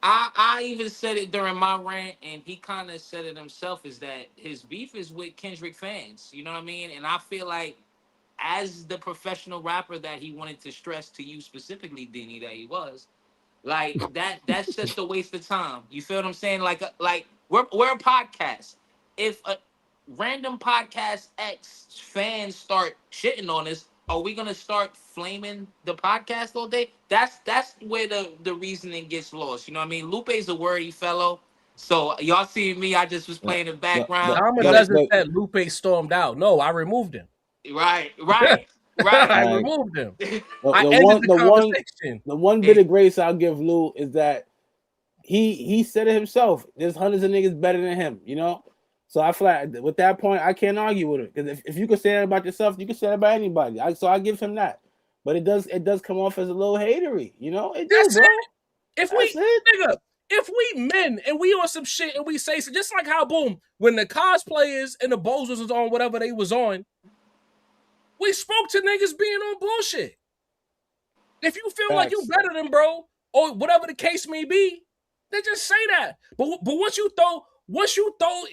I even said it during my rant, and he kind of said it himself, is that his beef is with Kendrick fans. You know what I mean? And I feel like as the professional rapper that he wanted to stress to you specifically, Dini, that he was, like that's just a waste of time. You feel what I'm saying? Like we're a podcast. If a random podcast X fans start shitting on us, are we gonna start flaming the podcast all day? That's where the reasoning gets lost. You know what I mean? Lupe's a wordy fellow. So y'all see me, I just was playing the background. Dama doesn't say Lupe stormed out. No, I removed him. Right. I removed him. I The ended the conversation. The one bit of grace I'll give Lou is that he said it himself. There's hundreds of niggas better than him, you know? So I feel like with that point, I can't argue with it. Because if you can say that about yourself, you can say that about anybody. So I give him that. But it does come off as a little hatery, you know? It does, bro. If we men and we on some shit and we say so, just like how boom, when the cosplayers and the bozos was on whatever they was on, we spoke to niggas being on bullshit. If you feel like you better than bro, or whatever the case may be, then just say that. But once you throw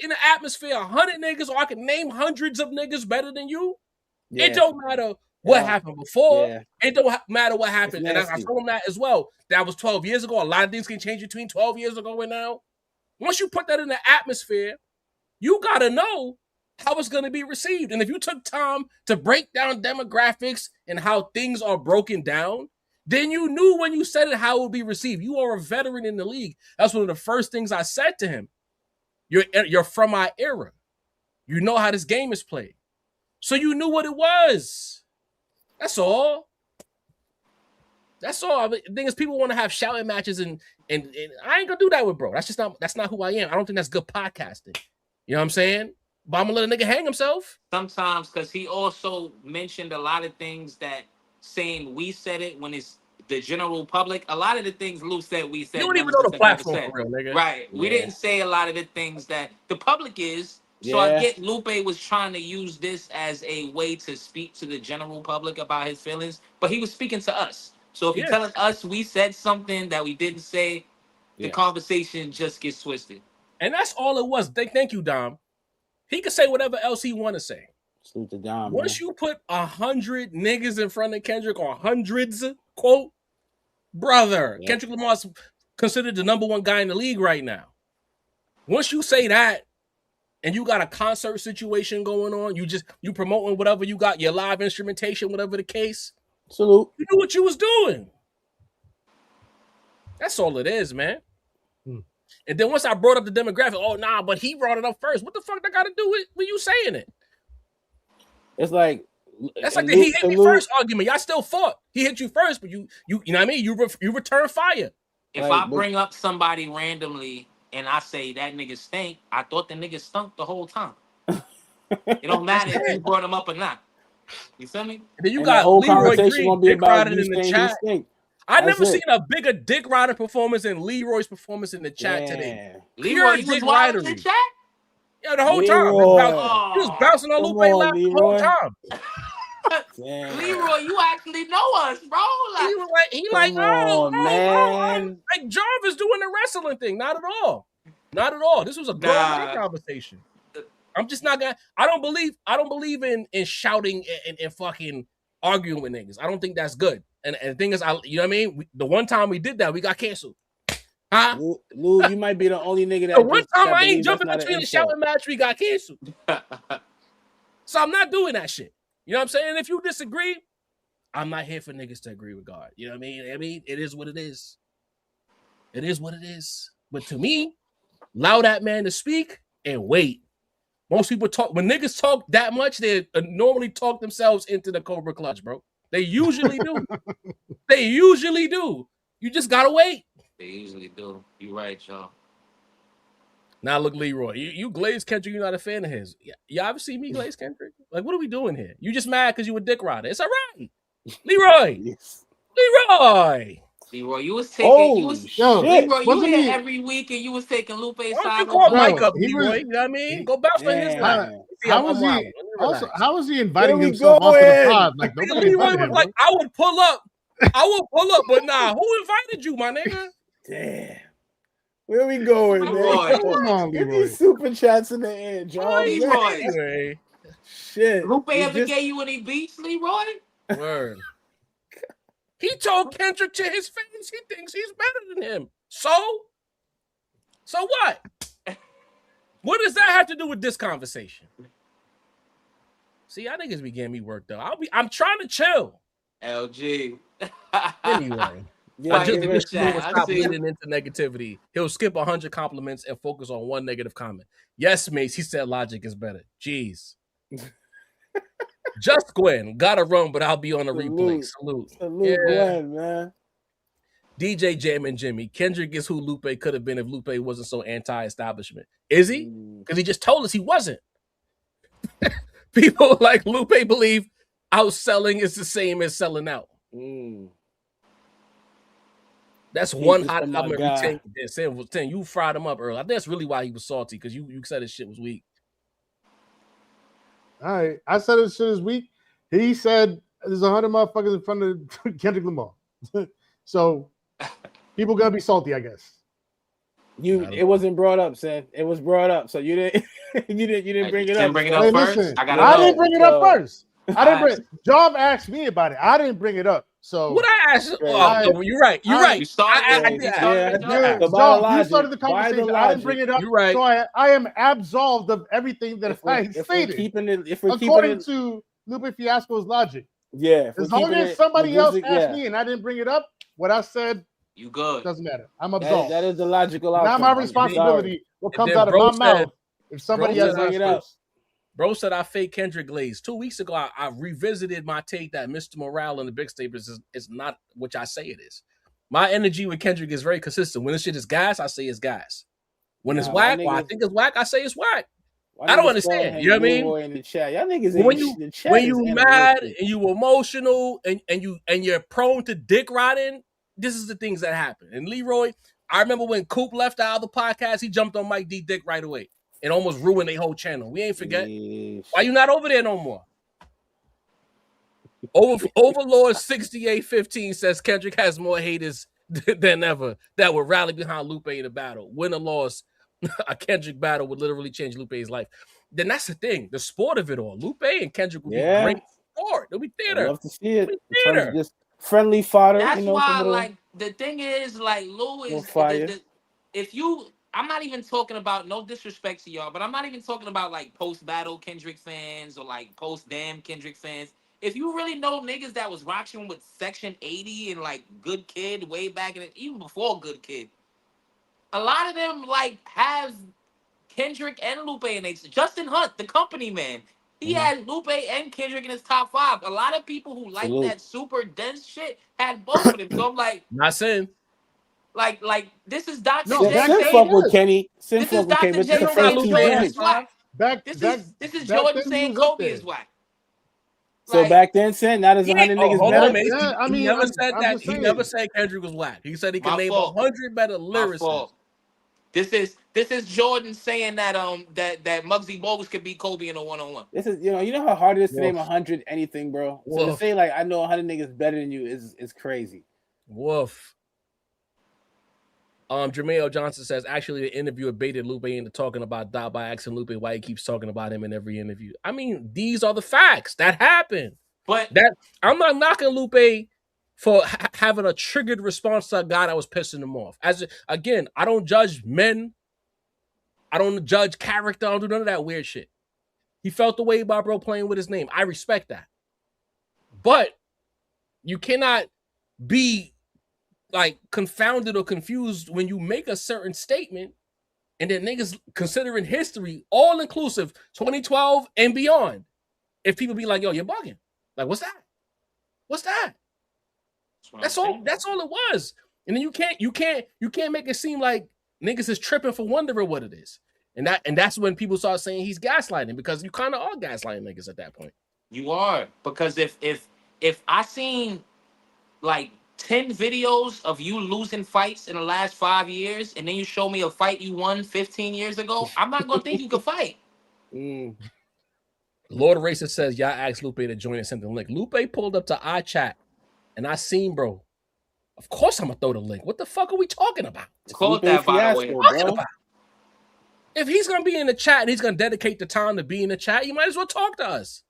in the atmosphere 100 niggas, or I can name hundreds of niggas better than you, it don't matter what happened before. It don't matter what happened. And I told him that as well. That was 12 years ago. A lot of things can change between 12 years ago and now. Once you put that in the atmosphere, you got to know how it's going to be received. And if you took time to break down demographics and how things are broken down, then you knew when you said it how it would be received. You are a veteran in the league. That's one of the first things I said to him. You're from our era. You know how this game is played. So you knew what it was. That's all. That's all. I mean, the thing is, people want to have shouting matches, and I ain't gonna do that with bro. That's not who I am. I don't think that's good podcasting. You know what I'm saying? But I'm gonna let a nigga hang himself. Sometimes, because he also mentioned a lot of things that saying we said it when it's the general public. A lot of the things Lou said, we said. You don't even know the platform for real, nigga. Right. We didn't say a lot of the things that the public is. So I get Lupe was trying to use this as a way to speak to the general public about his feelings, but he was speaking to us. So if you're telling us we said something that we didn't say, the conversation just gets twisted. And that's all it was. Thank you, Dom. He could say whatever else he want to say. Salute to Dom. Once you put 100 niggas in front of Kendrick, or hundreds, quote, brother, Kendrick Lamar is considered the #1 guy in the league right now. Once you say that, and you got a concert situation going on, you promoting whatever you got, your live instrumentation, whatever the case. Salute. You knew what you was doing. That's all it is, man. And then once I brought up the demographic, oh nah, but he brought it up first. What the fuck that got to do with you saying it? It's like that's like the he hit me first argument. Y'all still fought. He hit you first, but you know what I mean. You return fire. If I bring up somebody randomly and I say that nigga stink, I thought the nigga stunk the whole time. It don't matter if you brought him up or not. You feel me? And then you got Leroy Green dick riding in the chat. I never seen a bigger dick riding performance than Leroy's performance in the chat today. Leroy, you was wild in the chat? Yeah, the whole time. He was bouncing on Lupe lap the whole time. Leroy, you actually know us, bro. Like, oh, man. Like Jarvis doing the wrestling thing. Not at all. Not at all. This was a grown man conversation. I'm just not gonna. I don't believe in shouting and fucking arguing with niggas. I don't think that's good. And the thing is, you know what I mean? The one time we did that, we got canceled. Huh? Lou, you might be the only nigga that. The one time I ain't jumping between the shouting match, we got canceled. So I'm not doing that shit. You know what I'm saying? If you disagree, I'm not here for niggas to agree with God. You know what I mean? It is what it is. It is what it is. But to me, allow that man to speak and wait. Most people talk, when niggas talk that much, they normally talk themselves into the Cobra Clutch, bro. They usually do. They usually do. You just gotta wait. They usually do. You right, y'all. Now look, Leroy, you Glaze Kendrick, you're not a fan of his. Y'all ever see me Glaze Kendrick? Like, what are we doing here? You just mad because you a dick rider. It's all right. Leroy. Leroy, you was taking Leroy, you here every week and you was taking Lupe's side. Call Mike up, Leroy. You know what I mean? Go bounce on his line. How was he inviting himself off the pod? Like, Leroy was like, I would pull up, but nah, who invited you, my nigga? Damn. Where we going, man? Come on, Get Leroy. these super chats in the air, John. Leroy. Shit. Lupe ever gave you any beats, Leroy? Word. He told Kendrick to his face he thinks he's better than him. So what? What does that have to do with this conversation? See, y'all niggas be getting me worked up. I'm trying to chill. LG. Anyway. Yeah, just give to it a shot. stop leading into negativity. He'll skip 100 compliments and focus on one negative comment. Yes, Mace, he said Logic is better. Jeez. Just Gwen. Gotta run, but I'll be on the replay. Salute. Salute Gwen, man. DJ Jam and Jimmy. Kendrick is who Lupe could have been if Lupe wasn't so anti-establishment. Is he? Because he just told us he wasn't. People like Lupe believe outselling is the same as selling out. That's one hot album every 10. You fried him up early. I think that's really why he was salty, because you said his shit was weak. All right. I said his shit is weak. He said there's 100 motherfuckers in front of Kendrick Lamar. So people gonna be salty, I guess. It wasn't brought up, Sam. It was brought up, so you didn't you didn't bring it up. Bring it up first. Listen, I didn't bring it up first. I didn't bring. John asked me about it. I didn't bring it up. So what I asked? Oh, you're right. You're right. You started you started the conversation. I didn't bring it up. You're right. So I am absolved of everything that I stated. According to Lupe Fiasco's logic. Yeah. As long as somebody else asked me and I didn't bring it up, what I said, you good. Doesn't matter. I'm absolved. That is the logical outcome. Not my responsibility. What comes out of my mouth if somebody else bring it up. Bro said I fake Kendrick glaze. 2 weeks ago, I revisited my take that Mr. Morale and the Big Staples is not what I say it is. My energy with Kendrick is very consistent. When this shit is gas, I say it's gas. When it's whack, I think it's whack, I say it's whack. I don't understand. You know what I mean? In the chat. Y'all niggas when you mad and you emotional and you're prone to dick riding, this is the things that happen. And Leroy, I remember when Coop left out of the podcast, he jumped on Mike D dick right away and almost ruined their whole channel. We ain't forget. Why you not over there no more? Overlord 6815 says Kendrick has more haters than ever that would rally behind Lupe in a battle. Win or loss, a Kendrick battle would literally change Lupe's life. Then that's the thing, the sport of it all. Lupe and Kendrick would be great sport. It'll be theater. I love to see it. Theater. Just friendly fodder. That's why, like, the thing is, like, Lou is if you. I'm not even talking about, no disrespect to y'all, but I'm not even talking about like post-battle Kendrick fans or like post-damn Kendrick fans. If you really know niggas that was rocking with Section 80 and like Good Kid way back in even before Good Kid, a lot of them like have Kendrick and Lupe in it. Justin Hunt, the company man, he had Lupe and Kendrick in his top 5. A lot of people who like that super dense shit had both of them. So I'm like, not saying. Like this is Dr. J. Sin fuck with Kenny. Sin This is fuck with Kenny. Dr. J. saying is whack. This is Jordan saying Kobe is whack. So back then, Sin, now there's 100 niggas better. Yeah, I mean, he never said that. He never said Kendrick was whack. He said he could name 100 better lyricists. This is Jordan saying that that Muggsy Bogues could beat Kobe in a 1-on-1. This is you know how hard it is to name 100 anything, bro. So to say like I know 100 niggas better than you is crazy. Woof. Jermaine Johnson says, actually, the interviewer baited Lupe into talking about Dot by asking Lupe why he keeps talking about him in every interview. I mean, these are the facts that happened. But I'm not knocking Lupe for having a triggered response to a guy that was pissing him off. Again, I don't judge men. I don't judge character. I don't do none of that weird shit. He felt the way about bro playing with his name. I respect that. But you cannot be like confounded or confused when you make a certain statement and then niggas considering history all inclusive 2012 and beyond. If people be like, yo, you're bugging. Like, what's that? What's that? That's all it was. And then you can't make it seem like niggas is tripping for wondering what it is. And that's when people start saying he's gaslighting, because you kind of are gaslighting niggas at that point. You are, because if I seen like 10 videos of you losing fights in the last 5 years, and then you show me a fight you won 15 years ago, I'm not gonna think you could fight. Lord Racist says, y'all asked Lupe to join and send the link. Lupe pulled up to iChat, and I seen bro Of course, I'm gonna throw the link. What the fuck are we talking about? It's called that, by the way. Bro. If he's gonna be in the chat and he's gonna dedicate the time to be in the chat, you might as well talk to us.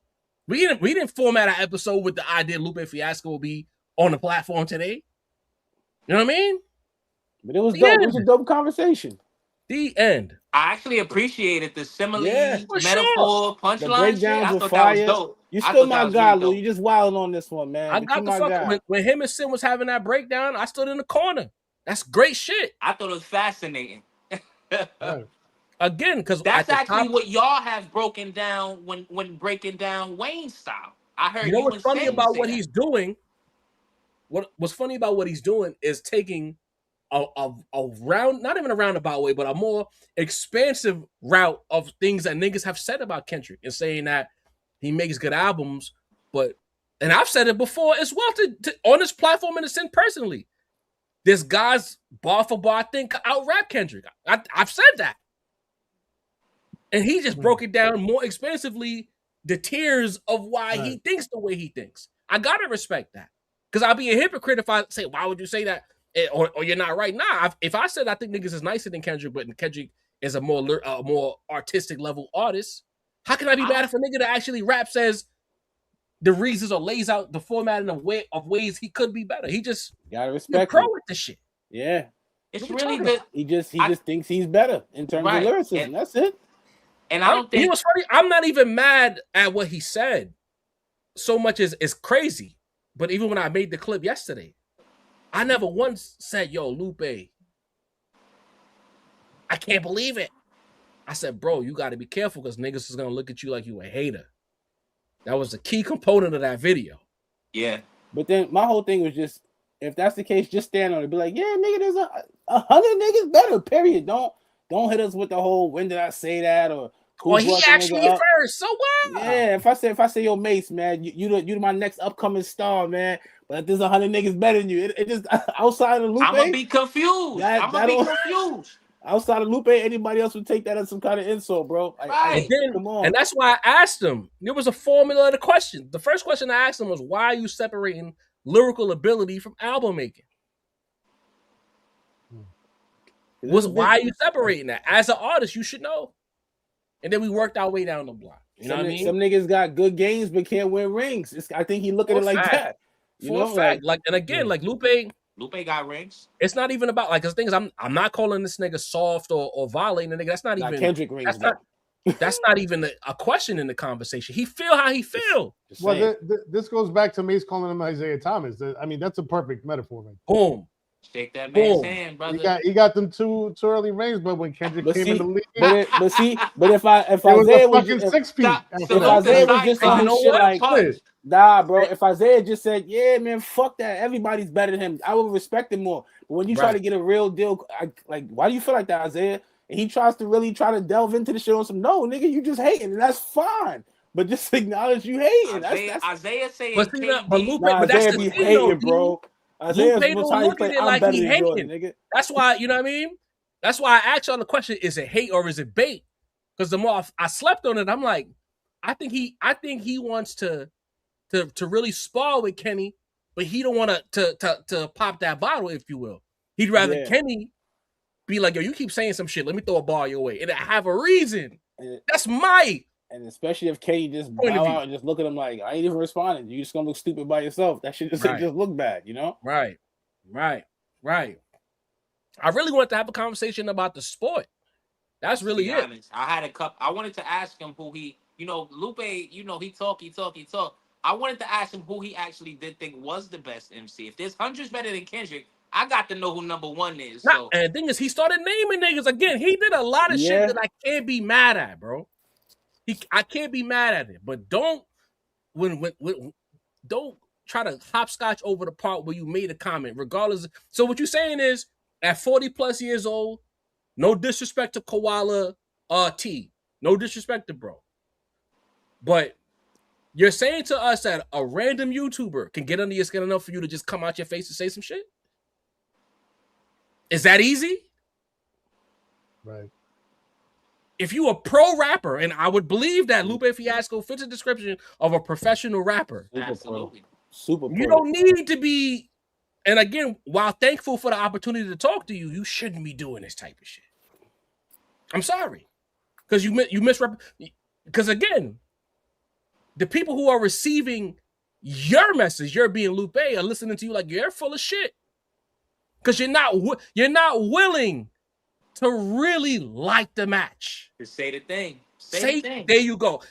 We didn't format our episode with the idea Lupe Fiasco will be on the platform today. You know what I mean? But it was dope. It was a dope conversation. The end. I actually appreciated the simile, metaphor, sure. punchline. I thought that was dope. You still my guy, Lou. You just wilding on this one, man. I got the fuck when him and Sin was having that breakdown. I stood in the corner. That's great shit. I thought it was fascinating. Again, because that's actually what y'all have broken down when breaking down Wayne's style. I heard. You know what's funny about what he's doing? What's funny about what he's doing is taking a round, not even a roundabout way, but a more expansive route of things that niggas have said about Kendrick and saying that he makes good albums, and I've said it before as well to on this platform and to Sin personally. This guy's bar for bar thing out rap Kendrick. I've said that. And he just broke it down more expansively, the tiers of why he thinks the way he thinks. I gotta respect that. Because I'll be a hypocrite if I say, why would you say that? Or you're not right. Nah, if I said I think niggas is nicer than Kendrick, but Kendrick is a more artistic level artist, how can I be mad if a nigga that actually rap says the reasons or lays out the formatting of ways he could be better? He just gotta respect pro with the shit. Yeah. It's really good. He just thinks he's better in terms of lyricism. That's it. And I don't think he was funny. I'm not even mad at what he said so much as it's crazy. But even when I made the clip yesterday, I never once said, yo, Lupe, I can't believe it. I said, bro, you got to be careful because niggas is going to look at you like you a hater. That was a key component of that video. Yeah. But then my whole thing was just, if that's the case, just stand on it. Be like, yeah, nigga, there's 100 niggas better, period. Don't hit us with the whole, when did I say that? Or he actually first. So what? Yeah, if I say yo, Mace, man, you my next upcoming star, man. But there's 100 niggas better than you. It just outside of Lupe. I'm gonna be confused. I'm gonna be confused. Outside of Lupe, anybody else would take that as some kind of insult, bro. Come on. And that's why I asked him. There was a formula of the question. The first question I asked him was, why are you separating lyrical ability from album making? Why are you separating that? As an artist, you should know. And then we worked our way down the block. You know what I mean? Some niggas got good games but can't win rings. I think he look at it like that. For a fact. Like Lupe got rings. It's not even about the thing is I'm not calling this nigga soft or violating the nigga. That's not even Kendrick rings. That's not even a question in the conversation. He feel how he feel. Well, this goes back to Mace calling him Isaiah Thomas. I mean, that's a perfect metaphor. Right? Boom. Shake that man's hand, brother. He got them two early rings, but when Kendrick came in the league, but if Isaiah was just 6 feet, if Isaiah was just on shit like, nah, bro. If Isaiah just said, yeah, man, fuck that, everybody's better than him, I would respect him more. But when you try to get a real deal, why do you feel like that, Isaiah? And he tries to really try to delve into the shit on some, no, nigga, you just hating, and that's fine. But just acknowledge you hating. Isaiah saying, but Lupe, but that's the thing, hating, bro. Lupe don't look at it like he hating. That's why, you know what I mean? That's why I asked y'all the question, is it hate or is it bait? Because the more I slept on it, I'm like, I think he wants to really spar with Kenny, but he don't want to pop that bottle, if you will. He'd rather Kenny be like, yo, you keep saying some shit, let me throw a ball your way. And I have a reason. That's my And especially if Kenny just bow out and just look at him like, I ain't even responding. You just gonna look stupid by yourself. That shit just look bad, you know? Right. I really wanted to have a conversation about the sport. That's really it. Honest, I wanted to ask him who he, Lupe, he talk. I wanted to ask him who he actually did think was the best MC. If there's hundreds better than Kendrick, I got to know who number one is. So. And the thing is, he started naming niggas again. He did a lot of shit that I can't be mad at, bro. I can't be mad at it, but don't try to hopscotch over the part where you made a comment, regardless. So what you're saying is, at 40 plus years old, no disrespect to Koala T, no disrespect to bro, but you're saying to us that a random YouTuber can get under your skin enough for you to just come out your face and say some shit? Is that easy? Right. If you a pro rapper, and I would believe that Lupe Fiasco fits a description of a professional rapper. Absolutely. Super pro. You don't need to be And again, while thankful for the opportunity to talk to you, you shouldn't be doing this type of shit. I'm sorry. Because you misrepresent. Because again, the people who are receiving your message, you're being Lupe, are listening to you like you're full of shit. Because you're not willing to really like the match. Just say the thing. Say the thing. There you go.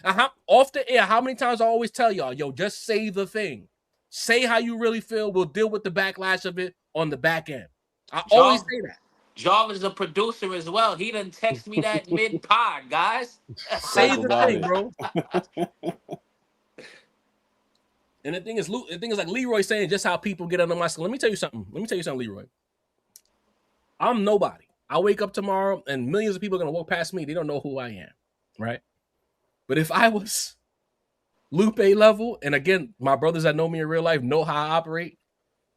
Off the air, how many times I always tell y'all, yo, just say the thing. Say how you really feel. We'll deal with the backlash of it on the back end. I always say that. Jarvis is a producer as well. He done text me that mid-pod, guys. Say the thing, bro. And the thing is like Leroy saying just how people get under my skin. Let me tell you something, Leroy. I'm nobody. I wake up tomorrow and millions of people are going to walk past me. They don't know who I am, right? But if I was Lupe level, and again, my brothers that know me in real life know how I operate.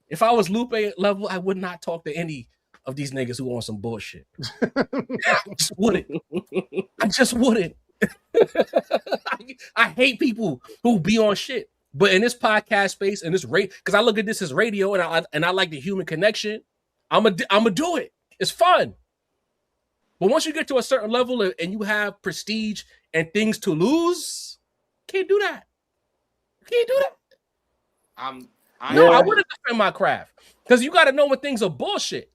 If I was Lupe level, I would not talk to any of these niggas who want some bullshit. I just wouldn't. I hate people who be on shit. But in this podcast space, in this rate, because I look at this as radio, and I like the human connection. I'ma do it. It's fun. But once you get to a certain level and you have prestige and things to lose, can't do that. Can't do that. I wouldn't defend my craft because you got to know when things are bullshit.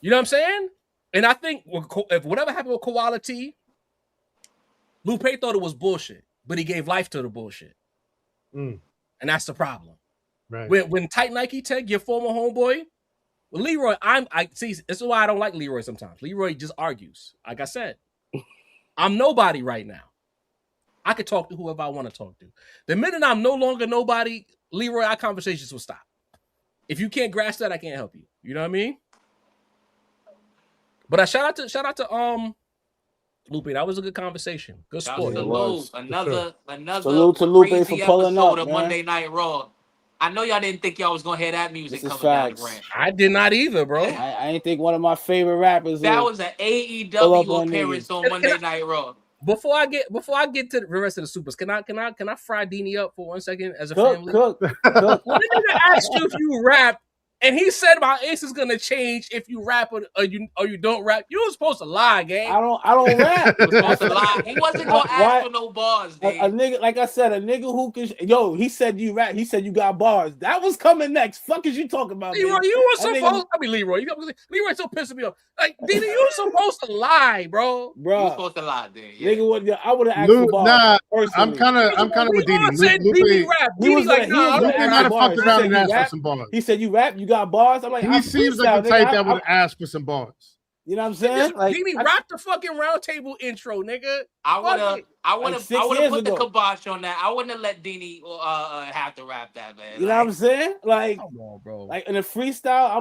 You know what I'm saying? And I think if whatever happened with Koala T, Lupe thought it was bullshit, but he gave life to the bullshit. And that's the problem. Right. When Tight Nike Tech, your former homeboy, Leroy, I see. This is why I don't like Leroy sometimes. Leroy just argues. Like I said, I'm nobody right now. I could talk to whoever I want to talk to. The minute I'm no longer nobody, Leroy, our conversations will stop. If you can't grasp that, I can't help you. You know what I mean? But I shout out to Lupe. That was a good conversation. Good sport. Another salute to Lupe for pulling up of Monday Night Raw. I know y'all didn't think y'all was gonna hear that music coming down the ramp. I did not either, bro. I ain't think one of my favorite rappers. That was an AEW appearance on Monday Night Raw. Before I get to the rest of the supers, can I fry Dini up for 1 second as a family? Cook. When the nigga asked you if you rap, and he said my ace is gonna change if you rap or you don't rap, you were supposed to lie, gang. I don't rap. He was supposed to lie. He wasn't gonna ask for no bars, a nigga, like I said, a nigga who can he said you rap, he said you got bars. That was coming next. Fuck is you talking about? Leroy, you were supposed to be Leroy. Leroy so pissing me off. Like, Dini, you were supposed to lie, bro. You were supposed to lie, then. Yeah. Nigga, I would have asked for bars. Nah, personally. I'm kind of with Dini. Lupe rap. Dini like, no, Lupe might have fucked around and asked for some bars. He said you rap, you got bars. I'm like, he seems like the type that would ask for some bars. You know what I'm saying? Like, Dini rap the fucking roundtable intro, nigga. I would have put the kibosh on that. I wouldn't have let Dini have to rap that, man. You know what I'm saying? Like, come on, bro. Like in a freestyle,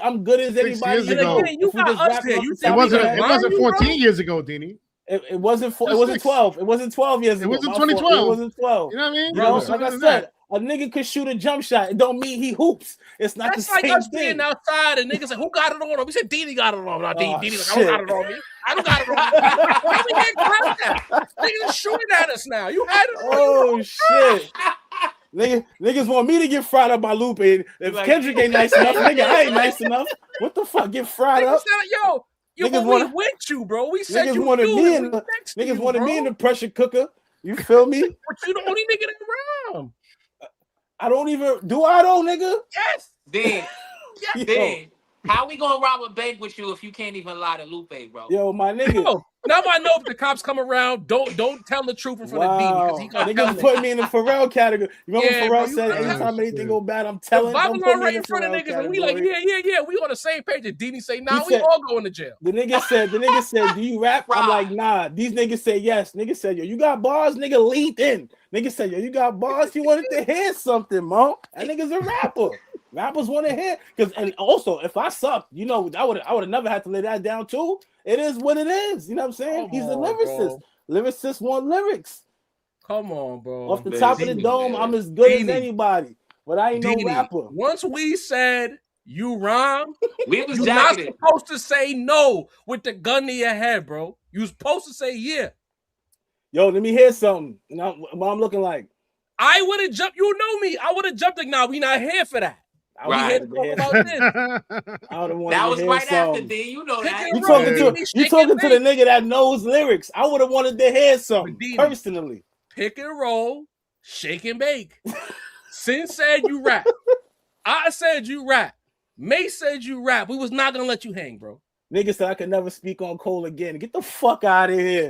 I'm good as anybody. You got us there. It wasn't 14 years ago, Dini. It wasn't 12. It wasn't 12 years ago. It wasn't 2012. It wasn't 12. You know what I mean? Bro, like I said, a nigga could shoot a jump shot. It don't mean he hoops. It's not the same thing. That's like us being outside and niggas like, who got it on him? We said Dini got it on him. Not Dini. Like, I don't got it on me. I don't got it on me. We can't grab that. Niggas shooting at us now. You had it on Oh, shit. Niggas want me to get fried up by Lupe. If Kendrick ain't nice enough, nigga, I ain't nice enough. What the fuck? Get fried up? Yo, but we with you, bro. We said you wanted me in the pressure cooker. You feel me? But you the only nigga in the room. I don't even nigga. Yes. Then how we gonna rob a bank with you if you can't even lie to Lupe, bro? Yo, my nigga. Now I know if the cops come around, don't tell the truth in front of Dini because niggas put me in the Pharrell category. You remember Pharrell said anytime anything go bad, I'm telling. Don't put me in front of niggas, and we like, yeah, we on the same page. And Dini say, nah, we all going to jail. The nigga said, do you rap? I'm like, nah. These niggas say yes. Nigga said, yo, you got bars? Nigga leaned in. Nigga said, yo, you got bars? He wanted to hear something, mo. That nigga's a rapper. Rappers want to hear, and also if I sucked, you know, I would have never had to lay that down too. It is what it is. You know what I'm saying? He's a lyricist. Bro. Lyricists want lyrics. Come on, bro. Off the top of the dome, I'm as good as anybody, but I ain't no rapper. Once we said you rhyme, you're not supposed to say no with the gun to your head, bro. You supposed to say yeah. Yo, let me hear something. What I'm looking like. I would have jumped. You know me. I would have jumped like, nah, we not here for that. Right. About this. That was right after D. You know that. You talking to the nigga that knows lyrics. I would have wanted to hear something personally. Pick and roll, shake and bake. Sin said you rap. I said you rap. May said you rap. We was not gonna let you hang, bro. Nigga said I could never speak on Cole again. Get the fuck out of here.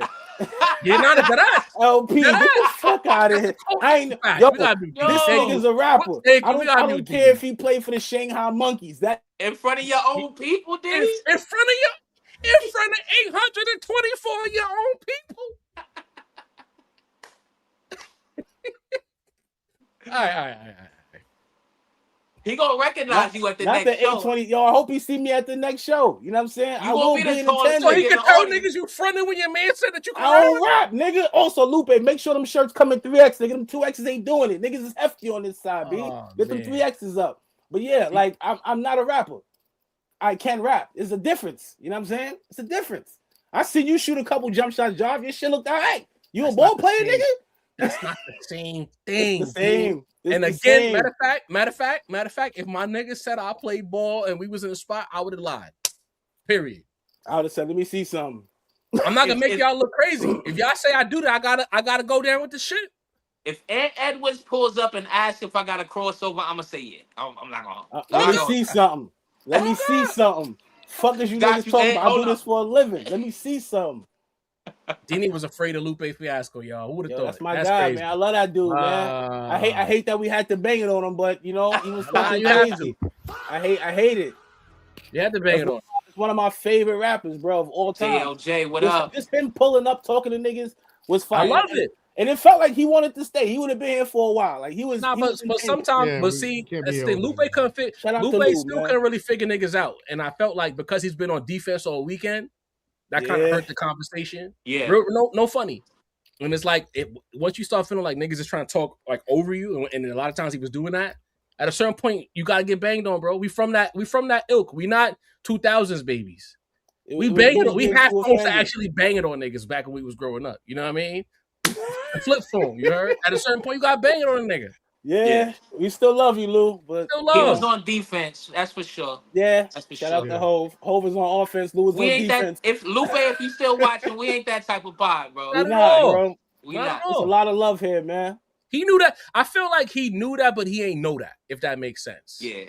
You're not a good ass. LP, get the fuck out of here. I ain't this nigga's a rapper. I don't care if he played for the Shanghai Monkeys. That in front of your own people, dude. In front of 824 of your own people. All right. He gonna recognize you at the next show. 820. Yo, I hope he see me at the next show. You know what I'm saying? I will be in attendance. So he can tell niggas you fronted when your man said that you. I don't rap, nigga. Also, Lupe, make sure them shirts come in 3X. Nigga, them 2Xs ain't doing it. Niggas is hefty on this side, B. Get them 3Xs up. But yeah, like I'm not a rapper. I can rap. It's a difference. You know what I'm saying? It's a difference. I seen you shoot a couple jump shots, Job. Your shit looked all right. You a ball player, nigga? That's not the same thing. It's the same. And again, matter of fact, if my nigga said I played ball and we was in the spot, I would have lied. Period. I would have said, let me see something. I'm not gonna make y'all look crazy. If y'all say I do that, I gotta go down with the shit. If Ed Edwards pulls up and asks if I got a crossover, I'm gonna say yeah. I'm not gonna. Let me see something. Let me see something. Fuck is you niggas talking about? I do this for a living. Let me see something. Dini was afraid of Lupe Fiasco, y'all. Who would have thought? That's my guy, crazy. Man. I love that dude, man. I hate that we had to bang it on him, but you know, he was fucking crazy. I hate it. You had to bang it on. It's one of my favorite rappers, bro, of all time. JLJ, what up? Just him pulling up, talking to niggas was fire. I loved it. And it felt like he wanted to stay. He would have been here for a while. Like he was. But sometimes, that's the thing. Lupe couldn't fit. Lupe still couldn't really figure niggas out. And I felt like because he's been on defense all weekend, that kind of hurt the conversation. Yeah. No funny. And it's like once you start feeling like niggas is trying to talk like over you, and a lot of times he was doing that. At a certain point, you gotta get banged on, bro. We from that ilk. We not 2000s babies. We have to actually bang it on niggas back when we was growing up. You know what I mean? A flip phone, you heard? At a certain point, you got to bang it on a nigga. Yeah, we still love you, Lou, but he was on defense. That's for sure. Yeah, that's for shout out to Hove. Hove is on offense. Lou is on defense. If you still watching, we ain't that type of pod, bro. We not, bro. We not. There's a lot of love here, man. He knew that. I feel like he knew that, but he ain't know that. If that makes sense. Yeah.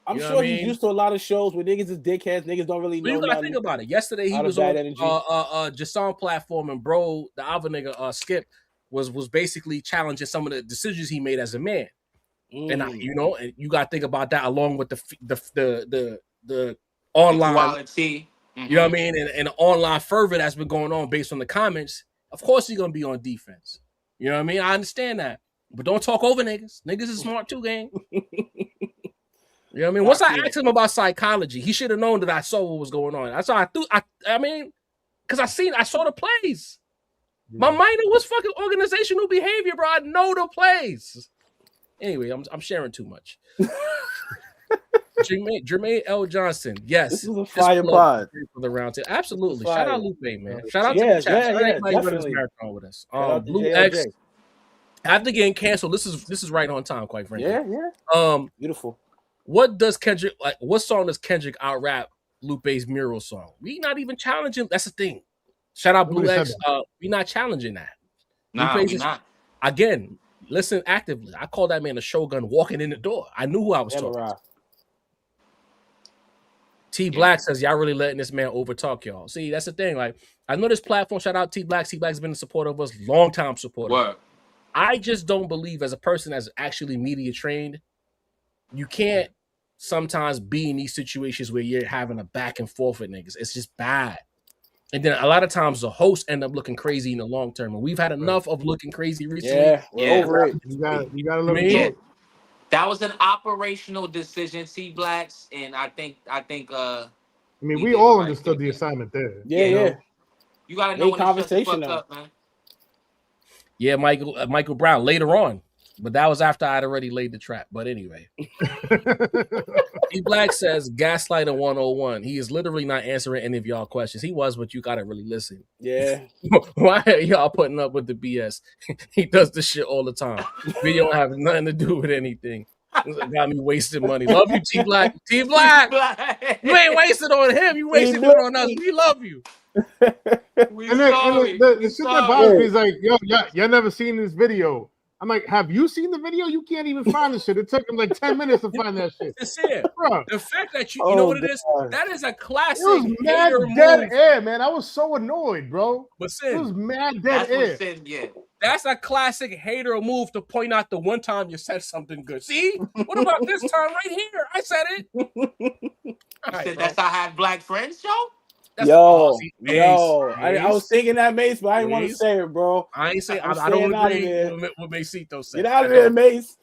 I'm sure he's used to a lot of shows where niggas is dickheads. Niggas don't really know. You gotta think about it. Yesterday he was on Jason platform, and bro, the other nigga Skip was basically challenging some of the decisions he made as a man. And and you gotta think about that along with the online quality. You know what I mean, and the online fervor that's been going on based on the comments. Of course he's gonna be on defense. You know what I mean? I understand that, but don't talk over niggas. Niggas is smart too, gang. You know what I mean? Once I asked him about psychology, he should have known that I saw what was going on. That's why I mean, because I saw the plays. My minor was fucking organizational behavior, bro. I know the plays. Anyway, I'm sharing too much. Jermaine L. Johnson, yes. This is a fire pod for the round table. Absolutely. Shout out Lupe, man. Shout out to the chat. Shout out everybody running this marathon with us. Blue X. After getting canceled, this is right on time, quite frankly. Yeah. Beautiful. What song does Kendrick out rap Lupe's Mural song? We not even challenging. That's the thing. Shout out Blue X. We not challenging that. Nah, we not. Again, listen actively. I call that man a shogun walking in the door. I knew who I was talking to. T Black says, y'all really letting this man overtalk y'all. See, that's the thing. Like, I know this platform, shout out T Black. T Black's been a supporter of us, long time supporter. What? I just don't believe as a person that's actually media trained, you can't sometimes be in these situations where you're having a back and forth with niggas. It's just bad. And then a lot of times the hosts end up looking crazy in the long term. And we've had enough of looking crazy recently. Yeah, we're over it. You gotta look good. That was an operational decision, T Blacks, and I think I mean, we all understood the assignment there. Yeah. You gotta know when conversation up, man. Yeah, Michael Brown later on. But that was after I'd already laid the trap. But anyway. T Black says Gaslighter 101. He is literally not answering any of y'all questions. He was, but you gotta really listen. Yeah. Why are y'all putting up with the BS? He does this shit all the time. We don't have nothing to do with anything. Got me wasting money. Love you, T Black. T Black. You ain't wasted on him. You wasted it on us. We love you. The shit that bothers me is like, yo, y'all never seen this video. I'm like, have you seen the video? You can't even find the shit. It took him like 10 minutes to find that shit. It's here. Bro. The fact that you know what it is? That is a classic. It was mad dead air, man. I was so annoyed, bro. But Sin, it was mad dead air. That's a classic hater move to point out the one time you said something good. See? What about this time right here? I said it. Right, that's how I had black friends, Joe? Yo, I was thinking that, Mace, but I didn't want to say it, bro. I ain't saying I don't agree with Macito said. Get out of there, Mace.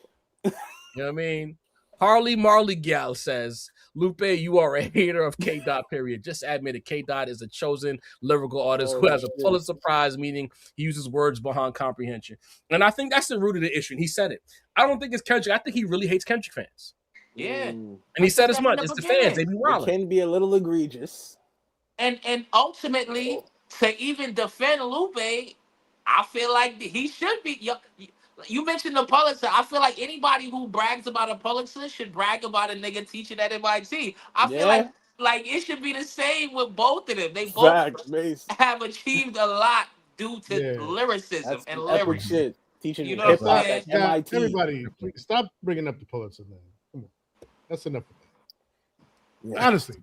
You know what I mean? Harley Marley Gal says, Lupe, you are a hater of K. Dot, period. Just admit it. K. Dot is a chosen lyrical artist who has a Pulitzer Prize, meaning he uses words behind comprehension. And I think that's the root of the issue. And he said it. I don't think it's Kendrick. I think he really hates Kendrick fans. Yeah. And he said as much. It's the fans. They be wilding. It can be a little egregious. And ultimately, to even defend Lupe, I feel like he should be. You mentioned the Pulitzer. I feel like anybody who brags about a Pulitzer should brag about a nigga teaching at MIT. I feel like it should be the same with both of them. They both have achieved a lot due to lyricism and lyrics. Shit. Teaching hip hop at MIT. Everybody, please stop bringing up the Pulitzer, man. Come on, that's enough of that. Yeah. Honestly.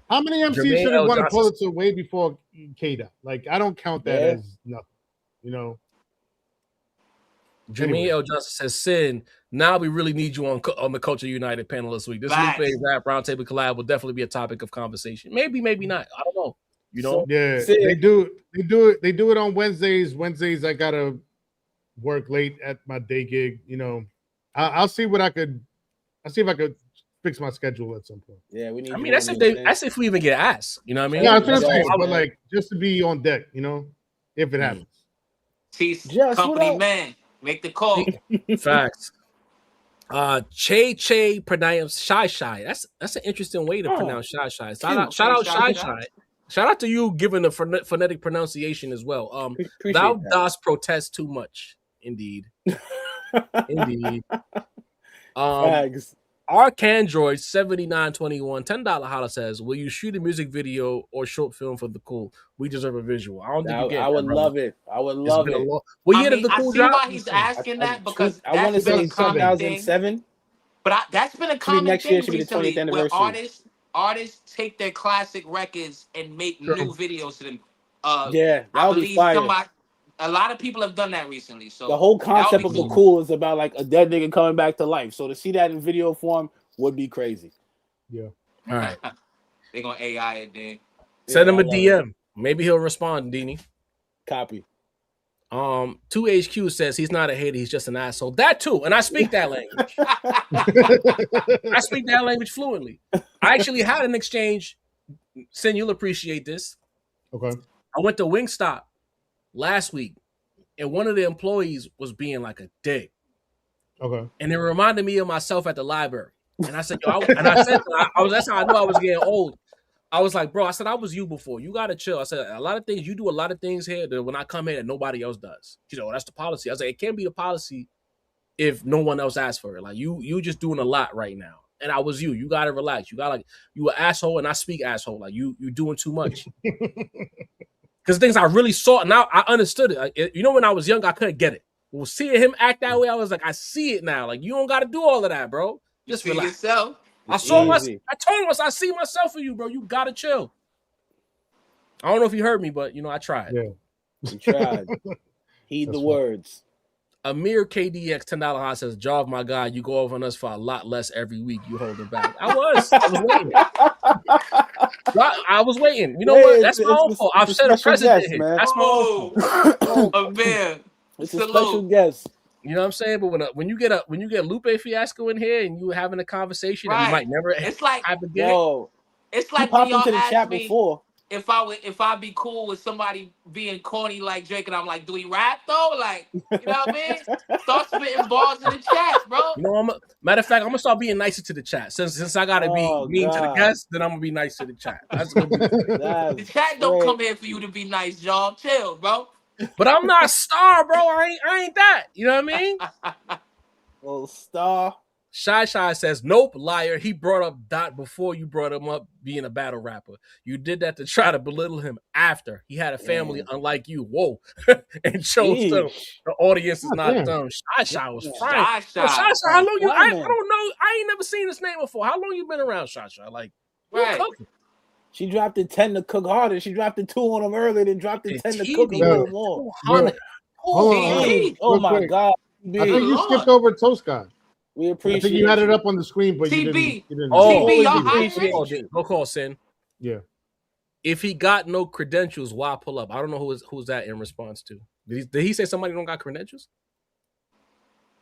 How many MCs should have won a Pulitzer way before K-Dot? Like, I don't count that as nothing, you know? Jermaine L. Johnson says, Sin, now we really need you on the Culture United panel this week. This Lupe Rap Roundtable collab will definitely be a topic of conversation. Maybe not. I don't know. You know? Yeah, they do it on Wednesdays. Wednesdays, I got to work late at my day gig, you know. I'll see if I could fix my schedule at some point. Yeah, we need. I mean, that's if we even get asked. You know what I mean? Yeah, that's what I'm saying. But like, just to be on deck, you know, if it happens. Company man, make the call. Facts. Che pronounced Shy. That's an interesting way to pronounce Shy. Shout out Shy. Shout out to you giving the phonetic pronunciation as well. Thou dost protest too much, indeed. Indeed. Arcandroid 7921 $10 holla says, will you shoot a music video or short film for the cool? We deserve a visual. I don't think you get. I would love it. I would love it. What year did the cool drop? I see why he's asking that because I want to say 2007. But that's been a common thing recently where artists take their classic records and make new videos to them. That would be fire. A lot of people have done that recently. So the whole concept of the cool is about like a dead nigga coming back to life. So to see that in video form would be crazy. Yeah. All right. They're gonna AI it then. Send him a DM. Maybe he'll respond, Dini. Copy. 2HQ says he's not a hater, he's just an asshole. That too, and I speak that language. I speak that language fluently. I actually had an exchange. Sin, you'll appreciate this. Okay. I went to Wingstop last week, and one of the employees was being like a dick. Okay. And it reminded me of myself at the library. And I said, that's how I knew I was getting old. I was like, bro, I said, I was you before. You got to chill. I said, a lot of things, you do a lot of things here that when I come here that nobody else does. You know, that's the policy. I was like, it can't be the policy if no one else asks for it. Like, you just doing a lot right now. And I was you. You got to relax. You an asshole, and I speak asshole. Like, you doing too much. Because things I really saw, now I understood it. You know, when I was young, I couldn't get it. Well, seeing him act that way, I was like, I see it now. Like, you don't got to do all of that, bro. Just you relax. See yourself. I saw myself. I told him, I see myself in you, bro. You got to chill. I don't know if you heard me, but, you know, I tried. Yeah. You tried. Heed the words. Amir KDX $10 high says, Jav, my guy, you go over on us for a lot less every week. You hold it back. I was waiting. I was waiting. You know what? That's my own fault. I've said a president here. That's my own fault. Amir, it's a special guest. You know what I'm saying? But when you get Lupe Fiasco in here and you having a conversation that we might never have again. Yo, it's like when y'all asked me before. If I'd be cool with somebody being corny like Drake, and I'm like, do he rap though? Like, you know what I mean? Start spitting balls in the chat, bro. You know, matter of fact, I'm gonna start being nicer to the chat. Since I gotta be mean to the guests, then I'm gonna be nice to the chat. That's gonna be the chat don't come here for you to be nice, John. Chill, bro. But I'm not a star, bro. I ain't that. You know what I mean? Little star. Shy says, nope, liar. He brought up Dot before you brought him up being a battle rapper. You did that to try to belittle him after. He had a family unlike you. Whoa. And chose them. The audience is not dumb. Shy was fine. Shy, how long you? I don't know. I ain't never seen this name before. How long you been around, Shy? Like, right. She dropped it 10 to cook harder. She dropped it 2 on him earlier, then dropped it 10 to cook a little more. Oh my God. I think you skipped over Toscan. We appreciate I think you had it up on the screen, but you didn't. Go call Sin. Yeah. If he got no credentials, why pull up? I don't know who's that in response to. Did he say somebody don't got credentials?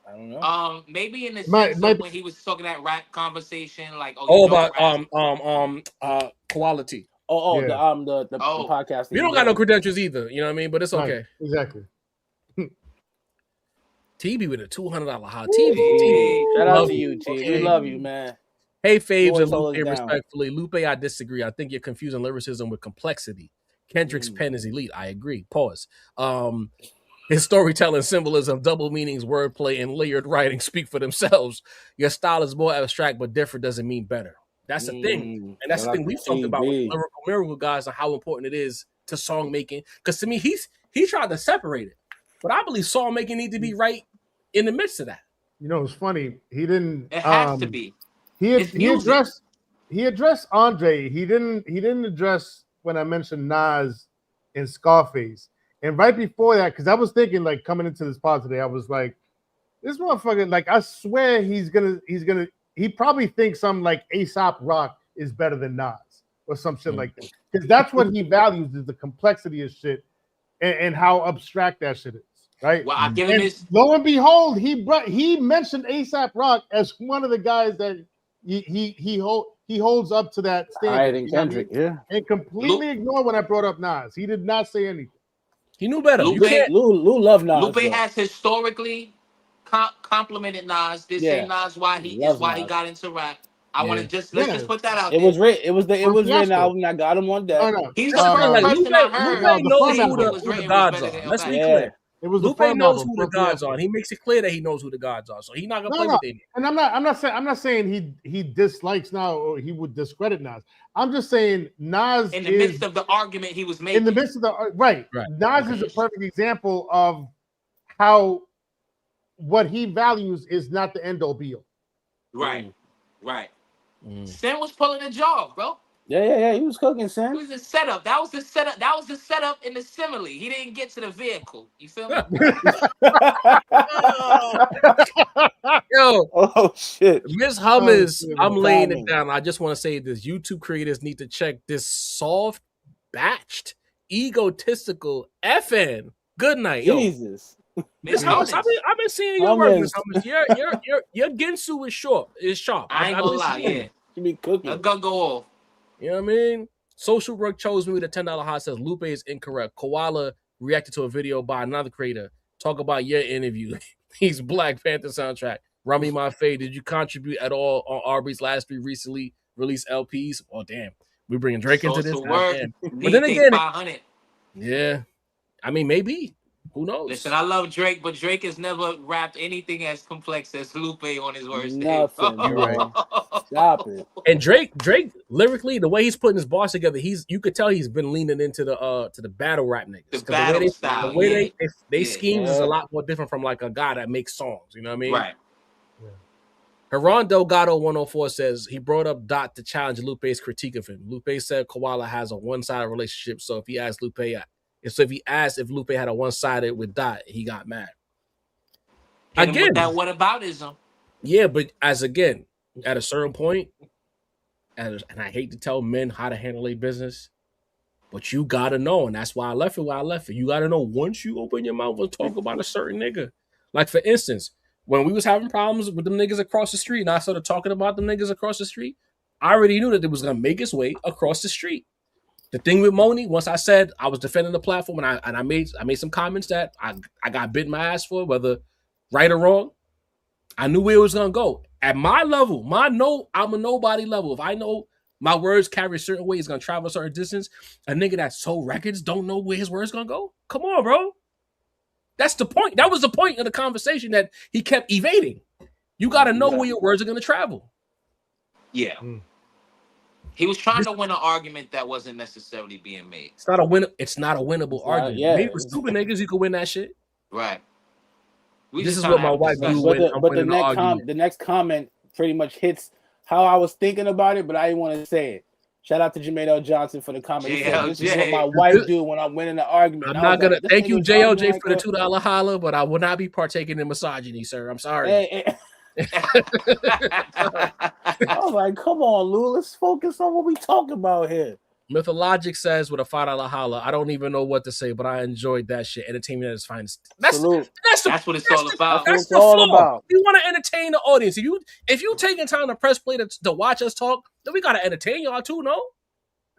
I don't know. Maybe in the sense of when he was talking that rap conversation, like about quality. The podcast. We don't got no credentials either. You know what I mean? But it's okay. Right. Exactly. TB with a $200 hot TV. Shout out to you, T. We love you, man. Hey, Faves and Lupe, respectfully. Lupe, I disagree. I think you're confusing lyricism with complexity. Kendrick's pen is elite. I agree. Pause. His storytelling, symbolism, double meanings, wordplay, and layered writing speak for themselves. Your style is more abstract, but different doesn't mean better. That's the thing. And that's the thing we've talked about with lyrical miracle guys and how important it is to song making. Because to me, he tried to separate it. But I believe song making need to be right in the midst of that. You know, it's funny. He didn't. It has to be. He addressed Andre. He didn't address when I mentioned Nas and Scarface. And right before that, because I was thinking, like, coming into this pod today, I was like, this motherfucker, like, I swear he probably thinks something like A$AP Rock is better than Nas or some shit like that. Because that's what he values, is the complexity of shit and how abstract that shit is. Right. Well, I'll give him this. Lo and behold, he mentioned A$AP Rock as one of the guys that he holds up to that standard. And Kendrick, and completely ignored when I brought up Nas. He did not say anything. He knew better. Lou loved Nas. Lupe has historically complimented Nas. This ain't Nas why he got into rap. I want to let's just put that out there. It was written album that got him on deck. He's the first person I heard. Lupe knows who the gods are. Let's be clear. It was Lupe knows who the gods are. He makes it clear that he knows who the gods are. So he's not gonna play with them. And I'm not saying he dislikes Nas or he would discredit Nas. I'm just saying Nas in the midst of the argument he was making. In the midst of the right. Nas is a perfect example of how what he values is not the end all be all. Right. Sin was pulling a jaw, bro. Yeah. He was cooking, Sam. It was a setup. That was the setup in the simile. He didn't get to the vehicle. You feel me? Yo. Oh shit. Miss Hummus, I'm laying it down. I just want to say this. YouTube creators need to check this soft, batched, egotistical FN. Good night. Jesus. Miss Hummus, I've been seeing your work, Miss Hummus. Your Ginsu is sharp. I ain't gonna lie, You be cooking. Let's go off. You know what I mean? Social Work chose me with a $10 hot, says Lupe is incorrect. Koala reacted to a video by another creator. Talk about your interview. He's Black Panther soundtrack. Rummy My Fade, did you contribute at all on Aubrey's last 3 recently released LPs? Oh, damn. We're bringing Drake into this. But then again, yeah. I mean, maybe. Who knows? Listen, I love Drake, but Drake has never rapped anything as complex as Lupe on his worst day. Nothing, right. Stop it. And Drake, lyrically, the way he's putting his bars together, you could tell he's been leaning into the battle rap niggas. The battle style. The way they schemes is a lot more different from like a guy that makes songs. You know what I mean? Right. Haran Delgado 104 says he brought up Dot to challenge Lupe's critique of him. Lupe said Koala has a one-sided relationship, so if he asked if Lupe had a one-sided with Dot, he got mad. Again, that whataboutism. Yeah, but at a certain point, and I hate to tell men how to handle their business, but you gotta know, and that's why I left it. You gotta know once you open your mouth and talk about a certain nigga. Like for instance, when we was having problems with them niggas across the street, and I started talking about them niggas across the street, I already knew that it was gonna make its way across the street. The thing with Moni, once I said I was defending the platform, and I made some comments that I got bit in my ass for, whether right or wrong, I knew where it was gonna go. At my level, I'm a nobody level. If I know my words carry a certain way, it's gonna travel a certain distance. A nigga that sold records don't know where his words gonna go. Come on, bro. That's the point. That was the point of the conversation that he kept evading. You got to know where your words are going to travel. Yeah. He was trying to win an argument that wasn't necessarily being made. It's not a win. It's not a winnable argument. Maybe for stupid niggas, you could win that shit. Right. This is what my wife do when I'm winning an argument. The next comment pretty much hits how I was thinking about it, but I didn't want to say it. Shout out to Jermaine L. Johnson for the comment. He said, this is what my wife do when I'm winning an argument. I'm not gonna thank you, JLJ, for the $2 holla, but I will not be partaking in misogyny, sir. I'm sorry. I was like, come on, Lou, let's focus on what we talking about here. Mythologic says with a $5 holla, I don't even know what to say, but I enjoyed that shit. Entertainment at its finest. That's what it's all about. That's the flaw. We want to entertain the audience. If you taking time to press play to watch us talk, then we gotta entertain y'all too, no?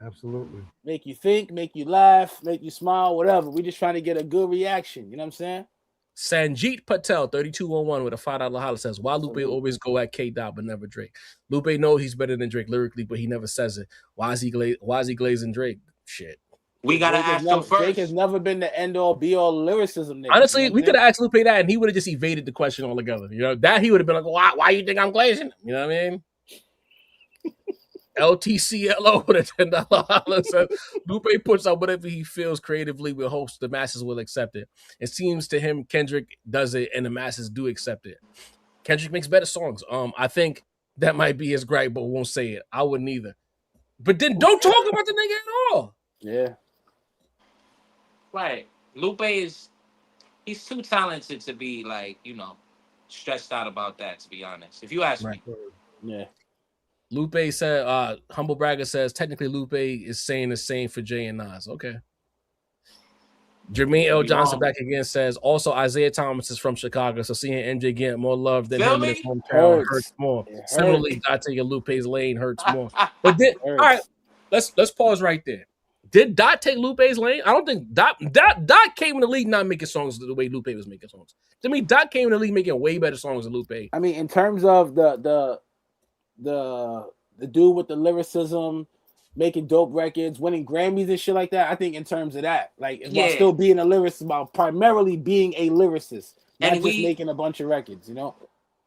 Absolutely. Make you think, make you laugh, make you smile, whatever. We just trying to get a good reaction. You know what I'm saying? Sanjeet Patel, 3211 with a $5 holla says, why Lupe always go at K-Dot but never Drake? Lupe knows he's better than Drake lyrically, but he never says it. Why is he glazing Drake? Shit. We gotta ask him first. Drake has never been the end-all, be-all lyricism. Nigga. Honestly, you know we could have asked Lupe that, and he would have just evaded the question altogether. You know, that he would have been like, why you think I'm glazing? You know what I mean? LTCLO with a $10 holla says, Lupe puts out whatever he feels creatively with hopes the masses will accept it. It seems to him Kendrick does it and the masses do accept it. Kendrick makes better songs. I think that might be his gripe, but won't say it. I wouldn't either. But then don't talk about the nigga at all. Yeah. Right. Lupe he's too talented to be like, stressed out about that, to be honest. If you ask me. Yeah. Lupe said, Humble Bragger says, technically Lupe is saying the same for Jay and Nas. Okay. Jermaine L. Johnson back again says, also Isaiah Thomas is from Chicago, so seeing MJ get more love than him in his hometown hurts more. Similarly, I take Lupe's lane hurts more. But then, all right, let's pause right there. Did Dot take Lupe's lane? I don't think Dot came in the league not making songs the way Lupe was making songs. To me, Dot came in the league making way better songs than Lupe. I mean, in terms of the dude with the lyricism, making dope records, winning Grammys and shit like that. I think in terms of that, like, while still being a lyricist, about primarily being a lyricist, not just making a bunch of records, you know.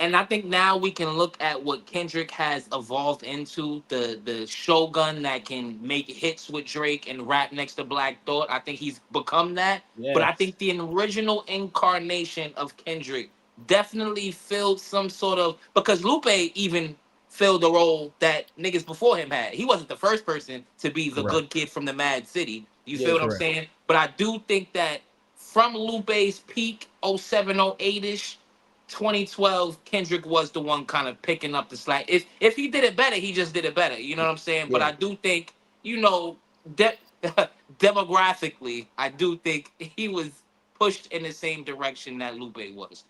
And I think now we can look at what Kendrick has evolved into, the Shogun that can make hits with Drake and rap next to Black Thought. I think he's become that. Yes. But I think the original incarnation of Kendrick definitely filled some sort of, because Lupe even filled the role that niggas before him had. He wasn't the first person to be the good kid from the Mad City. You feel what I'm saying? But I do think that from Lupe's peak, 07, 08-ish, 2012, Kendrick was the one kind of picking up the slack. If he did it better, he just did it better. You know what I'm saying? Yeah. But I do think, demographically, I do think he was pushed in the same direction that Lupe was.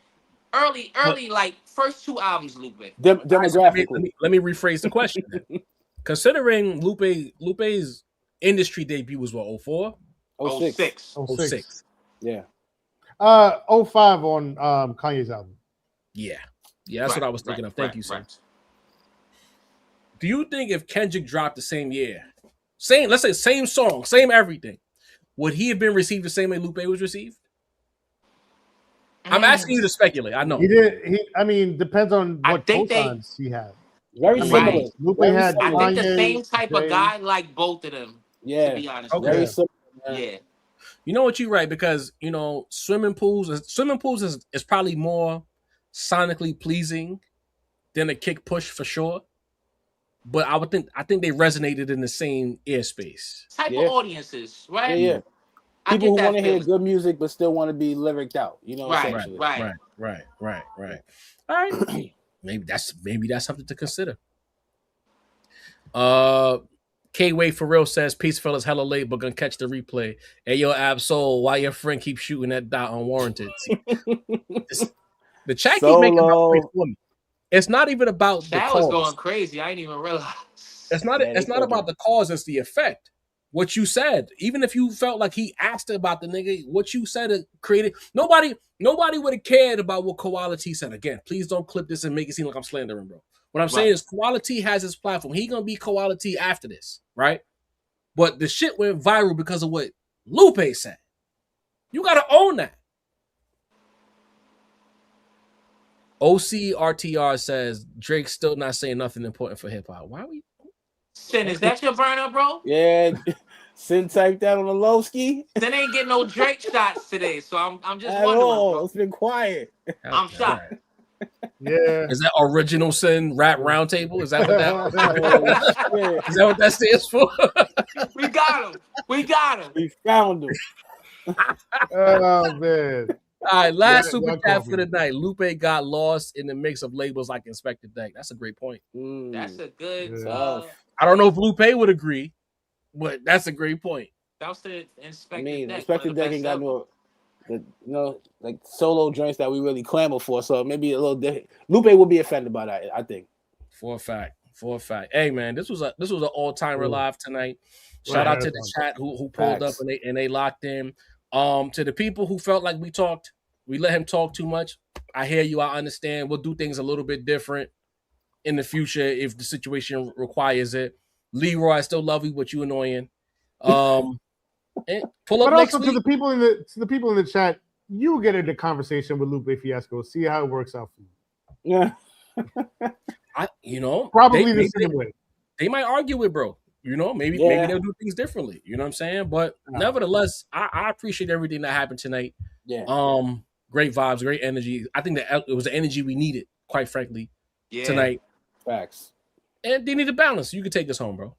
Early, like first two albums, Lupe. Demographically. Let me rephrase the question. Considering Lupe's industry debut was what, 04? 06. 06. Yeah. 05 on Kanye's album. Yeah, that's what I was thinking of. Thank you, sir. Do you think if Kendrick dropped the same year, let's say same song, same everything, would he have been received the same way Lupe was received? I'm asking you to speculate. I know. He did. I mean, depends on what cosigns he had. Very similar. Lupe had. I think the same type of guy like both of them. Yeah. To be honest. Okay. Very similar. Yeah. You know what, you're right, because swimming pools is probably more sonically pleasing than a kick push for sure. But I think they resonated in the same airspace. Type of audiences, right? Yeah. People who want to hear good music but still want to be lyriced out, Right. All right. maybe that's something to consider. K-Way for real says, peace fellas, hella late, but gonna catch the replay. Hey, yo, Absol, why your friend keep shooting that dot unwarranted? The chat keep making up for me. It's not even about the cause. That was going crazy. I didn't even realize. It's not about the cause, it's the effect. What you said, even if you felt like he asked about the nigga, what you said it created. Nobody would have cared about what Quality said. Again, please don't clip this and make it seem like I'm slandering, bro. What I'm saying is Quality has his platform. He gonna be Quality after this, right? But the shit went viral because of what Lupe said. You gotta own that. OCRTR says Drake's still not saying nothing important for hip hop. Why we? Sin, is that your burner, bro? Yeah. Sin typed that on the low ski. Sin ain't getting no Drake shots today, so I'm just At wondering. all. Bro. It's been quiet. I'm shocked. Yeah. Is that Original Sin Rap Roundtable? Is that what that? Is that what that stands for? We got him. We got him. We found him. Oh man. All right, last super chat for the night. Lupe got lost in the mix of labels like Inspector Deck. That's a great point. That's a good. I don't know if Lupe would agree, but that's a great point. That was the Inspector I mean, Deck. Inspector Deck ain't got no, like solo joints that we really clamor for. So maybe a little different. Lupe would be offended by that, I think. For a fact. Hey man, this was an all-timer live tonight. Shout out to the chat who pulled up and they locked in. To the people who felt like we let him talk too much. I hear you. I understand. We'll do things a little bit different in the future if the situation requires it. Leroy, I still love you, but you annoying. And pull up but next also week. to the people in the chat, you get into conversation with Lupe Fiasco. See how it works out for you. Yeah. Probably the same way. They might argue with bro. Maybe they'll do things differently. You know what I'm saying? But nevertheless, I appreciate everything that happened tonight. Yeah. Great vibes, great energy. I think that it was the energy we needed, quite frankly, tonight. Facts. And they need a balance. You can take this home, bro.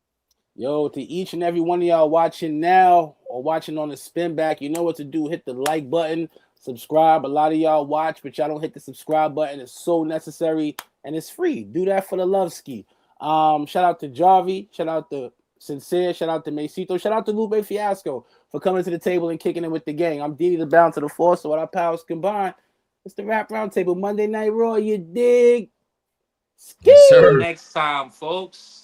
Yo, to each and every one of y'all watching now or watching on the spin back, you know what to do. Hit the like button, subscribe. A lot of y'all watch, but y'all don't hit the subscribe button. It's so necessary and it's free. Do that for the love ski. Shout out to Jarvie. Shout out to Sincere. Shout out to Macito. Shout out to Lupe Fiasco for coming to the table and kicking it with the gang. I'm Dini the Bound to the Force. So what our powers combine, it's the Rap Roundtable Monday Night Raw. You dig? Yes, sir. Next time, folks.